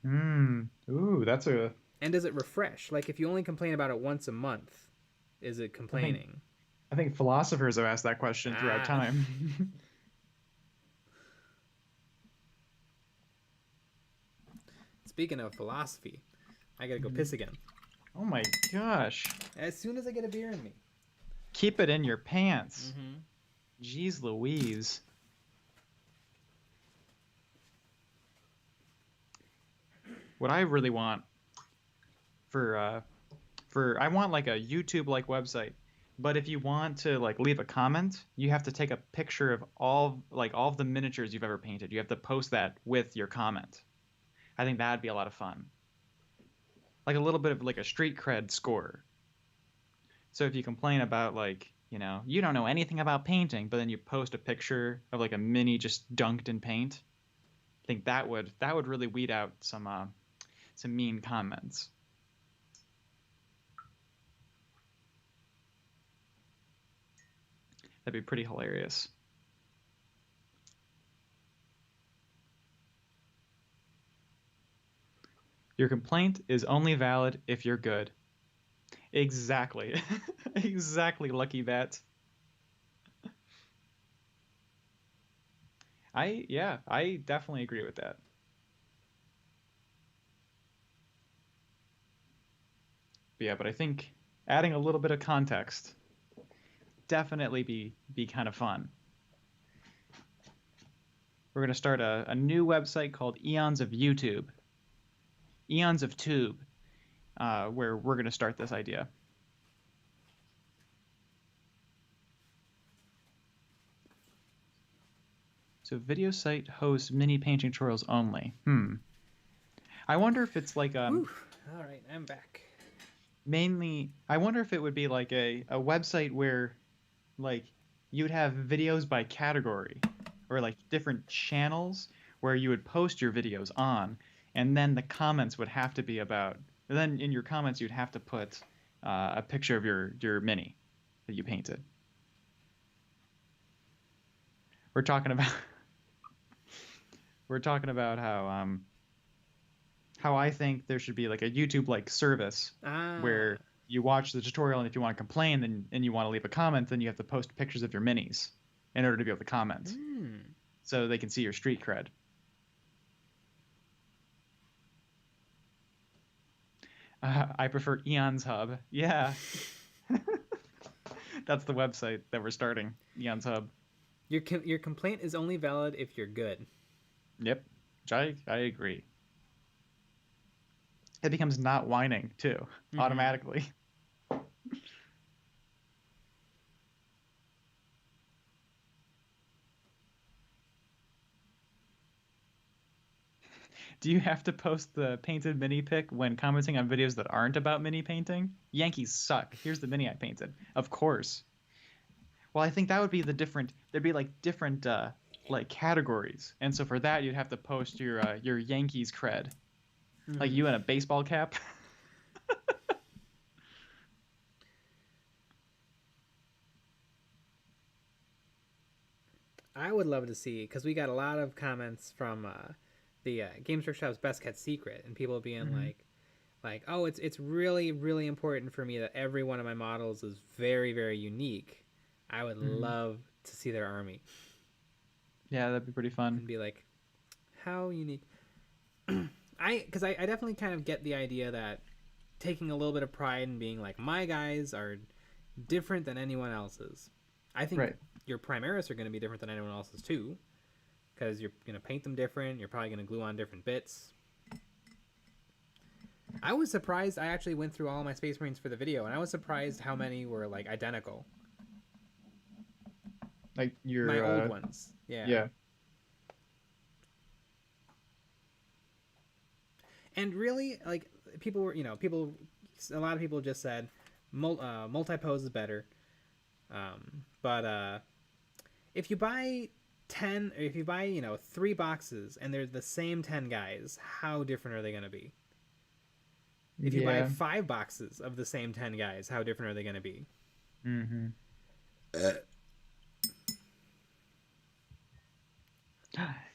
Ooh, that's a. And does it refresh? Like if you only complain about it once a month, is it complaining? I think philosophers have asked that question throughout time. Speaking of philosophy, I gotta go piss again. Oh my gosh. As soon as I get a beer in me. Keep it in your pants. Mm-hmm. Jeez Louise. What I really want for I want like a YouTube like website, but if you want to like leave a comment, you have to take a picture of all of the miniatures you've ever painted. You have to post that with your comment. I think that'd be a lot of fun. Like a little bit of like a street cred score. So if you complain about like, you don't know anything about painting, but then you post a picture of like a mini just dunked in paint, I think that would really weed out some mean comments. That'd be pretty hilarious. Your complaint is only valid if you're good. Exactly. Exactly, Lucky Bat. I definitely agree with that. But yeah, but I think adding a little bit of context definitely be kind of fun. We're going to start a new website called Eons of YouTube. Eons of Tube, where we're going to start this idea. So video site hosts mini painting tutorials only. I wonder if it's like All right, I'm back. Mainly, I wonder if it would be like a website where like you'd have videos by category or like different channels where you would post your videos on, and then the comments would have to be about. And then in your comments you'd have to put a picture of your mini that you painted. We're talking about how I think there should be like a YouTube like service where you watch the tutorial, and if you want to complain and you want to leave a comment, then you have to post pictures of your minis in order to be able to comment, so they can see your street cred. I prefer Eons Hub. Yeah. That's the website that we're starting, Eons Hub. Your complaint is only valid if you're good. Yep, I agree. It becomes not whining too, automatically. Do you have to post the painted mini pic when commenting on videos that aren't about mini painting? Yankees suck. Here's the mini I painted. Of course. Well, I think that would be there'd be like different like categories. And so for that you'd have to post your Yankees cred. Like you in a baseball cap. I would love to see, because we got a lot of comments from the Games Workshop's best kept secret, and people being Mhm. like, oh, it's really really important for me that every one of my models is very very unique. I would Mhm. love to see their army Yeah, that'd be pretty fun. and be like, how unique. I definitely kind of get the idea that taking a little bit of pride in being like, my guys are different than anyone else's. I think Right. your Primaris are going to be different than anyone else's too, because you're going to paint them different. You're probably going to glue on different bits. I was surprised. I actually went through all my Space Marines for the video, and I was surprised how many were like identical. Like your My old ones, yeah. yeah. And really, like people were, people, a lot of people just said multi-pose is better. But if you buy 10, or if you buy 3 boxes and they're the same 10 guys, how different are they going to be? If you buy Yeah. 5 boxes of the same 10 guys, how different are they going to be? Mm-hmm.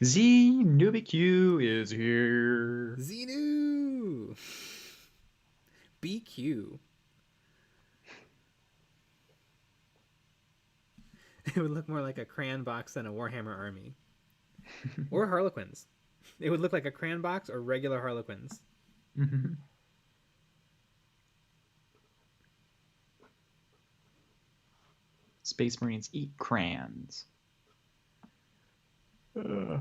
Z NewbieQ is here. Xenu! BQ. It would look more like a crayon box than a Warhammer army. Or Harlequins. It would look like a crayon box or regular Harlequins. Mm-hmm. Space Marines eat crayons. Yeah,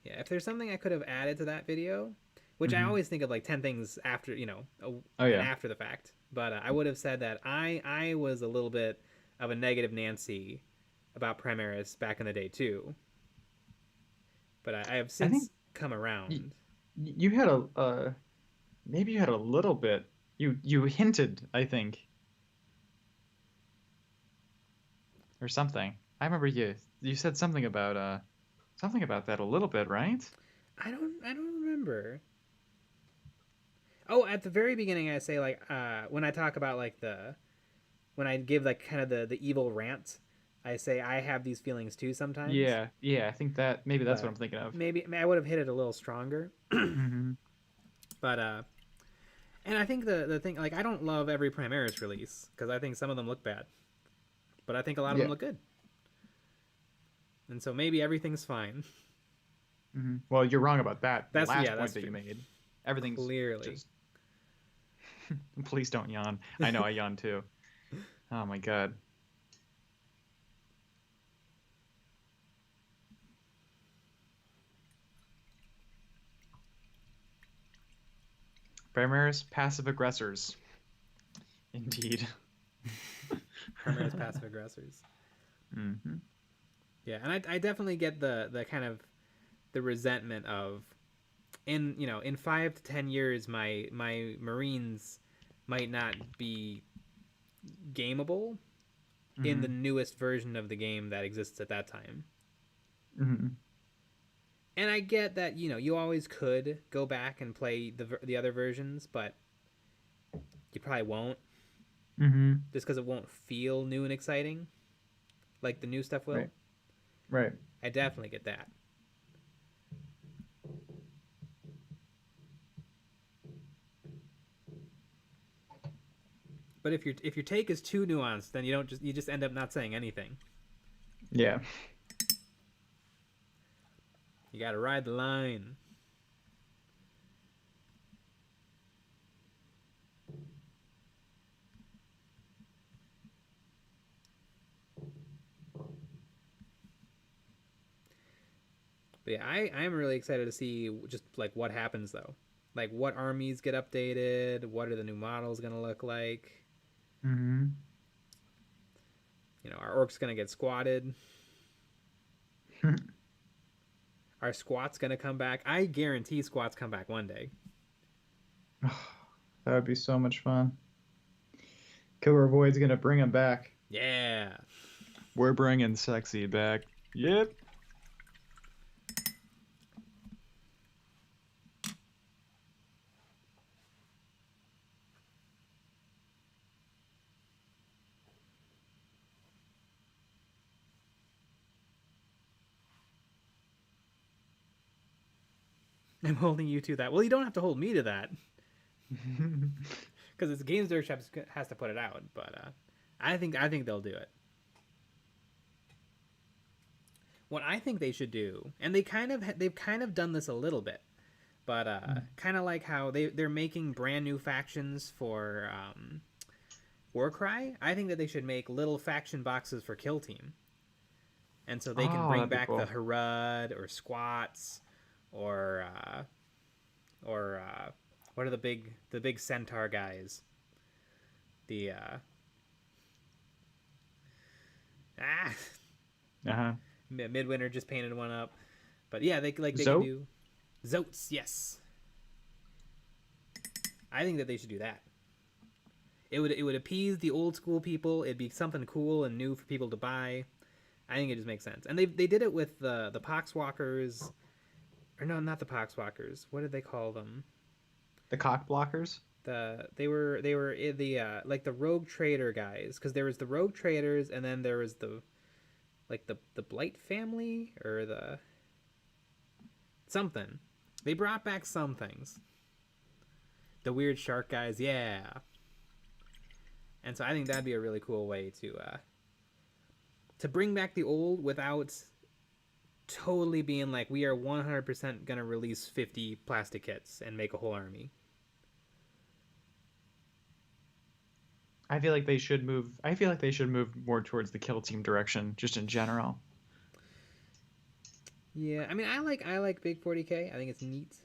if there's something I could have added to that video, which I Mhm. always think of like 10 things after, Oh, and yeah. after the fact, but I would have said that I was a little bit of a negative Nancy about Primaris back in the day too. But I have I think since come around. you had a maybe you had a little bit. You hinted, I think, or something. I remember you said something about that a little bit, right? I don't remember. Oh, at the very beginning I say like when I talk about like when I give like kind of the evil rant, I say I have these feelings too sometimes. Yeah, yeah. I think that maybe that's what But I'm thinking of. maybe I would have hit it a little stronger. Mm-hmm. But and I think the thing, like, I don't love every Primaris release because I think some of them look bad, but I think a lot of them Yeah. look good, and so maybe everything's fine. Mm-hmm. Well, you're wrong about that. The That's last yeah, point that's that you true. made. Everything's Clearly. just. Please don't yawn. I know I yawn too. Oh my god. Primaris passive aggressors. Indeed. Primaris passive aggressors. Mm-hmm. Yeah, and I definitely get the kind of the resentment of in 5 to 10 years my Marines might not be gameable in the Mm-hmm. newest version of the game that exists at that time. Mm-hmm. And I get that you always could go back and play the other versions, but you probably won't, Mm-hmm. just because it won't feel new and exciting like the new stuff will. Right. Right. I definitely get that. But if your take is too nuanced, then you just end up not saying anything. Yeah. You got to ride the line. But yeah, I am really excited to see just like what happens though. Like what armies get updated, what are the new models going to look like? Mm-hmm. Our orcs going to get squatted. Are squats going to come back? I guarantee squats come back one day. That would be so much fun. Killer Void's gonna bring him back. Yeah. We're bringing sexy back. Yep. I'm holding you to that. Well, you don't have to hold me to that because it's Games Workshop has to put it out. But I think they'll do it. What I think they should do, and they've kind of done this a little bit, but kind of like how they're making brand new factions for Warcry. I think that they should make little faction boxes for Kill Team, and so they can bring back the Harad or Squats, or what are the big centaur guys? The Midwinter just painted one up, but yeah, they can do Zotes. Yes, I think that they should do that. It would appease the old school people. It'd be something cool and new for people to buy. I think it just makes sense. And they did it with the Poxwalkers, or no, not the Poxwalkers. What did they call them? The cock blockers. They were the like the Rogue Trader guys, because there was the Rogue Traders, and then there was the Blight family, or the something. They brought back some things. The weird shark guys, yeah. And so I think that'd be a really cool way to bring back the old without totally being like, we are 100% gonna release 50 plastic kits and make a whole army. I feel like they should move more towards the Kill Team direction, just in general. Yeah, I mean, I like Big 40k. I think it's neat.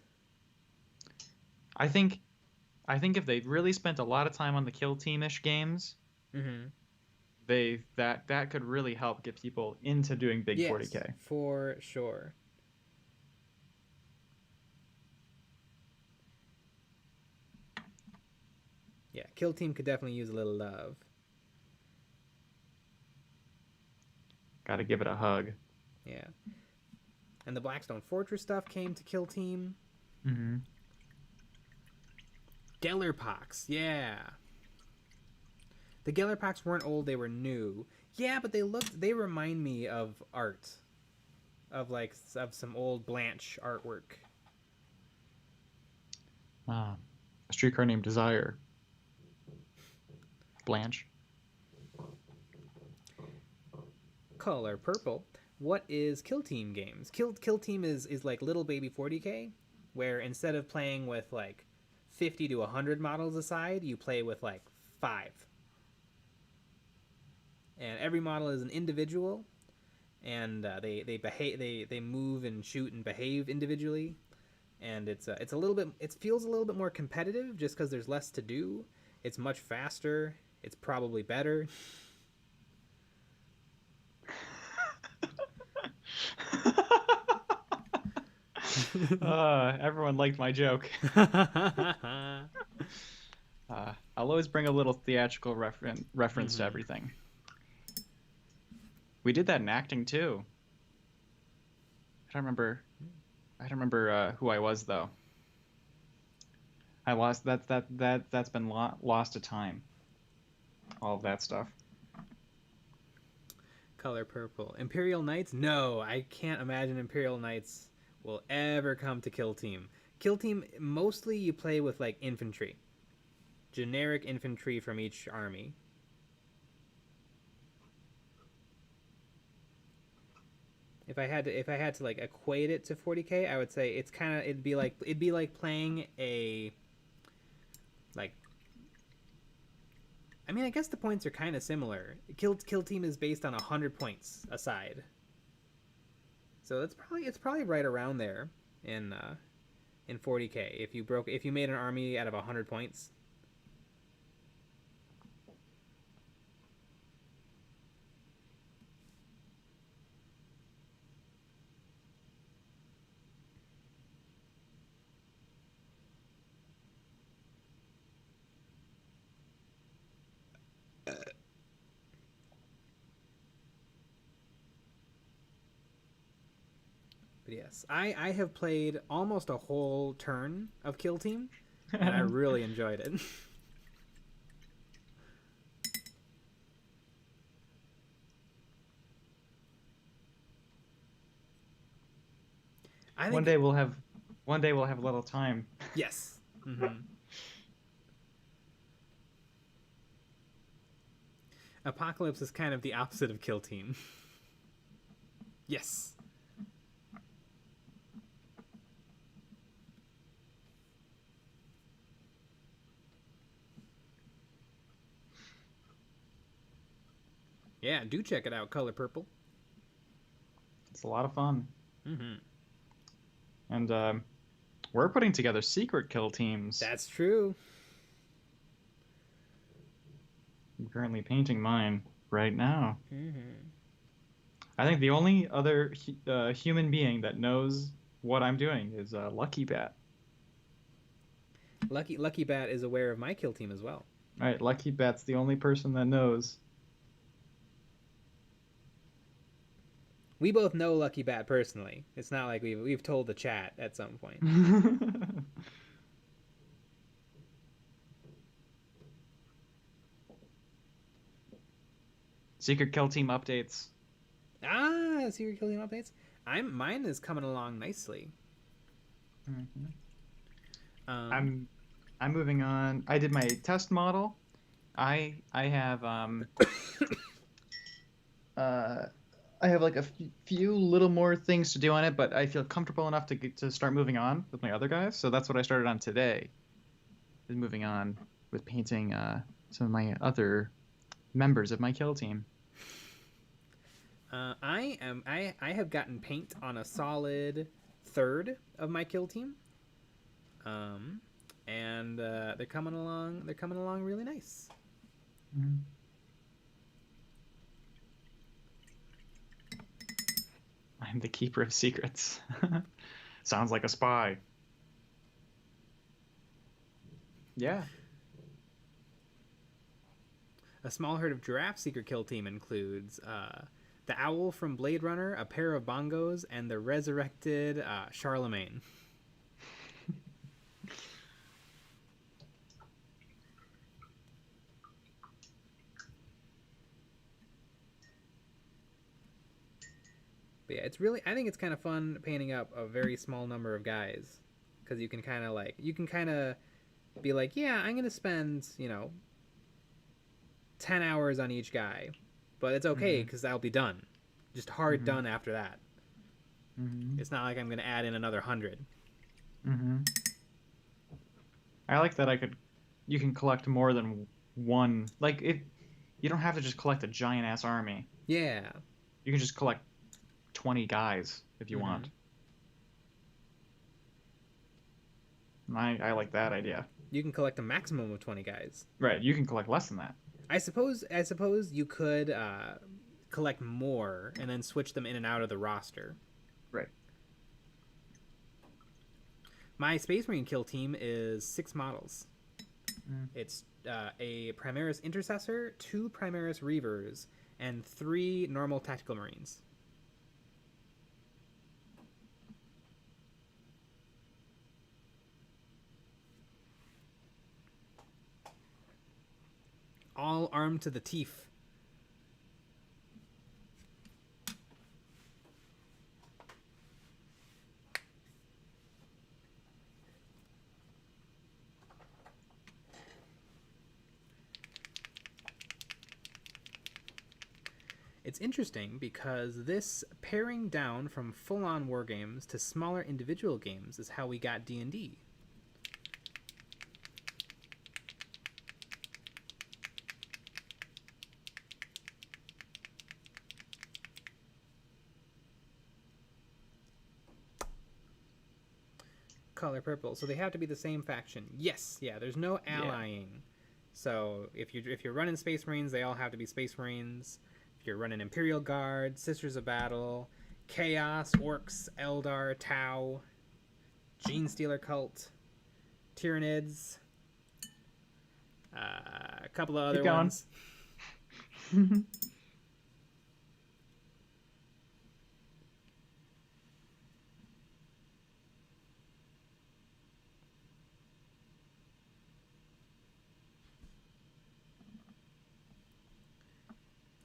I think if they really spent a lot of time on the Kill Team-ish games, that could really help get people into doing Big 40k. For sure. Yeah, Kill Team could definitely use a little love. Gotta give it a hug. Yeah. And the Blackstone Fortress stuff came to Kill Team. Gellerpox, yeah. The Gellerpox weren't old, they were new. Yeah, but they remind me of art. Of some old Blanche artwork. A streetcar named Desire. Blanche. Color purple. What is Kill Team games? Kill Team is like little baby 40k, where instead of playing with like 50 to 100 models aside, you play with like 5. And every model is an individual, and they move and shoot and behave individually. And it feels a little bit more competitive just because there's less to do. It's much faster. It's probably better. Everyone liked my joke. I'll always bring a little theatrical reference to everything. We did that in acting too. I don't remember who I was though. I lost that's been lost to time. All of that stuff. Color purple. Imperial Knights? No, I can't imagine Imperial Knights will ever come to Kill Team. Kill Team, mostly you play with like infantry. Generic infantry from each army. If I had to like equate it to 40k, I would say it'd be like playing a like, I mean, I guess the points are kind of similar. Kill Team is based on 100 points aside. So it's probably right around there in 40k if you made an army out of 100 points. But yes, I have played almost a whole turn of Kill Team, and I really enjoyed it. One day we'll have One day we'll have a little time. Yes. Mm-hmm. Apocalypse is kind of the opposite of Kill Team. Yes. Yeah, do check it out, Color Purple. It's a lot of fun. Mm-hmm. And we're putting together secret kill teams. That's true. I'm currently painting mine right now. Mm-hmm. I think the only other human being that knows what I'm doing is Lucky Bat. Lucky Bat is aware of my kill team as well. All right, Lucky Bat's the only person that knows. We both know Lucky Bat personally. It's not like we've told the chat at some point. Secret kill team updates. Secret kill team updates. Mine is coming along nicely. Mm-hmm. I'm moving on. I did my test model. I have I have like a few little more things to do on it, but I feel comfortable enough to start moving on with my other guys. So that's what I started on today. Is moving on with painting some of my other members of my kill team. I have gotten paint on a solid third of my kill team. And they're coming along. They're coming along really nice. Mm-hmm. I'm the keeper of secrets. Sounds like a spy. Yeah. A small herd of giraffe secret kill team includes the owl from Blade Runner, a pair of bongos, and the resurrected Charlemagne. But yeah, it's really, I think it's kind of fun painting up a very small number of guys, because you can kind of be like, yeah, I'm going to spend, 10 hours on each guy, but it's okay because I'll be done. Just hard done after that. Mm-hmm. It's not like I'm going to add in another 100. Mm-hmm. I like that you can collect more than one. Like, you don't have to just collect a giant ass army. Yeah. You can just collect 20 guys if you want. I like that idea. You can collect a maximum of 20 guys. Right, you can collect less than that. I suppose you could collect more and then switch them in and out of the roster. Right. My Space Marine kill team is 6 models. It's a Primaris Intercessor, 2 Primaris Reavers, and 3 normal Tactical Marines. All armed to the teeth. It's interesting because this paring down from full-on war games to smaller individual games is how we got D&D. Color purple, so they have to be the same faction. Yes, yeah. There's no allying. Yeah. So if you're running Space Marines, they all have to be Space Marines. If you're running Imperial Guard, Sisters of Battle, Chaos, Orcs, Eldar, Tau, Gene Stealer Cult, Tyranids, a couple of other ones.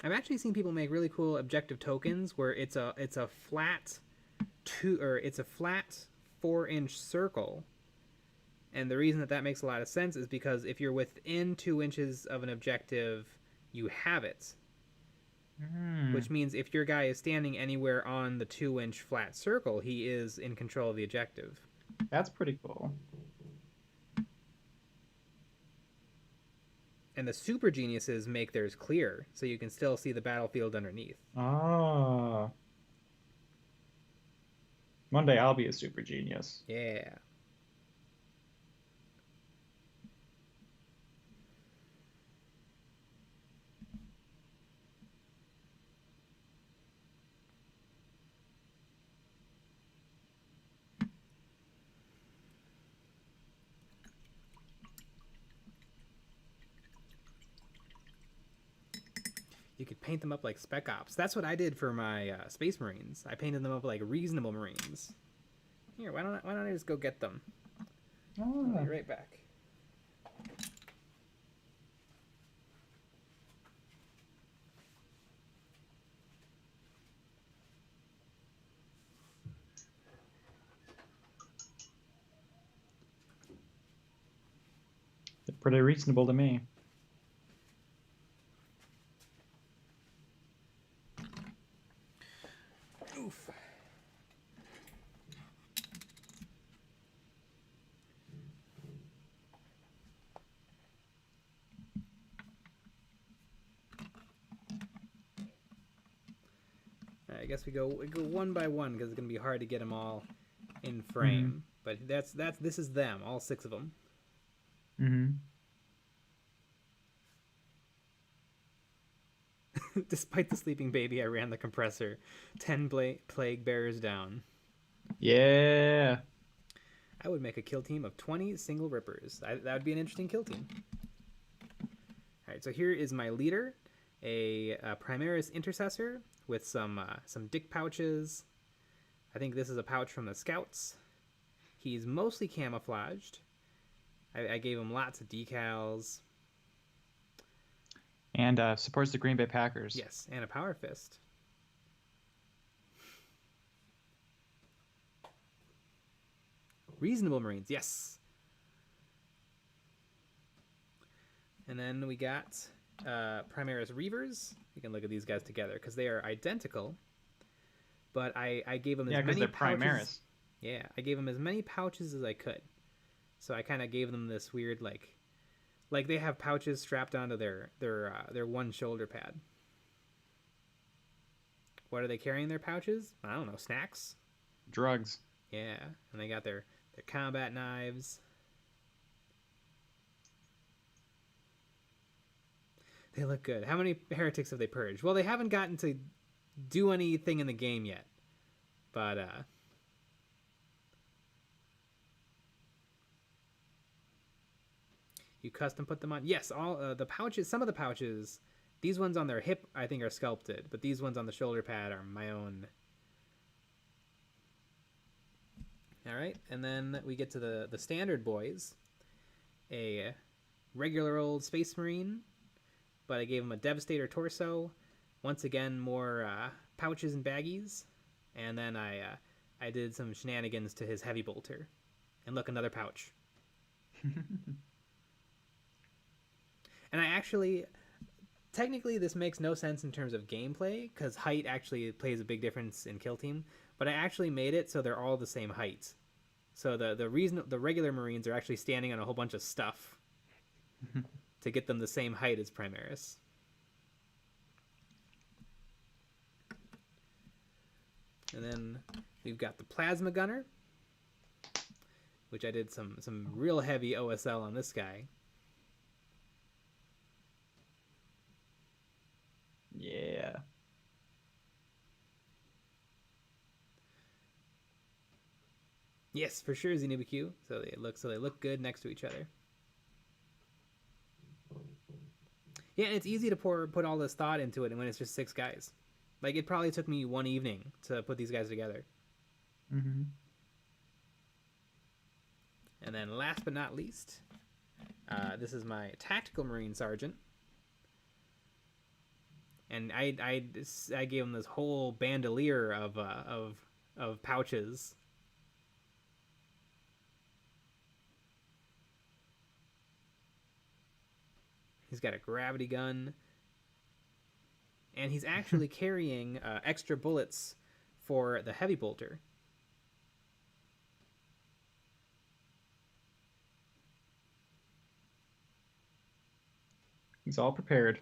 I've actually seen people make really cool objective tokens where it's a flat 4-inch circle. And the reason that that makes a lot of sense is because if you're within 2 inches of an objective, you have it. Which means if your guy is standing anywhere on the 2-inch flat circle, he is in control of the objective. That's pretty cool. And the super geniuses make theirs clear, so you can still see the battlefield underneath. Ah. One day I'll be a super genius. Yeah. You could paint them up like Spec Ops. That's what I did for my Space Marines. I painted them up like reasonable Marines. Here, why don't I just go get them? I'll be right back. They're pretty reasonable to me. Oof. I guess we go one by one because it's gonna be hard to get them all in frame. But this is them, all 6 of them. Despite the sleeping baby, I ran the compressor. 10 plague bearers down. Yeah. I would make a kill team of 20 single rippers. That would be an interesting kill team. All right, so here is my leader, a Primaris intercessor with some dick pouches. I think this is a pouch from the scouts. He's mostly camouflaged. I gave him lots of decals. And supports the Green Bay Packers. Yes, and a power fist. Reasonable Marines, yes. And then we got Primaris Reavers. You can look at these guys together because they are identical. But I gave them as many pouches. Primaris. Yeah, I gave them as many pouches as I could. So I kind of gave them this weird like they have pouches strapped onto their one shoulder pad. What are they carrying in their pouches? I don't know, snacks? Drugs. Yeah, and they got their combat knives. They look good. How many heretics have they purged? Well, they haven't gotten to do anything in the game yet. But you custom put them on? Yes, all the pouches, some of the pouches, these ones on their hip I think are sculpted, but these ones on the shoulder pad are my own. All right, and then we get to the standard boys. A regular old Space Marine, but I gave him a Devastator torso. Once again, more pouches and baggies. And then I did some shenanigans to his Heavy Bolter. And look, another pouch. And I actually, technically this makes no sense in terms of gameplay, because height actually plays a big difference in Kill Team, but I actually made it so they're all the same height. So the reason the regular Marines are actually standing on a whole bunch of stuff to get them the same height as Primaris. And then we've got the Plasma Gunner, which I did some real heavy OSL on this guy. Yeah. Yes, for sure, Xenobiq. So they look good next to each other. Yeah, and it's easy to put all this thought into it when it's just 6 guys. Like, it probably took me one evening to put these guys together. Mm-hmm. And then last but not least, this is my Tactical Marine Sergeant. And I gave him this whole bandolier of pouches. He's got a gravity gun. And he's actually carrying extra bullets for the heavy bolter. He's all prepared.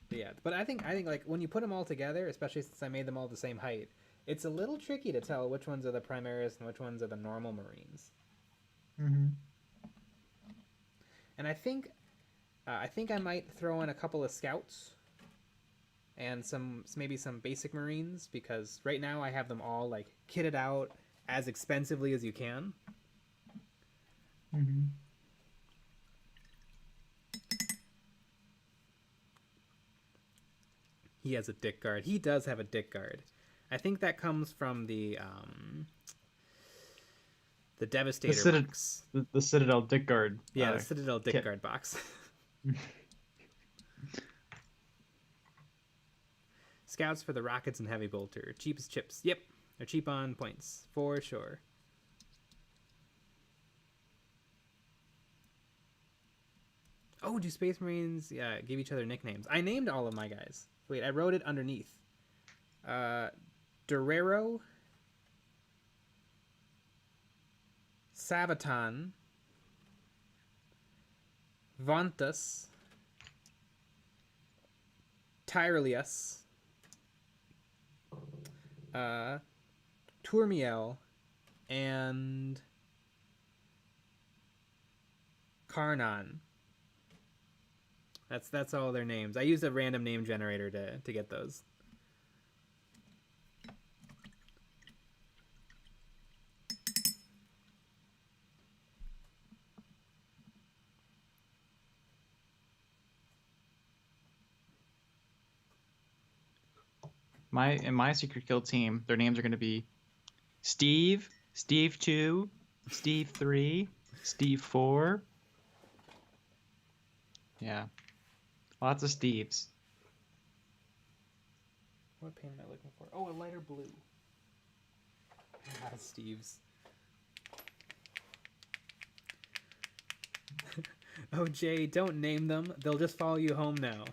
Yeah, but I think like when you put them all together, especially since I made them all the same height, it's a little tricky to tell which ones are the Primaris and which ones are the normal Marines. Mm-hmm. And I think I might throw in a couple of scouts and maybe some basic Marines, because right now I have them all like kitted out as expensively as you can. Mm-hmm. He has a dick guard. He does have a dick guard. I think that comes from the Devastator box. The Citadel Dick Guard. Yeah, the Citadel Dick Guard box. Scouts for the rockets and heavy bolter. Cheap as chips. Yep, they're cheap on points for sure. Oh, do Space Marines give each other nicknames? I named all of my guys. Wait, I wrote it underneath. Dorero, Sabaton, Vantus, Tyrelius, Tourmiel, and Karnan. That's all their names. I used a random name generator to get those. In my secret kill team, their names are going to be Steve, Steve 2, Steve 3, Steve 4. Yeah. Lots of Steves. What paint am I looking for? Oh, a lighter blue. Ah, Steve's. Oh, Jay, don't name them. They'll just follow you home now.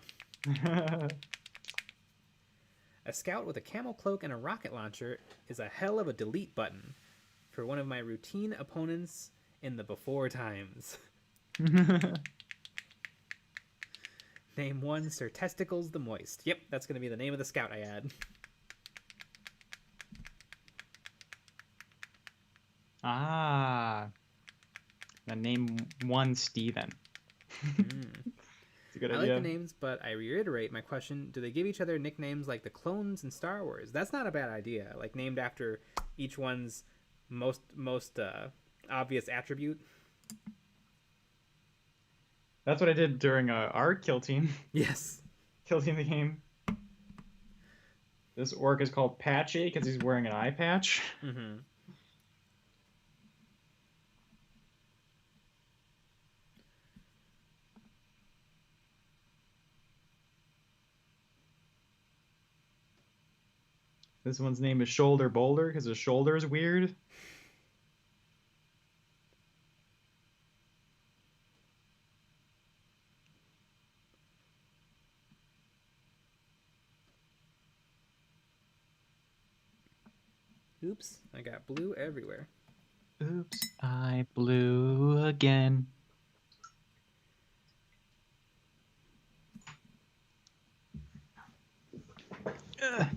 A scout with a camel cloak and a rocket launcher is a hell of a delete button for one of my routine opponents in the before times. Name one Sir Testicles the Moist. Yep, that's going to be the name of the scout I add. Ah. Then name one Steven. It's a good I idea. like the names, but I reiterate my question. Do they give each other nicknames like the clones in Star Wars? That's not a bad idea. Like named after each one's most obvious attribute. That's what I did during our kill team. Yes. Kill team the game. This orc is called Patchy because he's wearing an eye patch. Mm-hmm. This one's name is Shoulder Boulder because his shoulder is weird. Oops, I got blue everywhere. Oops, I blew again. Ugh.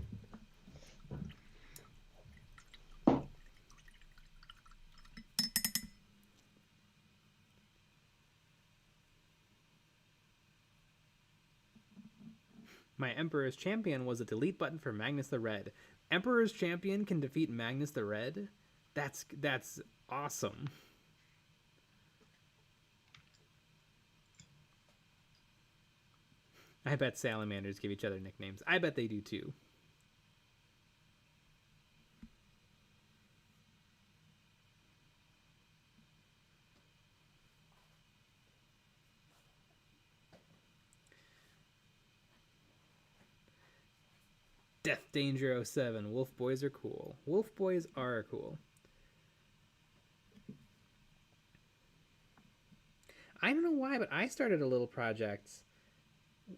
My Emperor's Champion was a delete button for Magnus the Red. Emperor's Champion can defeat Magnus the Red? That's awesome. I bet salamanders give each other nicknames. I bet they do too. Death Danger 07. Wolf boys are cool. Wolf boys are cool. I don't know why, but I started a little project.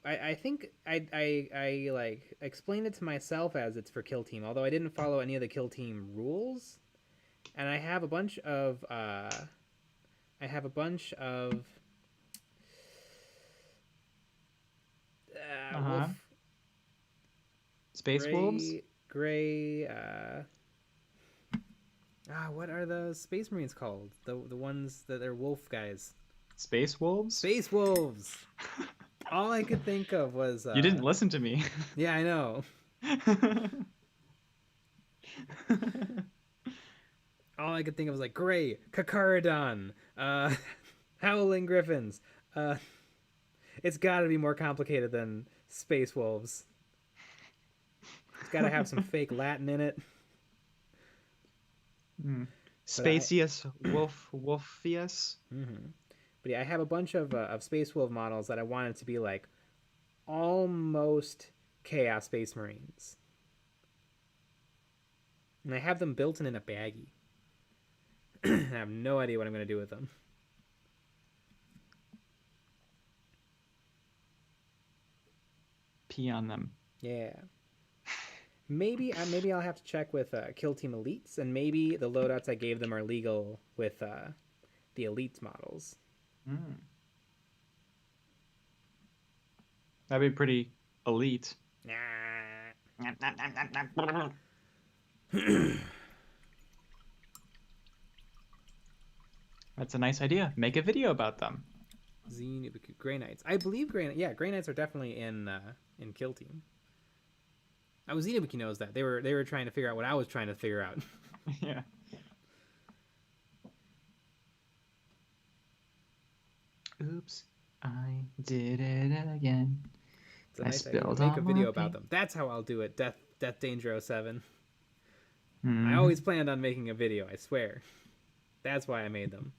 I think I like explained it to myself as it's for Kill Team, although I didn't follow any of the Kill Team rules. And I have a bunch of wolf Space wolves? gray what are the Space Marines called? The ones that are wolf guys. Space wolves? Space wolves. All I could think of was You didn't listen to me. Yeah, I know. All I could think of was like Gray, Kakaradon, Howling Griffins. It's got to be more complicated than Space Wolves. It's got to have some fake Latin in it. Spacious Wolfius. Mm-hmm. But yeah, I have a bunch of Space Wolf models that I wanted to be like almost Chaos Space Marines. And I have them built in a baggie. I have no idea what I'm going to do with them. Pee on them. Yeah. Maybe I'll have to check with Kill Team Elites, and maybe the loadouts I gave them are legal with the Elites models. That'd be pretty elite. That's a nice idea. Make a video about them. Xenobiku Grey Knights. I believe Grey Knights are definitely in Kill Team. Xenobiku knows that. They were trying to figure out what I was trying to figure out. Yeah. Oops, I did it again. It's a nice idea. Make a video about them. That's how I'll do it. Death Danger 07. I always planned on making a video, I swear. That's why I made them.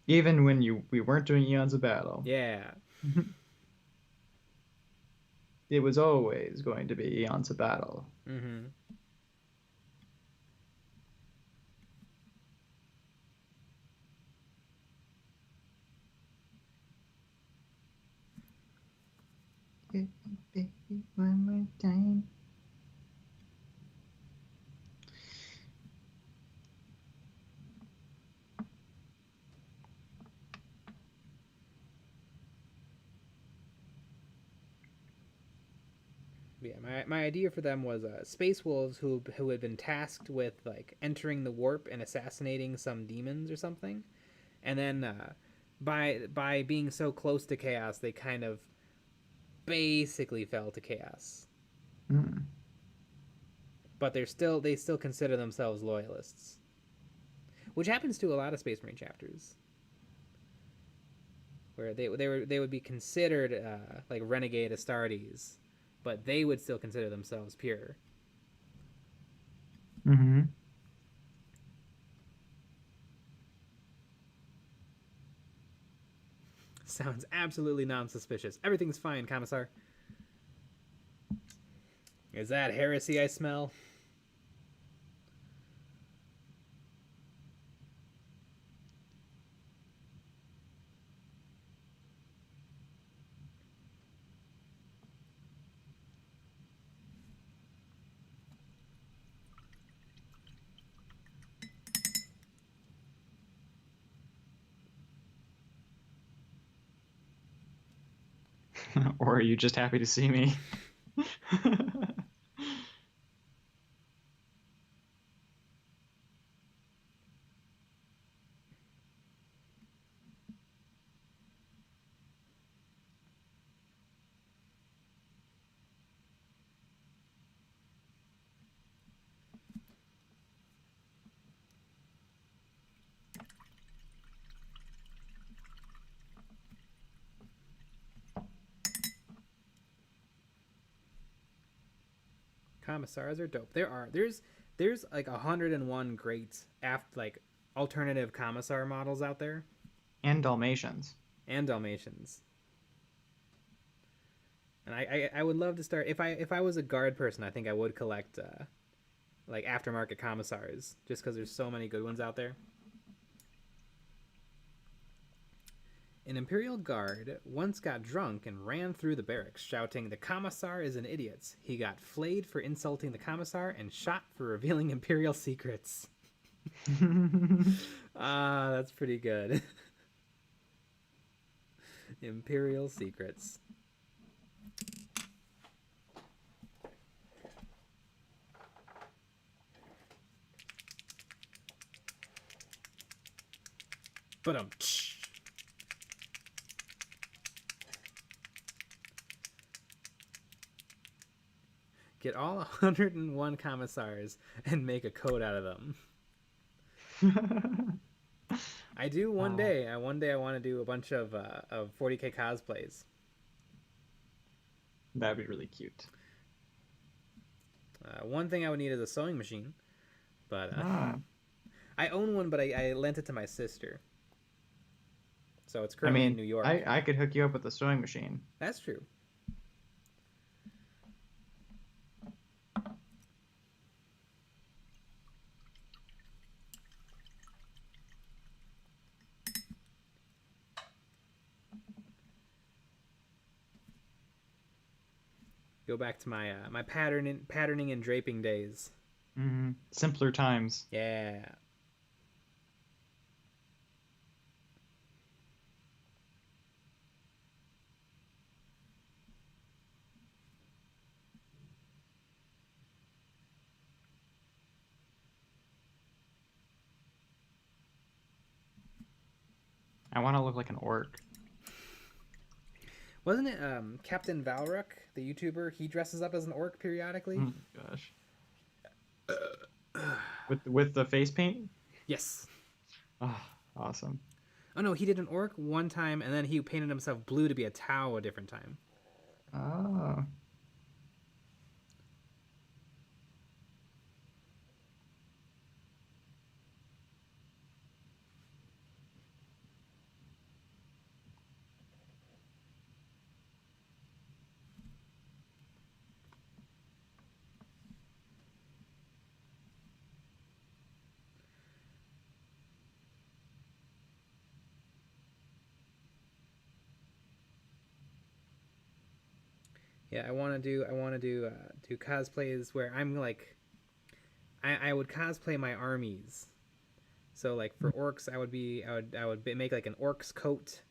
Even when we weren't doing Eons of Battle. Yeah. It was always going to be Eons of Battle. Mm-hmm. Baby, one more time. Yeah, my idea for them was space wolves who had been tasked with like entering the warp and assassinating some demons or something, and then by being so close to chaos, they kind of basically fell to chaos. But they still consider themselves loyalists, which happens to a lot of Space Marine chapters, where they would be considered like renegade Astartes. But they would still consider themselves pure. Mm-hmm. Sounds absolutely non-suspicious. Everything's fine, Commissar. Is that heresy I smell? Or are you just happy to see me? Commissars are dope. There's like 101 great alternative commissar models out there. And Dalmatians. And Dalmatians. And I would love to start if I was a guard person. I think I would collect like aftermarket commissars, just because there's so many good ones out there. An Imperial guard once got drunk and ran through the barracks, shouting, "The commissar is an idiot." He got flayed for insulting the commissar and shot for revealing Imperial secrets. Ah, that's pretty good. Imperial secrets. But get all 101 commissars and make a code out of them. I do one day. One day I want to do a bunch of 40k cosplays. That'd be really cute. One thing I would need is a sewing machine, but I own one, but I lent it to my sister. So it's currently in New York. I could hook you up with a sewing machine. That's true. Go back to my my patterning and draping days. Mm-hmm. Simpler times. Yeah. I want to look like an orc. Wasn't it Captain BADRUKK, the YouTuber? He dresses up as an orc periodically. Oh my gosh. With the face paint? Yes. Oh, awesome. Oh no, he did an orc one time, and then he painted himself blue to be a Tau a different time. Oh. Yeah, I want to do cosplays where I'm like, I would cosplay my armies. So like for orcs, I would make like an orc's coat.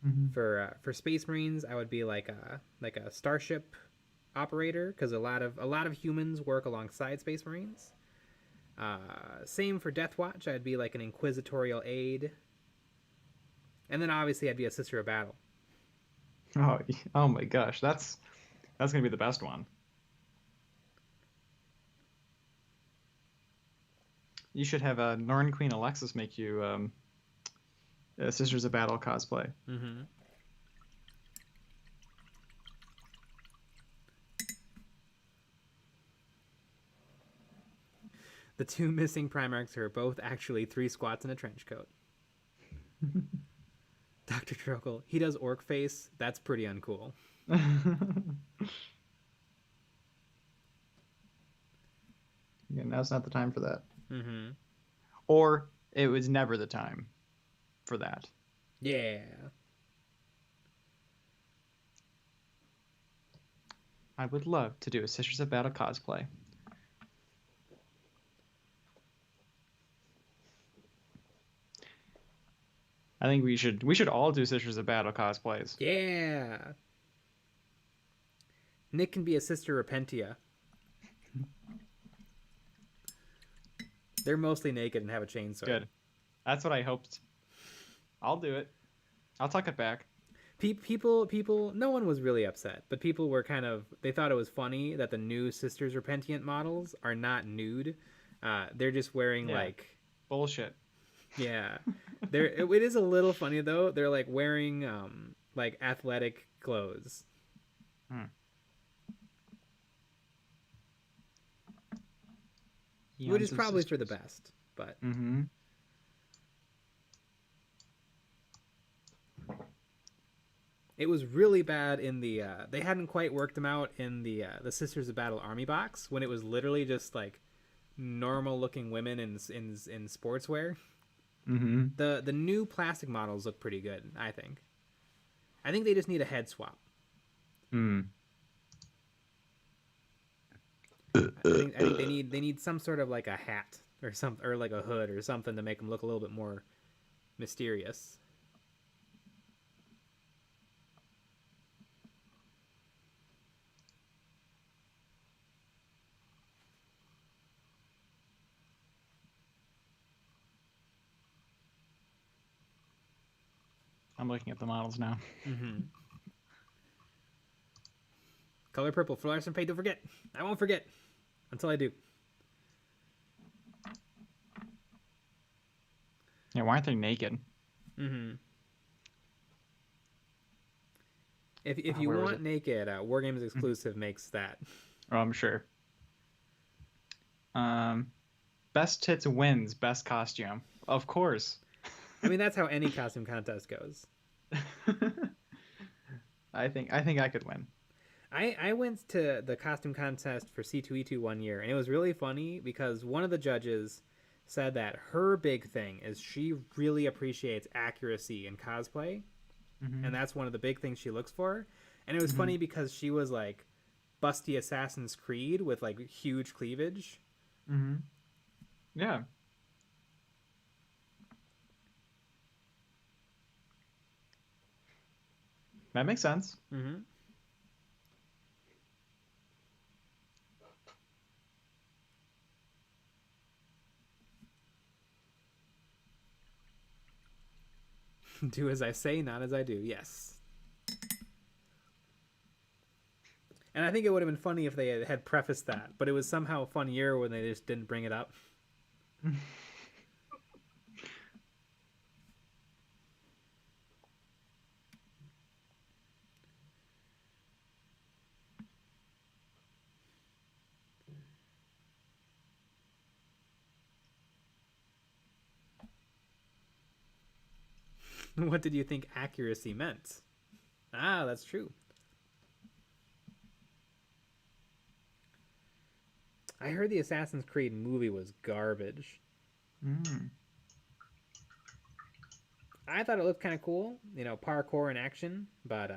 Mm-hmm. For Space Marines, I would be like a starship operator, because a lot of humans work alongside Space Marines. Same for Death Watch, I'd be like an inquisitorial aide. And then obviously I'd be a Sister of Battle. Oh my gosh, that's gonna be the best one. You should have Norn Queen Alexis make you a Sisters of Battle cosplay. Mm-hmm. The two missing Primarchs are both actually 3 squats in a trench coat. Dr. Trokel, he does orc face. That's pretty uncool. Yeah, now's not the time for that. Mm-hmm. Or it was never the time for that. Yeah. I would love to do a Sisters of Battle cosplay. I think we should all do Sisters of Battle cosplays. Yeah. Nick can be a Sister Repentia. They're mostly naked and have a chainsaw. Good. That's what I hoped. I'll do it. I'll tuck it back. People, no one was really upset, but people were they thought it was funny that the new Sisters Repentient models are not nude. They're just wearing like... Bullshit. Yeah. It is a little funny though. They're like wearing like athletic clothes. Which is probably for the best, but mm-hmm. It was really bad in the they hadn't quite worked them out in the Sisters of Battle Army box when it was literally just like normal looking women in sportswear. Mm-hmm. The new plastic models look pretty good, I think. I think they just need a head swap. Mm. I think they need some sort of like a hat or something, or like a hood or something to make them look a little bit more mysterious. I'm looking at the models now. Mm-hmm. Color purple, fluorescent paint. Don't forget. I won't forget until I do. Yeah, why aren't they naked? Mm-hmm. If Oh, you where was want it? naked, Wargames exclusive makes that. Oh, I'm sure. Best tits wins best costume. Of course. I mean, that's how any costume contest goes. I think I could win. I went to the costume contest for C2E2 one year, and it was really funny because one of the judges said that her big thing is she really appreciates accuracy in cosplay, Mm-hmm. and that's one of the big things she looks for. And it was funny because she was like busty Assassin's Creed with like huge cleavage. Mm-hmm. Yeah. That makes sense. Mm-hmm. Do as I say, not as I do. Yes. And I think it would have been funny if they had prefaced that, but it was somehow funnier when they just didn't bring it up. What did you think accuracy meant? Ah, that's true. I heard the Assassin's Creed movie was garbage. Mm. I thought it looked kind of cool, you know, parkour and action, but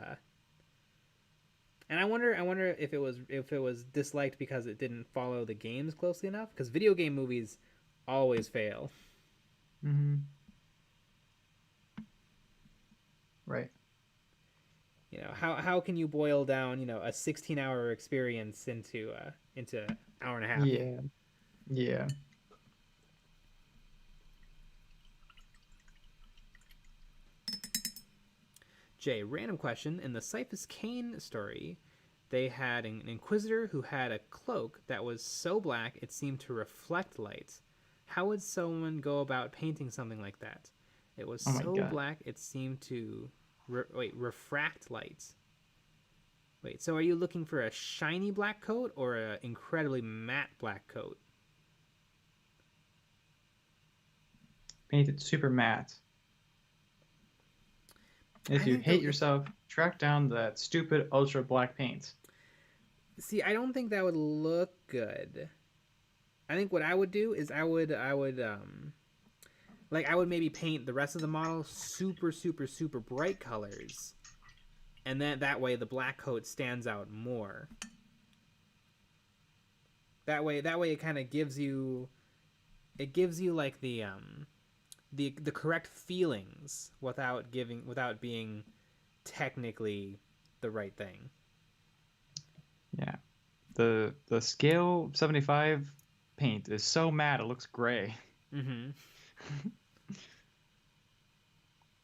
and I wonder if it was disliked because it didn't follow the games closely enough, because video game movies always fail. Mm-hmm. Right. You know, how can you boil down, you know, a 16-hour experience into hour and a half? Yeah. Yeah. Jay, random question. In the Cyphus Cain story, they had an Inquisitor who had a cloak that was so black it seemed to reflect light. How would someone go about painting something like that? It was Oh my so God. black it seemed to refract light. Wait, so are you looking for a shiny black coat or an incredibly matte black coat? Painted super matte. If I you think hate yourself, track down that stupid ultra black paint. See, I don't think that would look good. I think what I would do is I would like I would maybe paint the rest of the model super super super bright colors, and then that way the black coat stands out more. That way it kind of gives you like the correct feelings without being technically the right thing. Yeah. The scale 75 paint is so matte it looks gray. Mm-hmm.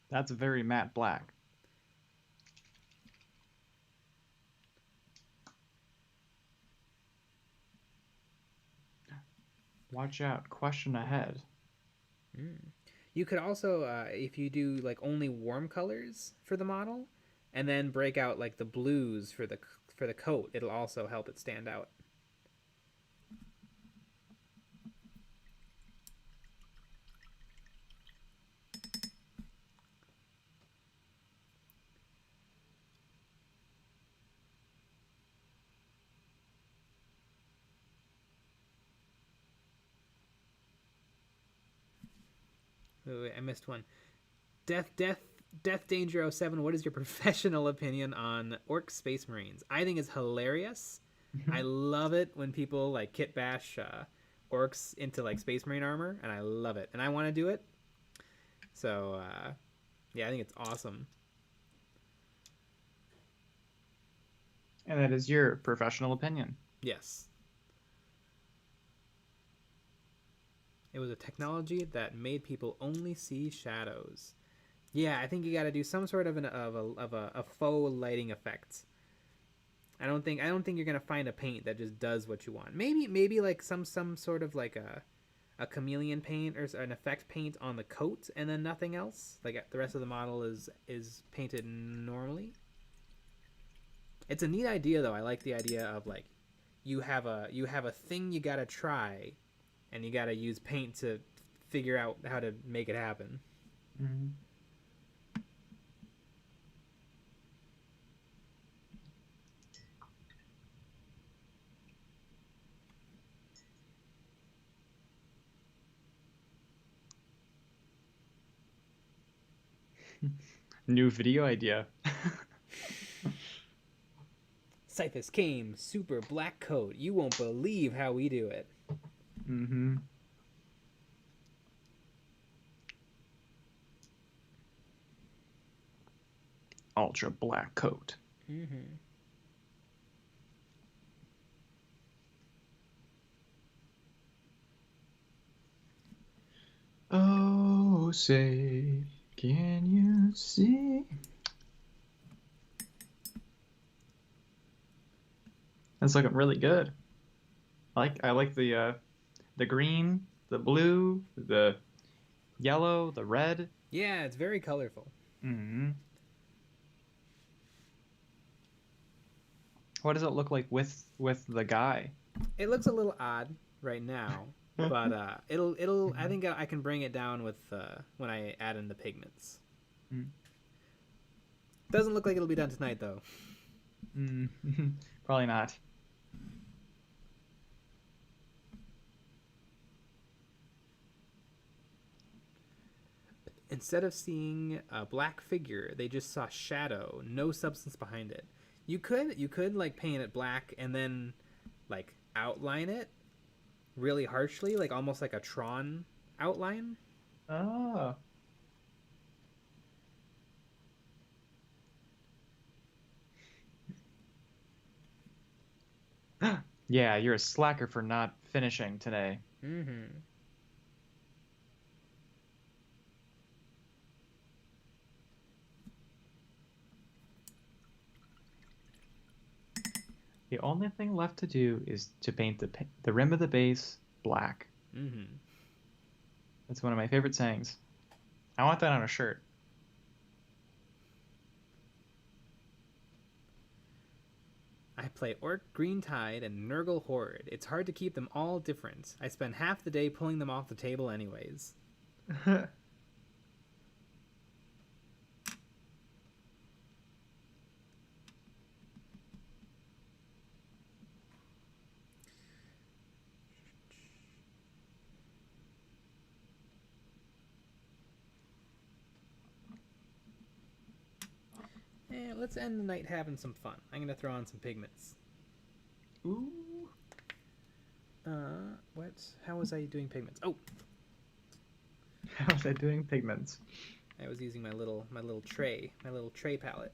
That's very matte black. Watch out. Question ahead. You could also, if you do like only warm colors for the model, and then break out like the blues for the coat, it'll also help it stand out. wait, I missed one. Death Danger 07. What is your professional opinion on Orc Space Marines? I think it's hilarious. I love it when people like kit bash orcs into like Space Marine armor, and I love it, and I want to do it. So yeah, I think it's awesome. And that is your professional opinion. Yes. It was a technology that made people only see shadows. Yeah, I think you got to do some sort of a faux lighting effect. I don't think you're gonna find a paint that just does what you want. Maybe like some sort of like a chameleon paint or an effect paint on the coat, and then nothing else. Like the rest of the model is painted normally. It's a neat idea though. I like the idea of like you have a thing you gotta try, and you gotta use paint to figure out how to make it happen. Mm-hmm. New video idea. Cyphus came, super black coat. You won't believe how we do it. Mm-hmm. Ultra black coat. Mm-hmm. Oh, say, can you see? That's looking really good. I like the green, the blue, the yellow, the red. Yeah, it's very colorful. Mm-hmm. What does it look like with the guy? It looks a little odd right now, but it'll. I think I can bring it down with when I add in the pigments. Mm. Doesn't look like it'll be done tonight though. Probably not. Instead of seeing a black figure, they just saw shadow, no substance behind it. You could like paint it black and then like outline it really harshly, like almost like a Tron outline. Oh. Yeah, you're a slacker for not finishing today. Mm-hmm. The only thing left to do is to paint the rim of the base black. Mm-hmm. That's one of my favorite sayings. I want that on a shirt. I play Orc, Green Tide, and Nurgle Horde. It's hard to keep them all different. I spend half the day pulling them off the table anyways. Let's end the night having some fun. I'm gonna throw on some pigments. Ooh. What? How was I doing pigments? Oh, How was I doing pigments? I was using my little tray palette.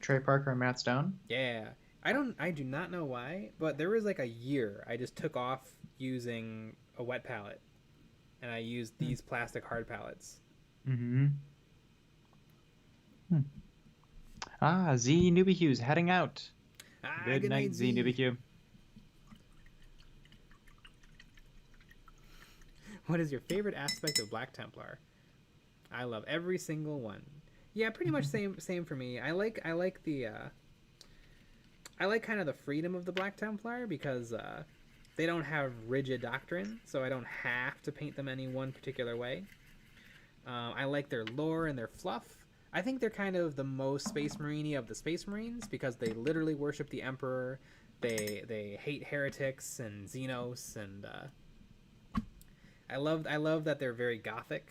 Trey Parker and Matt Stone? Yeah. I do not know why, but there was like a year I just took off using a wet palette, and I used these plastic hard palettes. Mm-hmm. Z Newbie Hughes heading out. Good night, Z Newbie Q. What is your favorite aspect of Black Templar? I love every single one. Yeah, pretty much same for me. I like the I like kind of the freedom of the Black Templar because they don't have rigid doctrine, so I don't have to paint them any one particular way. I like their lore and their fluff. I think they're kind of the most Space Marine-y of the Space Marines because they literally worship the Emperor. They hate heretics and Xenos, and I love that they're very gothic.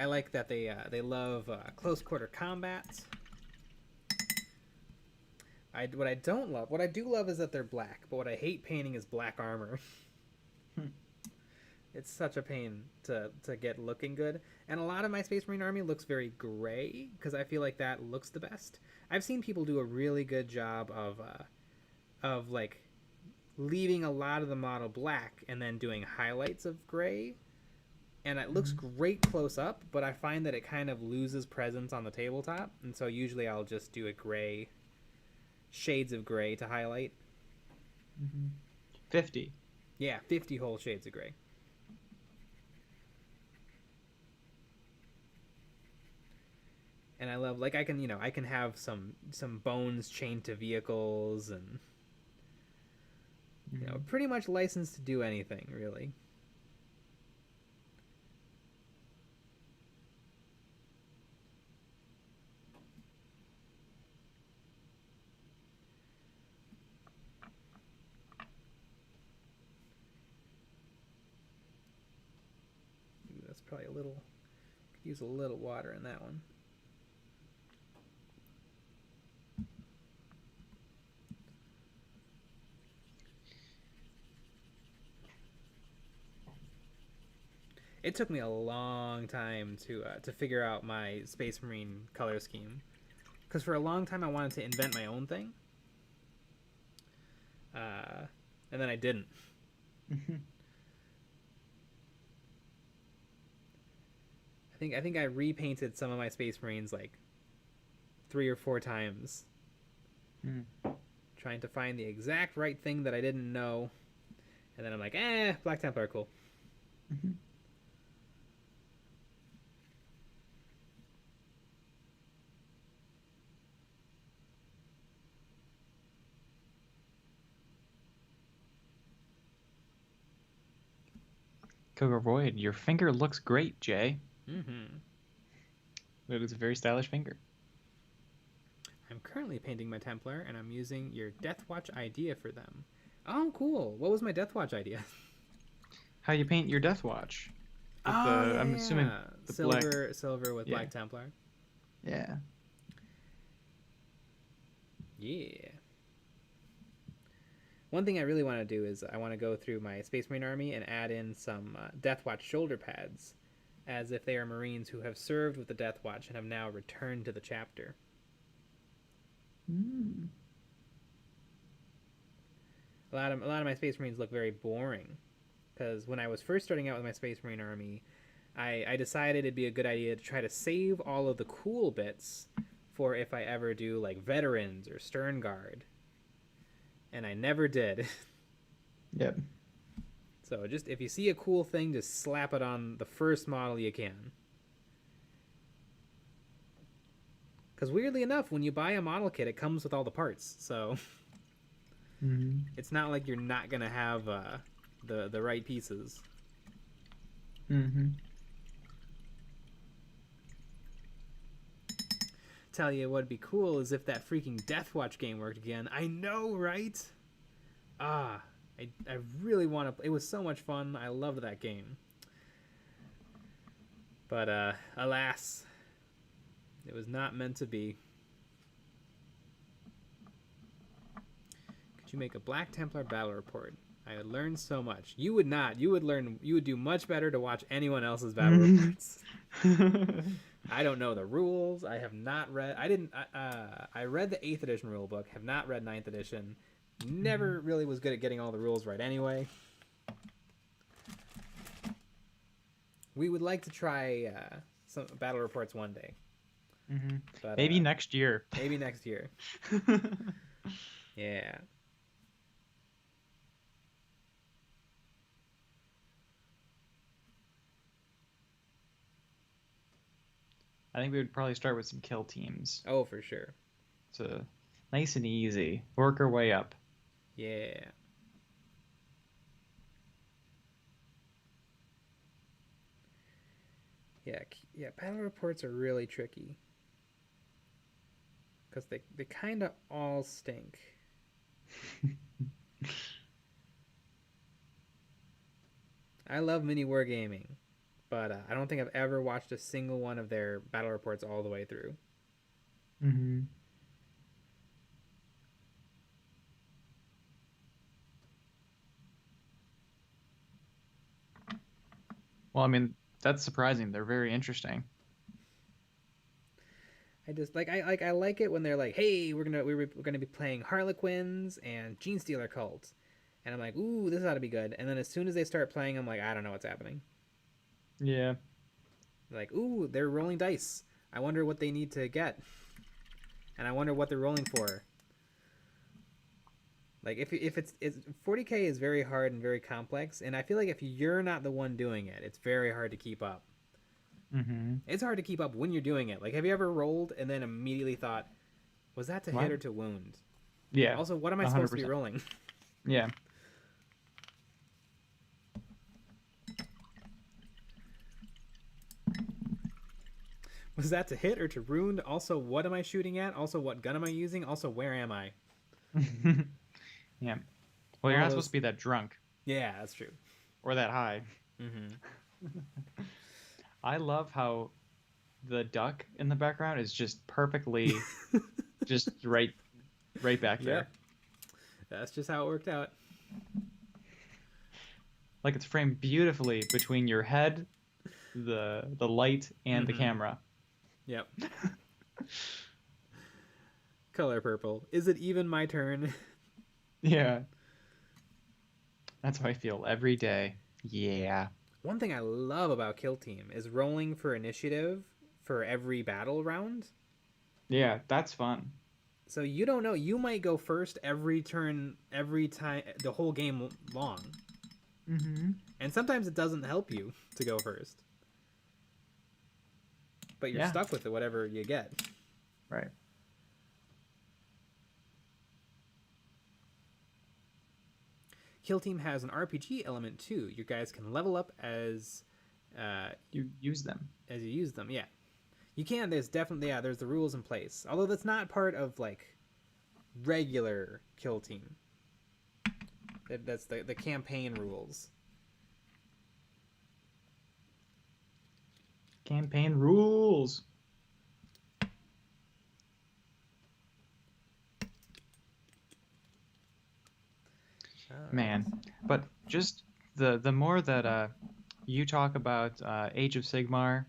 I like that they love close quarter combat. What I do love is that they're black, but what I hate painting is black armor. It's such a pain to get looking good. And a lot of my Space Marine army looks very gray because I feel like that looks the best. I've seen people do a really good job of like leaving a lot of the model black and then doing highlights of gray. And it looks great close up, but I find that it kind of loses presence on the tabletop. And so usually I'll just do a gray, shades of gray to highlight. 50. Yeah, 50 whole shades of gray. And I love, like, I can have some bones chained to vehicles and, pretty much licensed to do anything, really. Ooh, that's probably could use a little water in that one. It took me a long time to figure out my Space Marine color scheme, because for a long time I wanted to invent my own thing, and then I didn't. I think I repainted some of my Space Marines like 3 or 4 times, trying to find the exact right thing that I didn't know, and then I'm like, Black Templar, cool. Kogoroid, your finger looks great, Jay. Mm-hmm. It is a very stylish finger. I'm currently painting my Templar, and I'm using your Death Watch idea for them. Oh, cool. What was my Death Watch idea? How you paint your Death Watch. With I'm assuming the silver with Black Templar. Yeah. Yeah. One thing I really want to do is I want to go through my Space Marine army and add in some Death Watch shoulder pads, as if they are Marines who have served with the Death Watch and have now returned to the chapter. A lot of my Space Marines look very boring, because when I was first starting out with my Space Marine army, I decided it'd be a good idea to try to save all of the cool bits for if I ever do like Veterans or Stern Guard. And I never did. Yep. So just if you see a cool thing, just slap it on the first model you can. Because weirdly enough, when you buy a model kit, it comes with all the parts. So it's not like you're not going to have the right pieces. Tell you what'd be cool is if that freaking Death Watch game worked again. I know, right? I really want to. It was so much fun. I loved that game. But alas, it was not meant to be. Could you make a Black Templar battle report? I would learn so much. You would not. You would do much better to watch anyone else's battle reports. I don't know the rules. I have not read. I read the 8th edition rule book. Have not read 9th edition. Never really was good at getting all the rules right anyway. We would like to try some battle reports one day. But, maybe next year. Maybe next year. Yeah. I think we would probably start with some kill teams. Oh, for sure. So nice and easy. Work our way up. Yeah. Yeah, battle reports are really tricky. because they kind of all stink. I love mini wargaming, but I don't think I've ever watched a single one of their battle reports all the way through. Mm-hmm. Well, I mean, that's surprising. They're very interesting. I just I like it when they're like, "Hey, we're gonna be playing Harlequins and Gene Stealer Cult," and I'm like, "Ooh, this ought to be good." And then as soon as they start playing, I'm like, "I don't know what's happening." Yeah. Like, "Ooh, they're rolling dice. I wonder what they need to get, and I wonder what they're rolling for." Like if it's 40k is very hard and very complex, and I feel like if you're not the one doing it, it's very hard to keep up. Mm-hmm. It's hard to keep up when you're doing it. Like, have you ever rolled and then immediately thought, was that to hit or to wound? Yeah. Also, what am I supposed to be rolling? Yeah. Was that to hit or to wound? Also, what am I shooting at? Also, what gun am I using? Also, where am I? Yeah. Well, you're not supposed to be that drunk. Yeah, that's true. Or that high. Mm-hmm. I love how the duck in the background is just perfectly just right back there. Yep. That's just how it worked out. Like it's framed beautifully between your head, the light, and the camera. Yep. Color purple. Is it even my turn? Yeah. That's how I feel every day. Yeah. One thing I love about Kill Team is rolling for initiative for every battle round. Yeah, that's fun. So you don't know. You might go first every turn, every time, the whole game long. Mm-hmm. And sometimes it doesn't help you to go first. But you're stuck with it, whatever you get. Right. Kill Team has an RPG element too. You guys can level up as you use them. As you use them, yeah. You can. There's definitely there's the rules in place. Although that's not part of like regular Kill Team. That's the campaign rules. Campaign rules. Man, but just the more that you talk about Age of Sigmar,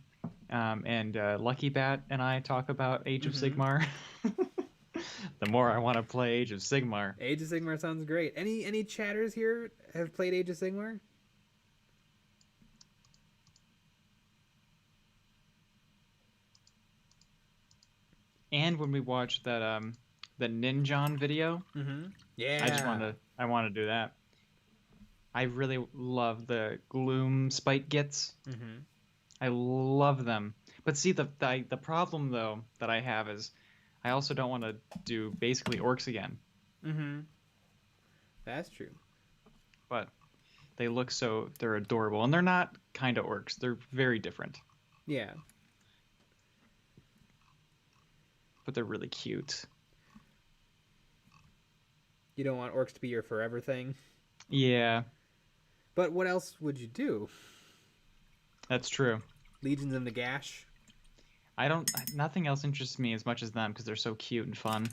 and Lucky Bat and I talk about Age of Sigmar, the more I want to play Age of Sigmar. Age of Sigmar sounds great. Any chatters here have played Age of Sigmar? And when we watched that the Ninjon video, yeah, I want to do that. I really love the Gloom Spike Gits. I love them. But see, the problem though that I have is I also don't want to do basically orcs again. That's true. But they look they're adorable, and they're not kind of orcs. They're very different. Yeah. But they're really cute. You don't want orcs to be your forever thing? Yeah. But what else would you do? That's true. Legions of Nagash? Nothing else interests me as much as them because they're so cute and fun.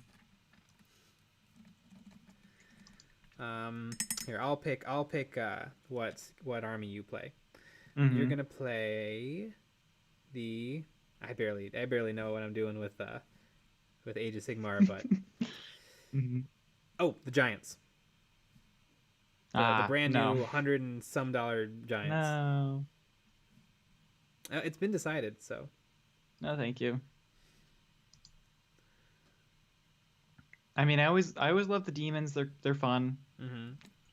Here, I'll pick what army you play. You're gonna play the I barely know what I'm doing with Age of Sigmar, but oh, the Giants. The brand new $100 and some Giants. No. It's been decided, so. No, thank you. I mean, I always love the demons. They're fun.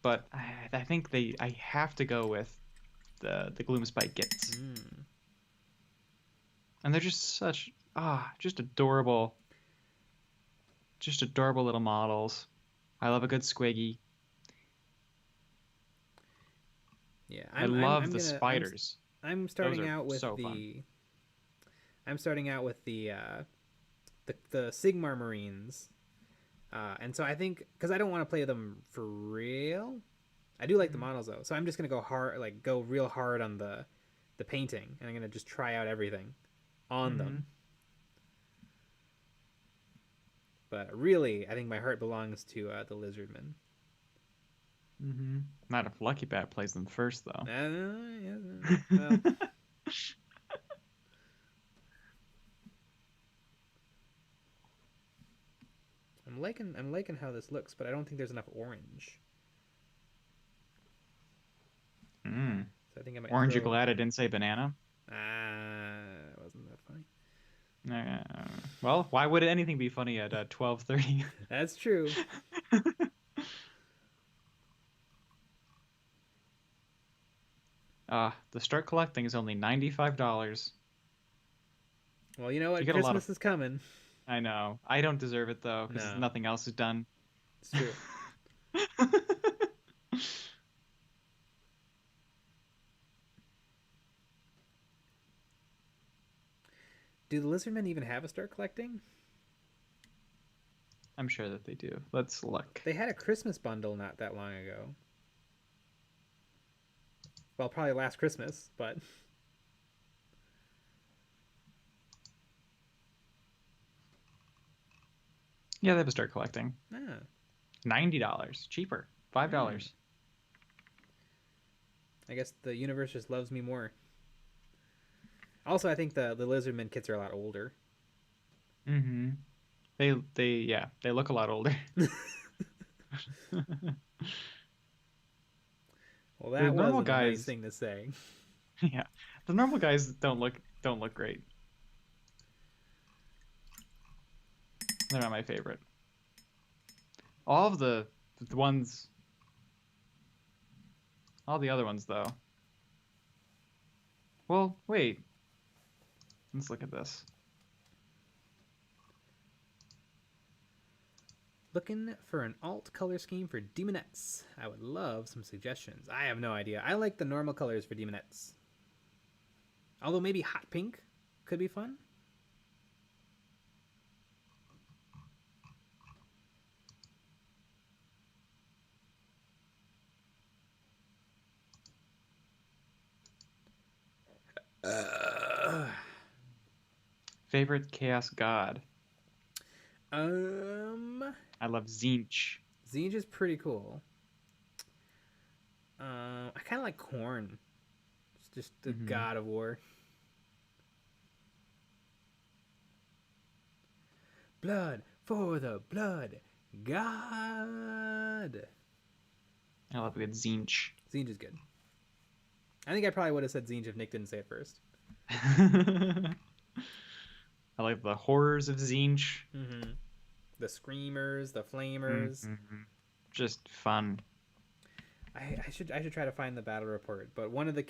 But I think I have to go with the Gloom Spike Gits. And they're just such just adorable little models. I love a good squiggy. Yeah, I love the spiders. I'm starting out with the the Sigmar Marines. And so I think, because I don't want to play them for real, I do like the models though. So I'm just gonna go hard, like go real hard on the painting, and I'm gonna just try out everything on them. But really, I think my heart belongs to the Lizardmen. Not if Lucky Bat plays them first, though. Well, I'm liking how this looks, but I don't think there's enough orange. So I think I might. Orange, you glad I didn't say banana? Wasn't that funny? Well, why would anything be funny at 12:30? That's true. The start collecting is only $95. Well, you know what? You get a lot Christmas is coming. I know. I don't deserve it though, because No. nothing else is done. It's true. Do the Lizardmen even have a start collecting? I'm sure that they do. Let's look. They had a Christmas bundle not that long ago. Well, probably last Christmas, but Yeah, they have a start collecting. $90. Cheaper. $5. I guess the universe just loves me more. Also, I think the Lizardmen kits are a lot older. They look a lot older. Well, that normal wasn't a nice guys- thing to say. Yeah. The normal guys don't look great. They're not my favorite. All of the ones, all the other ones though. Well, wait. Let's look at this. Looking for an alt color scheme for Demonettes. I would love some suggestions. I have no idea. I like the normal colors for Demonettes. Although maybe hot pink could be fun. Favorite Chaos God. I I love Zinch. Zinj is pretty cool. I kind of like Korn. It's just the god of war. Blood for the blood god. I love a good Zinch. Zinj is good. I think I probably would have said Zinj if Nick didn't say it first. I like the horrors of Zinch. The screamers, the flamers. Just fun. I should try to find the battle report. But one of the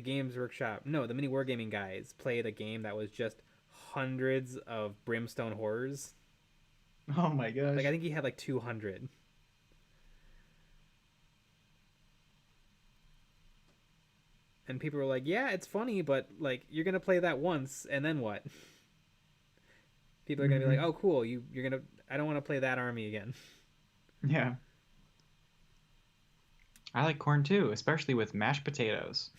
Games Workshop, no, the mini wargaming guys played a game that was just hundreds of brimstone horrors. Oh my gosh. Like I think he had like 200. And people were like, "Yeah, it's funny, but like you're gonna play that once, and then what?" People are gonna be like, "Oh, cool, you're gonna. I don't want to play that army again." Yeah. I like corn too, especially with mashed potatoes.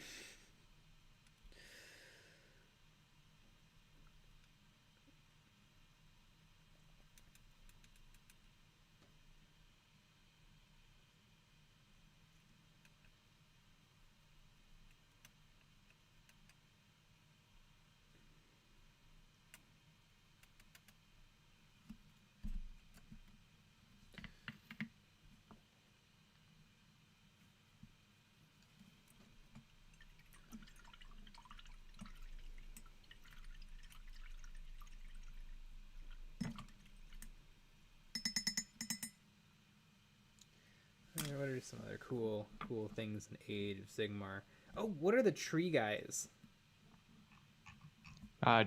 What are some other cool things in Age of Sigmar? Oh, what are the tree guys?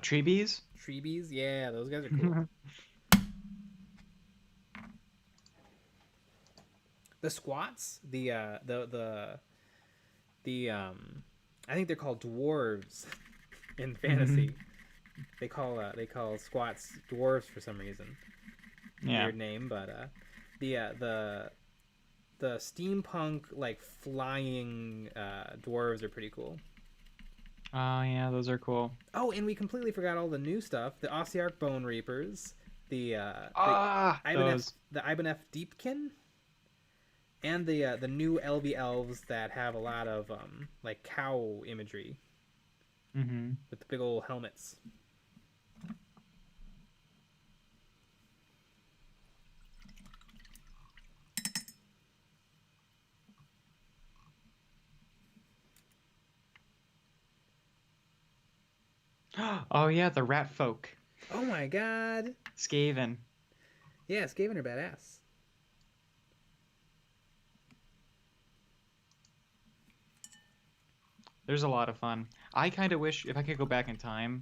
Tree bees? Treebees? Yeah, those guys are cool. The squats, I think they're called dwarves in fantasy. they call squats dwarves for some reason. Yeah. Weird name, but the steampunk like flying dwarves are pretty cool. Oh yeah, those are cool. Oh, and we completely forgot all the new stuff: the Ossiarch Bone Reapers, the those. Ibanef Deepkin, and the new Elvi elves that have a lot of like cow imagery Mm-hmm. with the big old helmets. Oh yeah, the rat folk. Oh my god! Skaven. Yeah, Skaven are badass. There's a lot of fun. I kind of wish if I could go back in time,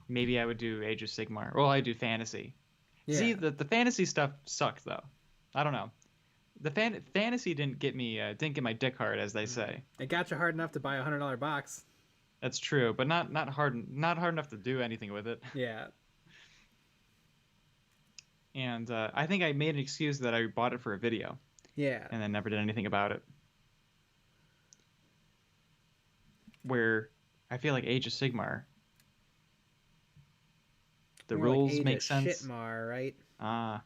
maybe I would do Age of Sigmar. Well, I do fantasy. Yeah. See, the fantasy stuff sucked though. I don't know. The fantasy didn't get my dick hard, as they say. It got you hard enough to buy a $100 box. That's true, but not hard enough to do anything with it. Yeah. And I think I made an excuse that I bought it for a video. Yeah. And then never did anything about it. Where I feel like Age of Sigmar, the More rules like Age make of sense. Shitmar, right? Ah.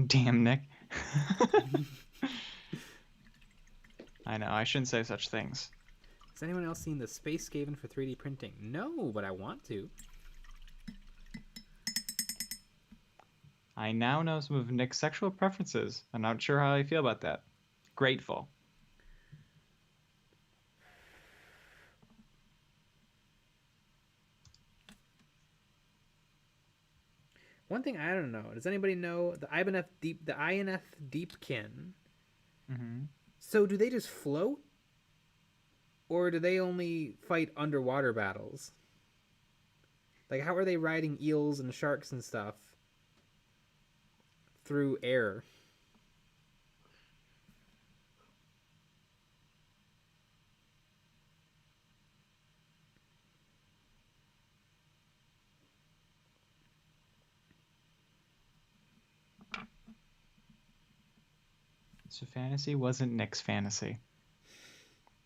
Damn, Nick. I know, I shouldn't say such things. Has anyone else seen the Space Skaven for 3D printing? No, but I want to. I now know some of Nick's sexual preferences. I'm not sure how I feel about that. Grateful. One thing I don't know. Does anybody know the INF Deepkin? Mm-hmm. So do they just float? Or do they only fight underwater battles? Like, how are they riding eels and sharks and stuff through air? So fantasy wasn't Nick's fantasy.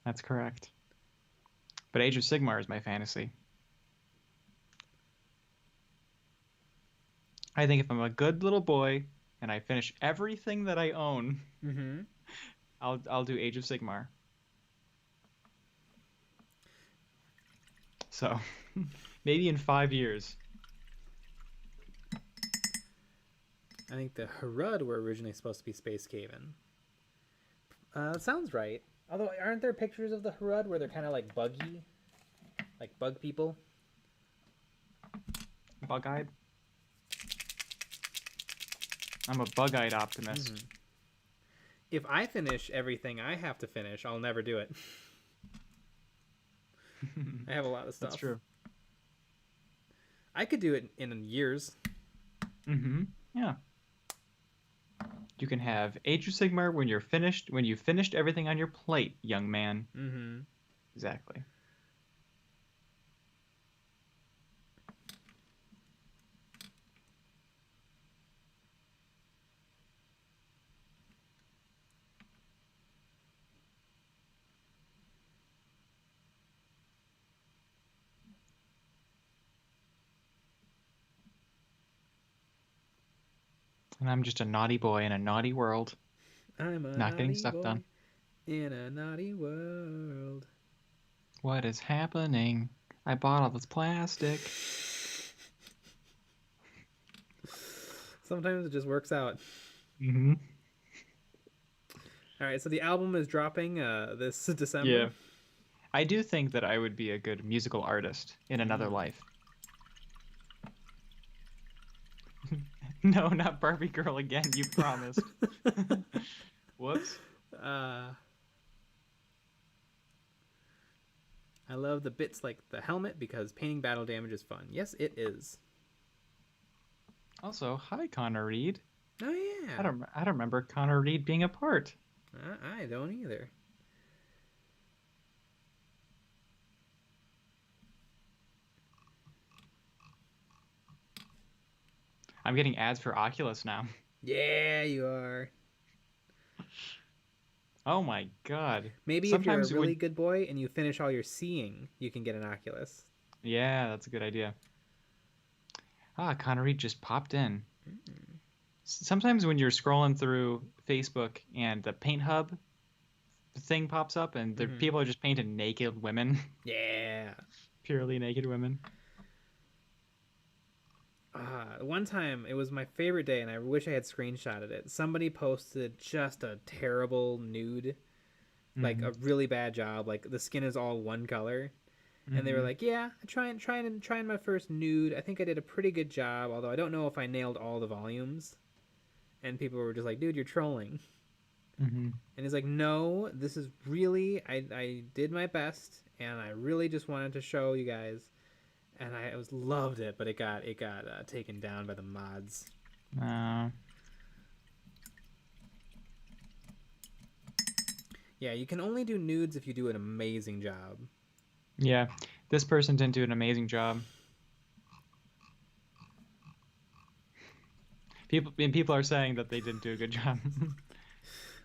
That's correct. But Age of Sigmar is my fantasy. I think if I'm a good little boy and I finish everything that I own, Mm-hmm. I'll do Age of Sigmar. So maybe in 5 years. I think the Harud were originally supposed to be Space Skaven. Sounds right. Although, aren't there pictures of the Harud where they're kind of like buggy? Like bug people? Bug-eyed? I'm a bug-eyed optimist. Mm-hmm. If I finish everything I have to finish, I'll never do it. I have a lot of stuff. That's true. I could do it in years. Mm-hmm. Yeah. You can have Age of Sigmar when you've finished everything on your plate, young man. Mm-hmm. Exactly. And I'm just a naughty boy in a naughty world. I'm a Not getting naughty stuff boy done. in a naughty world. What is happening? I bought all this plastic. Sometimes it just works out. Mm-hmm. All right, so the album is dropping this December. Yeah. I do think that I would be a good musical artist in another life. No, not Barbie Girl again, you promised. Whoops. I love the bits like the helmet because painting battle damage is fun. Yes, it is. Also, hi Connor Reed. Oh yeah. I don't remember Connor Reed being a part. I don't either. I'm getting ads for Oculus now. Yeah, you are. Oh my god. Maybe if you're a Sometimes really when good boy and you finish all your seeing, you can get an Oculus. yeah, that's a good idea. Ah, Connery just popped in. Sometimes when you're scrolling through Facebook and the Paint Hub thing pops up and the people are just painting naked women, Yeah. purely naked women. One time, it was my favorite day, and I wish I had screenshotted it. Somebody posted just a terrible nude, like a really bad job. Like the skin is all one color, and they were like, "Yeah, trying my first nude. I think I did a pretty good job, although I don't know if I nailed all the volumes." And people were just like, "Dude, you're trolling." And he's like, "No, this is really I did my best, and I really just wanted to show you guys." And I loved it, but it got taken down by the mods. Yeah, you can only do nudes if you do an amazing job. Yeah, this person didn't do an amazing job. People are saying that they didn't do a good job.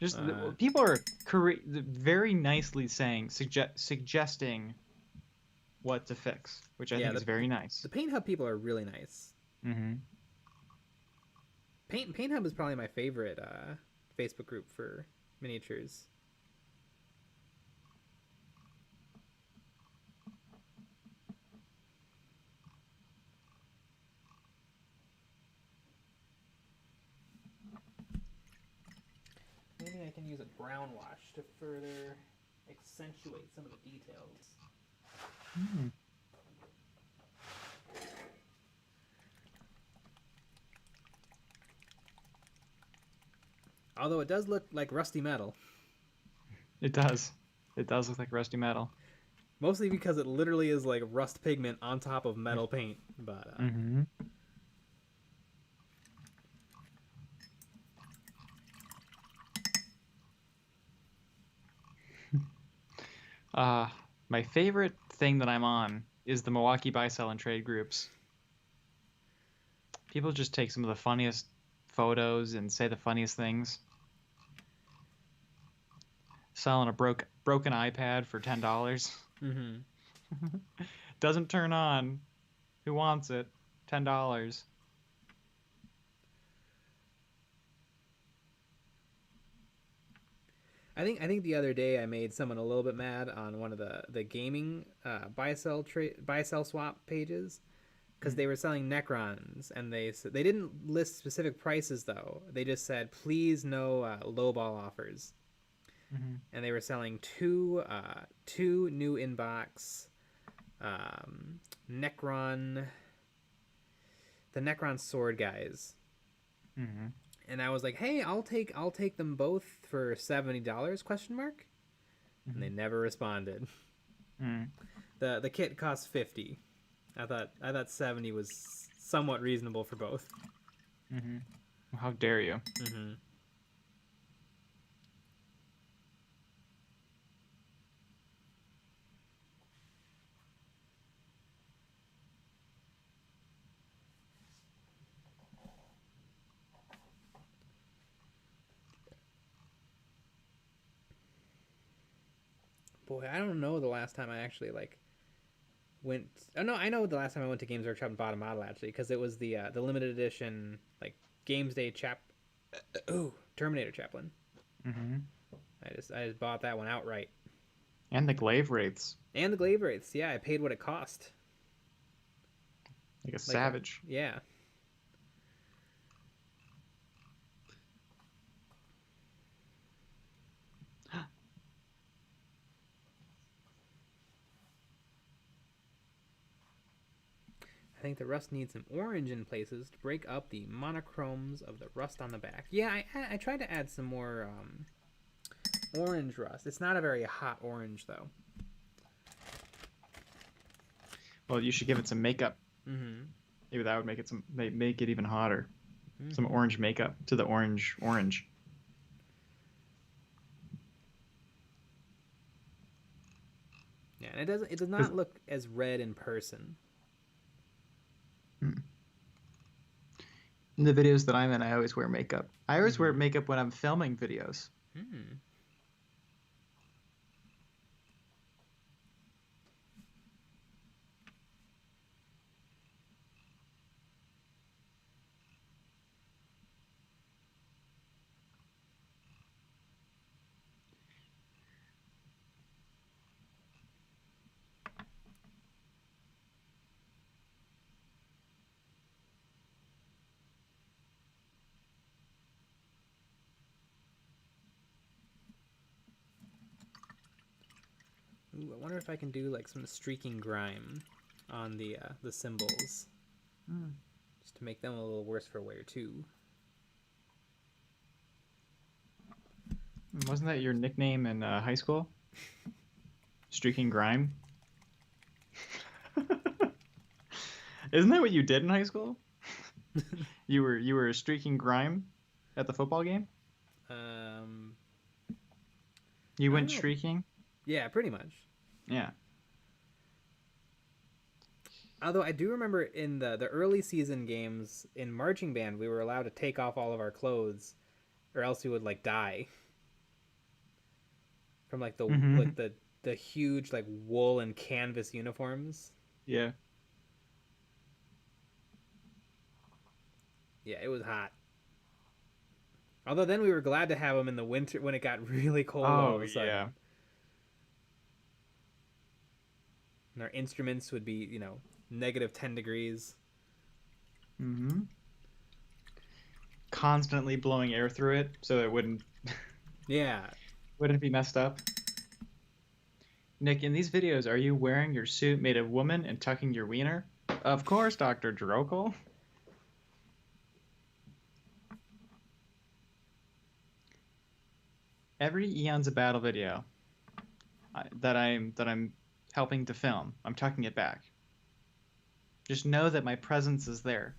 Just people are very nicely suggesting what to fix, which I think is very nice. The Paint Hub people are really nice. Paint Hub is probably my favorite Facebook group for miniatures. Maybe I can use a brown wash to further accentuate some of the details. Although it does look like rusty metal. It does. It does look like rusty metal. Mostly because it literally is like rust pigment on top of metal paint. But my favorite thing that I'm on is the Milwaukee buy, sell, and trade groups. People just take some of the funniest photos and say the funniest things. Selling a broken iPad for $10. Doesn't turn on. Who wants it? $10. I think the other day I made someone a little bit mad on one of the gaming buy sell swap pages because they were selling Necrons, and they didn't list specific prices though. They just said please no lowball offers. And they were selling two new inbox Necron, the Necron sword guys. And I was like, hey, I'll take them both for $70 question mark. And they never responded. The kit cost $50. I thought 70 was somewhat reasonable for both. How dare you? Boy, I don't know the last time I actually went. Oh no, I know the last time I went to Games Workshop and bought a model actually, because it was the limited edition Games Day Terminator Chaplain. I just bought that one outright. And the glaive wraiths. And the glaive wraiths, yeah, I paid what it cost. Like a savage. Yeah. I think the rust needs some orange in places to break up the monochromes of the rust on the back. Yeah, I tried to add some more orange rust. It's not a very hot orange, though. Well, you should give it some makeup. Maybe that would make it even hotter. Some orange makeup to the orange. Yeah, and it does not look as red in person. In the videos that I'm in, I always wear makeup. I always wear makeup when I'm filming videos. Hmm. Ooh, I wonder if I can do like some streaking grime on the symbols, just to make them a little worse for wear too. Wasn't that your nickname in high school? Streaking grime? Isn't that what you did in high school? You were streaking grime at the football game? Um, You I went don't know. streaking? Yeah, pretty much. Yeah. Although I do remember in the early season games in marching band, we were allowed to take off all of our clothes, or else we would like die from like the huge like wool and canvas uniforms. Yeah. Yeah, it was hot. Although then we were glad to have them in the winter when it got really cold all of a sudden. yeah. And our instruments would be, you know, negative 10 degrees. Mm-hmm. Constantly blowing air through it so it wouldn't Yeah. be messed up. Nick, in these videos, are you wearing your suit made of woman and tucking your wiener? Of course, Dr. Drokel. Every Eons of Battle video that I'm helping to film, I'm tucking it back. Just know that my presence is there.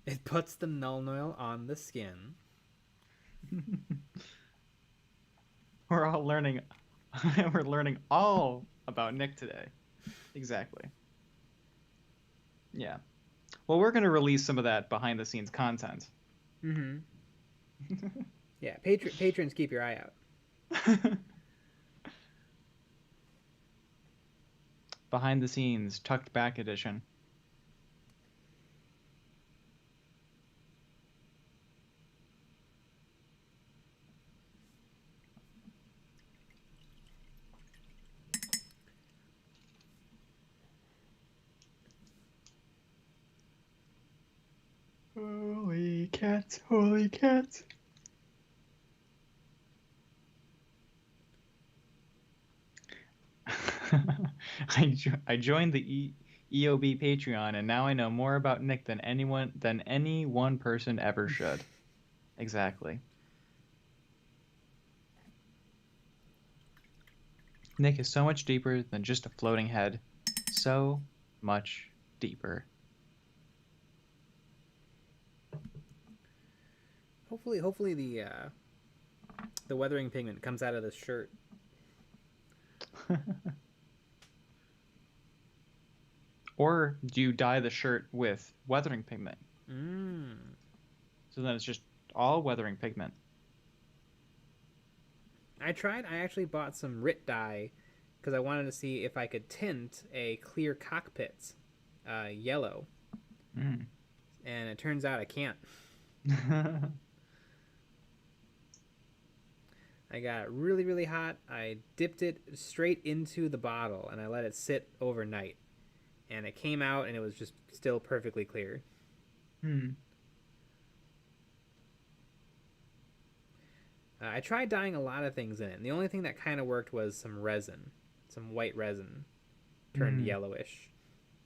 It puts the null oil on the skin. We're all learning. We're learning all about Nick today. Exactly. Yeah. Well, we're going to release some of that behind the scenes content. Mm-hmm. Yeah, patrons, keep your eye out. Behind the scenes, tucked back edition. Holy cat, holy cat. I joined the EOB Patreon, and now I know more about Nick than any one person ever should. Exactly. Nick is so much deeper than just a floating head. So much deeper. Hopefully the weathering pigment comes out of this shirt. Or do you dye the shirt with weathering pigment? Mm. So then it's just all weathering pigment. I actually bought some RIT dye because I wanted to see if I could tint a clear cockpit yellow. Mm. And it turns out I can't. I got really, really hot. I dipped it straight into the bottle and I let it sit overnight. And it came out and it was just still perfectly clear. I tried dyeing a lot of things in it. And the only thing that kind of worked was some resin. Some white resin turned yellowish.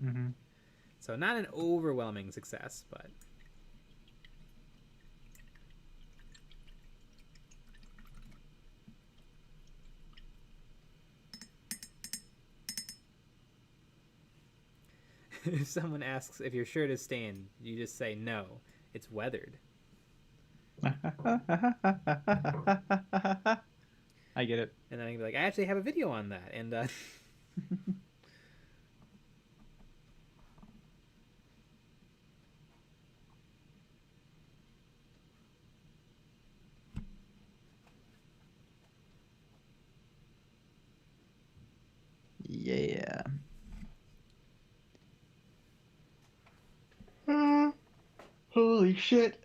Mm-hmm. So not an overwhelming success, but... If someone asks if your shirt is stained, you just say no, it's weathered. I get it. And then I can be like, I actually have a video on that. And Yeah. Holy shit.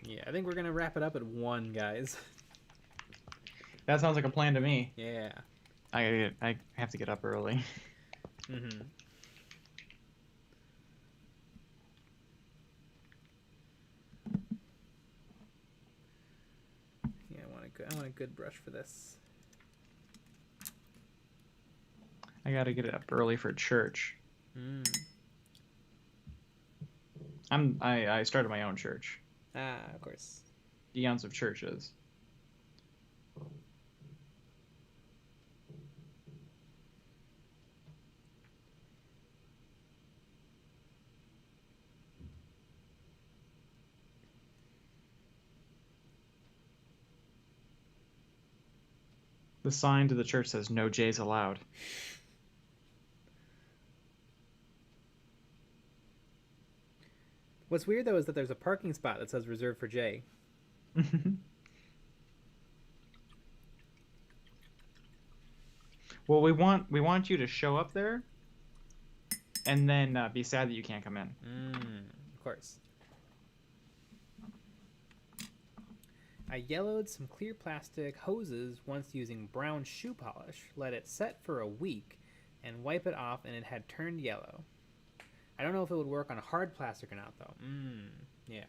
yeah, I think we're gonna wrap it up at 1, guys. That sounds like a plan to me. Yeah. I have to get up early. Mm-hmm. Yeah, I want a good brush for this. I gotta get up early for church. Mm. I started my own church. Ah, of course. Eons of Churches. The sign to the church says no J's allowed. What's weird though is that there's a parking spot that says reserved for Jay. Well, we want you to show up there, and then be sad that you can't come in. Of course. I yellowed some clear plastic hoses once using brown shoe polish, let it set for a week, and wipe it off, and it had turned yellow. I don't know if it would work on hard plastic or not, though. Yeah.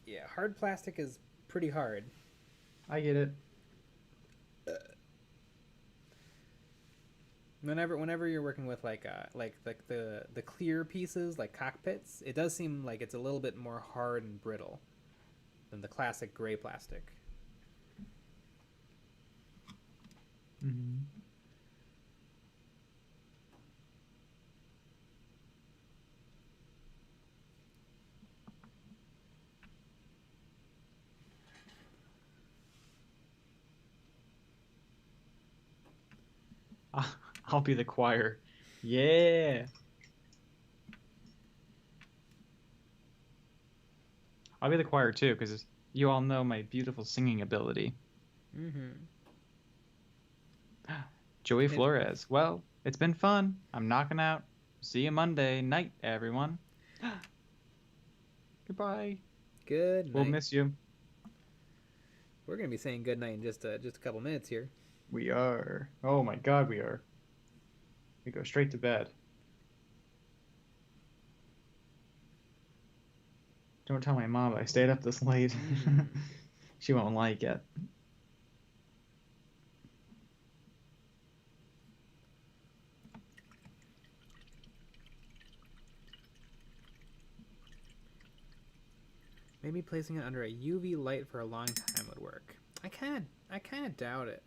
Yeah, hard plastic is pretty hard. I get it. Whenever you're working with like the clear pieces like cockpits, it does seem like it's a little bit more hard and brittle than the classic gray plastic. Mm-hmm. I'll be the choir. Yeah. I'll be the choir too, because you all know my beautiful singing ability. Mm-hmm. Joey Flores. Well, it's been fun. I'm knocking out. See you Monday night, everyone. Goodbye. Good night. We'll miss you. We're gonna be saying good night in just a couple minutes here. We are. Oh my God, we are. We go straight to bed. Don't tell my mom I stayed up this late. She won't like it. Maybe placing it under a UV light for a long time would work. I kind of doubt it.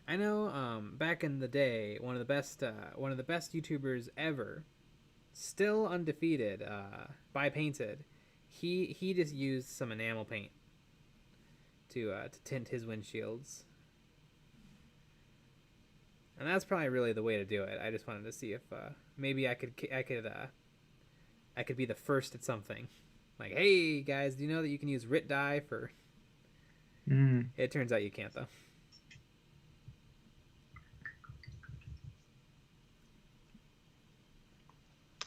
I know back in the day, one of the best YouTubers ever, still undefeated, by Painted, he just used some enamel paint to tint his windshields. And that's probably really the way to do it. I just wanted to see if maybe I could be the first at something. Like, hey guys, do you know that you can use RIT dye for? It turns out you can't though.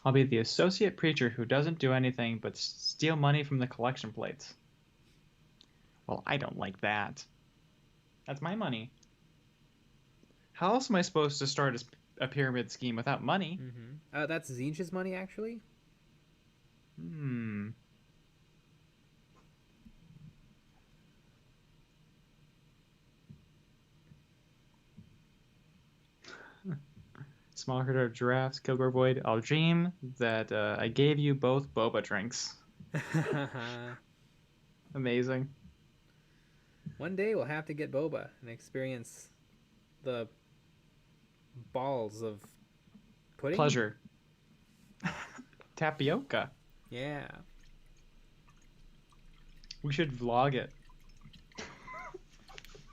I'll be the associate preacher who doesn't do anything but steal money from the collection plates. Well, I don't like that. That's my money. How else am I supposed to start a pyramid scheme without money? That's Zinch's money, actually. Small herd of giraffes, Kilgore Void. I'll dream that I gave you both boba drinks. Amazing. One day we'll have to get boba and experience the balls of pudding. Pleasure. Tapioca. Yeah. We should vlog it. Do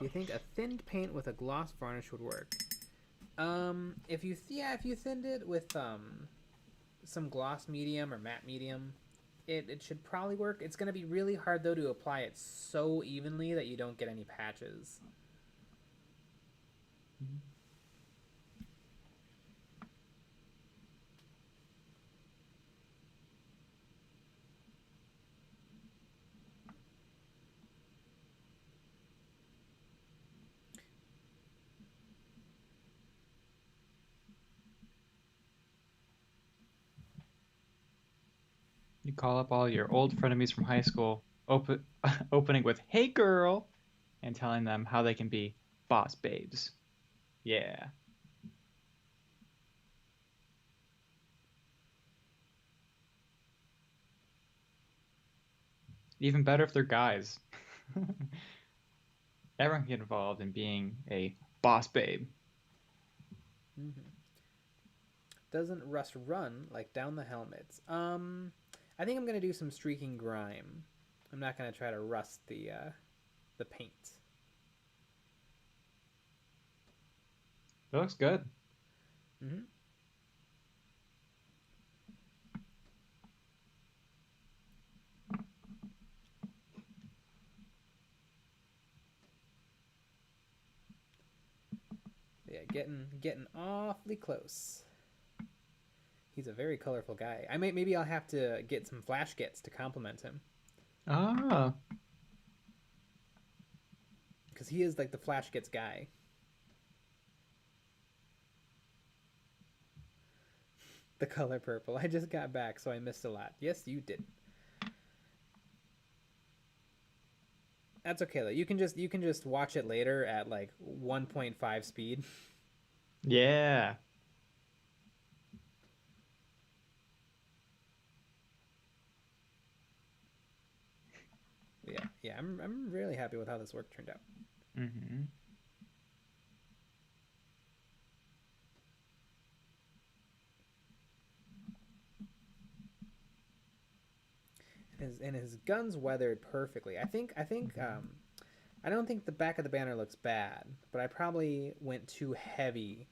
you think a thinned paint with a gloss varnish would work? If you thinned it with some gloss medium or matte medium, it should probably work. It's gonna be really hard though to apply it so evenly that you don't get any patches. You call up all your old frenemies from high school, opening with "Hey girl," and telling them how they can be boss babes. Yeah. Even better if they're guys. Everyone can get involved in being a boss babe. Mm-hmm. Doesn't rust run like down the helmets? I think I'm gonna do some streaking grime. I'm not gonna try to rust the paint. It looks good. Mm-hmm. Yeah, getting awfully close. He's a very colorful guy. Maybe I'll have to get some flash kits to complement him. Ah. Because he is like the flash kits guy. The color purple. I just got back, so I missed a lot. Yes, you did. That's okay though. You can just watch it later at like 1.5 speed. Yeah. Yeah. I'm really happy with how this work turned out. Mm-hmm. His gun's weathered perfectly. I don't think the back of the banner looks bad, but I probably went too heavy.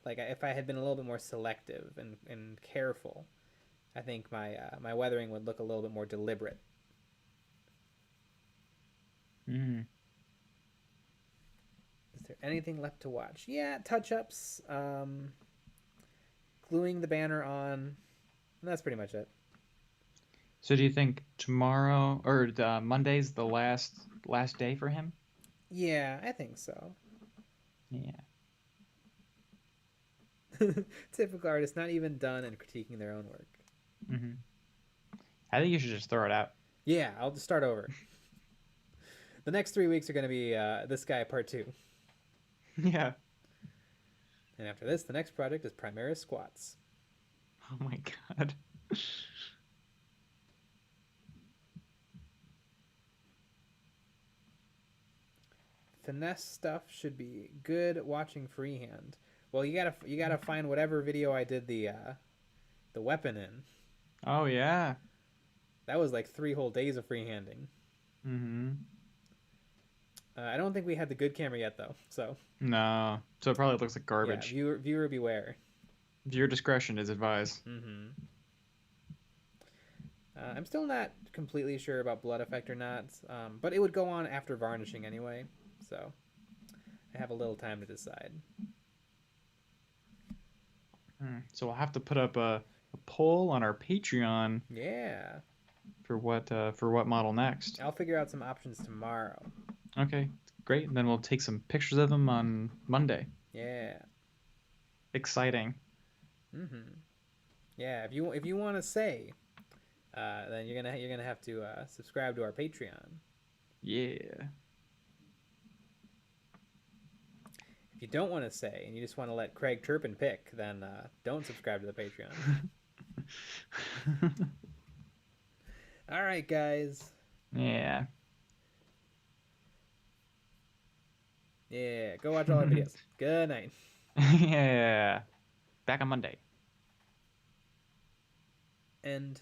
Like if I had been a little bit more selective and careful, I think my weathering would look a little bit more deliberate. Mm. Is there anything left to watch? Yeah, touch-ups, gluing the banner on, and that's pretty much it. So do you think tomorrow or Monday's the last day for him? Yeah, I think so. Yeah. Typical artist, not even done and critiquing their own work. Mm-hmm. I think you should just throw it out. Yeah, I'll just start over. The next 3 weeks are going to be this guy part 2. Yeah. And after this, the next project is Primaris Squats. Oh my god. Finesse stuff should be good watching freehand. Well, you gotta find whatever video I did the weapon in. Oh yeah. That was like 3 whole days of freehanding. Mm-hmm. I don't think we had the good camera yet though, so. No. So it probably looks like garbage. Yeah, viewer beware. Viewer discretion is advised. Mm-hmm. I'm still not completely sure about blood effect or not, but it would go on after varnishing anyway, so I have a little time to decide. So we'll have to put up a poll on our Patreon. Yeah. For what model next? I'll figure out some options tomorrow. Okay, great. And then we'll take some pictures of them on Monday. Yeah. Exciting. Mm-hmm. Yeah. If you want to say, then you're gonna have to subscribe to our Patreon. Yeah. If you don't want to say and you just want to let Craig Turpin pick, then don't subscribe to the Patreon. All right, guys. Yeah. Yeah, go watch all our videos. Good night. Yeah. Back on Monday. And